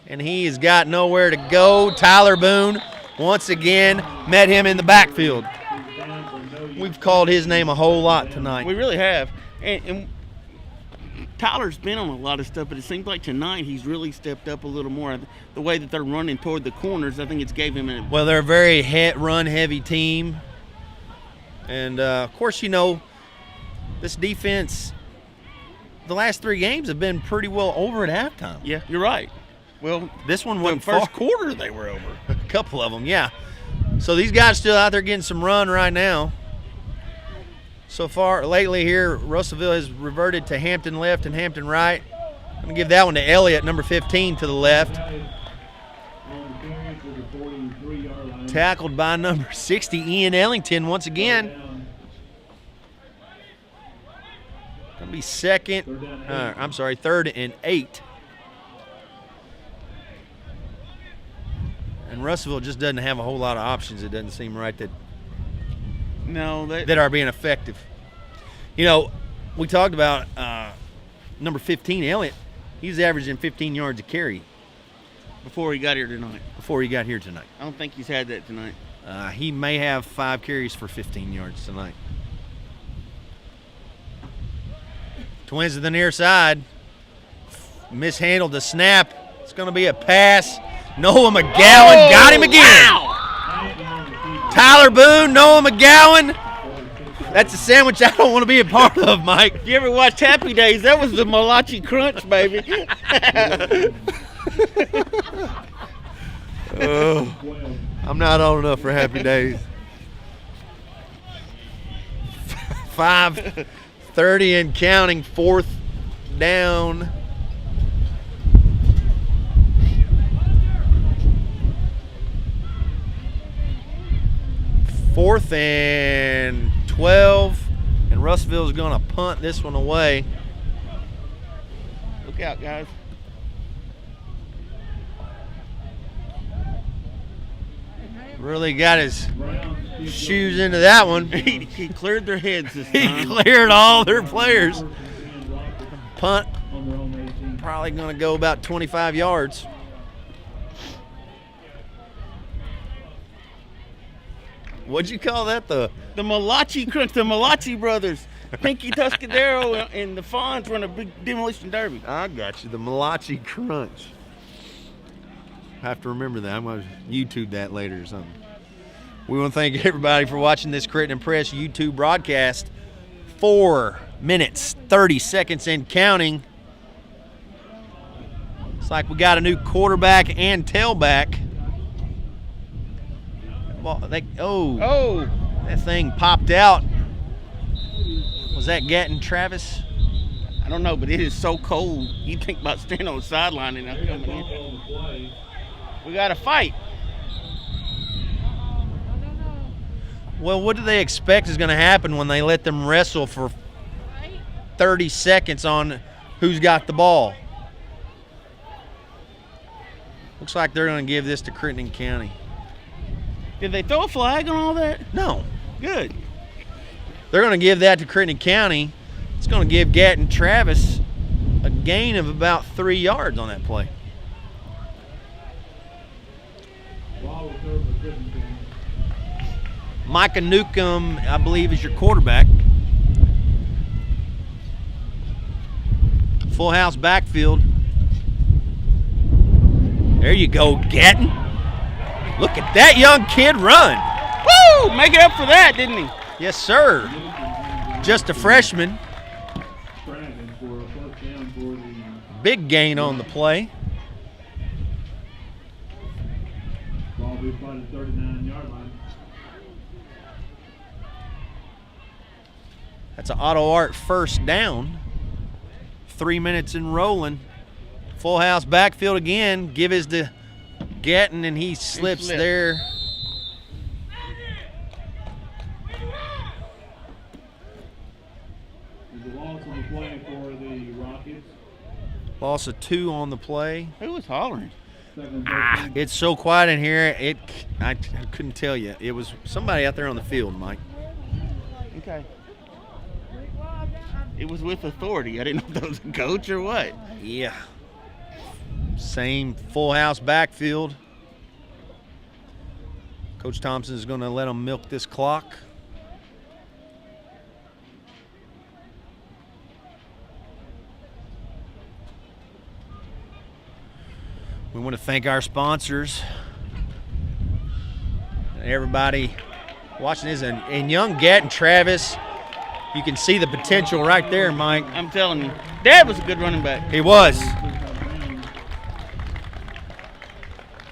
and he has got nowhere to go. Tyler Boone, once again, met him in the backfield. We've called his name a whole lot tonight. We really have. And Tyler's been on a lot of stuff, but it seems like tonight he's really stepped up a little more. The way that they're running toward the corners, I think it's gave him a... Well, they're a very run-heavy team. And, of course, this defense, the last 3 games have been pretty well over at halftime. Yeah, you're right. Well, this one wasn't the first far. quarter they were over. A couple of them, yeah. So these guys still out there getting some run right now. So far, lately here, Russellville has reverted to Hampton left and Hampton right. I'm going to give that one to Elliott, number 15, to the left. Tackled by number 60, Ian Ellington, once again. Going to be 3rd and 8. And Russellville just doesn't have a whole lot of options. It doesn't seem right that are being effective. We talked about number 15, Elliott. He's averaging 15 yards a carry. Before he got here tonight. I don't think he's had that tonight. He may have 5 carries for 15 yards tonight. Twins to the near side. Mishandled the snap. It's going to be a pass. Noah McGowan got him again. Wow. Tyler Boone, Noah McGowan. That's a sandwich I don't want to be a part of, Mike. If you ever watched Happy Days, that was the Malachi Crunch, baby. I'm not old enough for Happy Days. 5:30 and counting, 4th down. Fourth and 12, and Russellville's going to punt this one away. Look out, guys. Really got his shoes into that one. He cleared their heads this He time. cleared all their players. Punt, probably going to go about 25 yards. What'd you call that? The Malachi Crunch, the Malachi brothers. Pinky Tuscadero and the Fonz run a big demolition derby. I got you. The Malachi Crunch. I have to remember that. I'm going to YouTube that later or something. We want to thank everybody for watching this Crittenden Press YouTube broadcast. 4 minutes, 30 seconds and counting. Looks like we got a new quarterback and tailback. That thing popped out. Was that Gatton Travis? I don't know, but it is so cold. You think about standing on the sideline and not coming in. We got to fight. Well, what do they expect is going to happen when they let them wrestle for 30 seconds on who's got the ball? Looks like they're going to give this to Crittenden County. Did they throw a flag on all that? No. Good. They're going to give that to Crittenden County. It's going to give Gatton Travis a gain of about 3 yards on that play. Ball return for Crittenden County. Micah Newcomb, I believe, is your quarterback. Full house backfield. There you go, Gatton. Look at that young kid run. Woo! Make it up for that, didn't he? Yes, sir. Just a freshman. Striving for a first down for the Big gain on the play. ball be spotted 39-yard line. That's an Auto Art first down. 3 minutes and rolling. Full house backfield again. Give his to Gatton, and he slips there. There's a loss on the play for the Rockets. Loss of 2 on the play. Who was hollering? Second and 13. It's so quiet in here. I couldn't tell you. It was somebody out there on the field, Mike. Okay. It was with authority. I didn't know if that was a coach or what. Yeah. Same full house backfield. Coach Thompson is going to let them milk this clock. We want to thank our sponsors. Everybody watching this. And young Gatton Travis, you can see the potential right there, Mike. I'm telling you. Dad was a good running back. He was.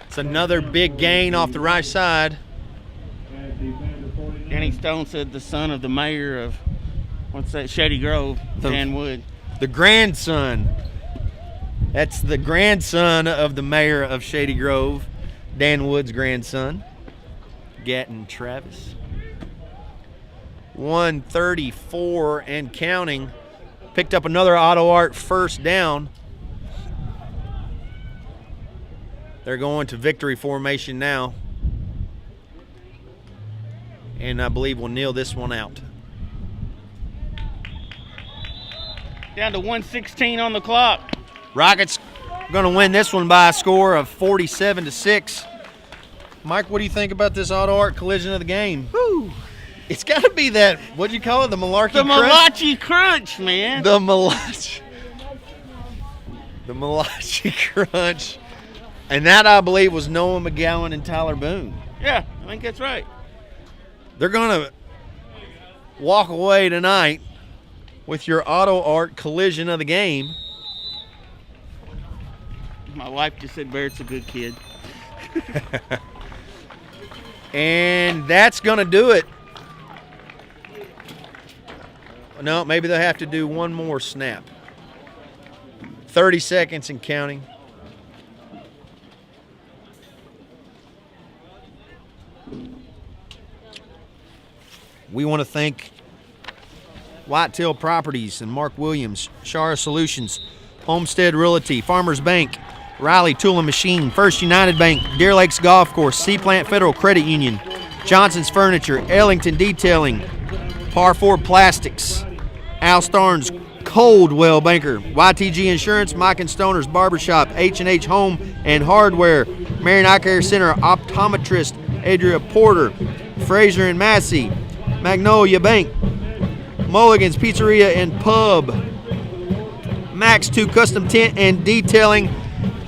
It's another big gain off the right side. Danny Stone said the son of the mayor of, what's that, Shady Grove, Dan Wood. The grandson. That's the grandson of the mayor of Shady Grove, Dan Wood's grandson, Gatton Travis. 134 and counting. Picked up another Auto Art first down. They're going to victory formation now. And I believe we'll kneel this one out. Down to 1:16 on the clock. Rockets going to win this one by a score of 47-6. Mike, what do you think about this Auto Art collision of the game? Woo! It's got to be that, what'd you call it, the malarkey The crunch? Malachi Crunch, man. The Malachi. The Malachi Crunch. And that, I believe, was Noah McGowan and Tyler Boone. Yeah, I think that's right. They're going to walk away tonight with your Auto Art collision of the game. My wife just said Barrett's a good kid. And that's going to do it. No, maybe they'll have to do one more snap. 30 seconds and counting. We want to thank Whitetail Properties and Mark Williams, Shara Solutions, Homestead Realty, Farmers Bank, Riley Tool and Machine, First United Bank, Deer Lakes Golf Course, Seaplant Federal Credit Union, Johnson's Furniture, Ellington Detailing, Par 4 Plastics, Al Starnes Coldwell Banker, YTG Insurance, Mike and Stoner's Barbershop, H&H Home and Hardware, Marion Eye Care Center, Optometrist Adria Porter, Fraser and Massey, Magnolia Bank, Mulligan's Pizzeria and Pub, Max 2 Custom Tent and Detailing,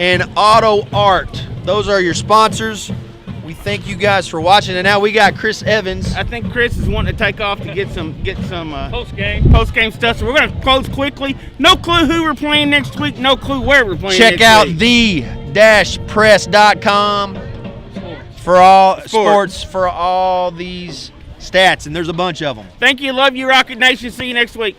and Auto Art. Those are your sponsors. We thank you guys for watching. And now we got Chris Evans. I think Chris is wanting to take off to get some Post-game. post-game stuff. So we're going to close quickly. No clue who we're playing next week. No clue where we're playing Check next out week. the-press.com for all sports for all these stats, and there's a bunch of them. Thank you. Love you, Rocket Nation. See you next week.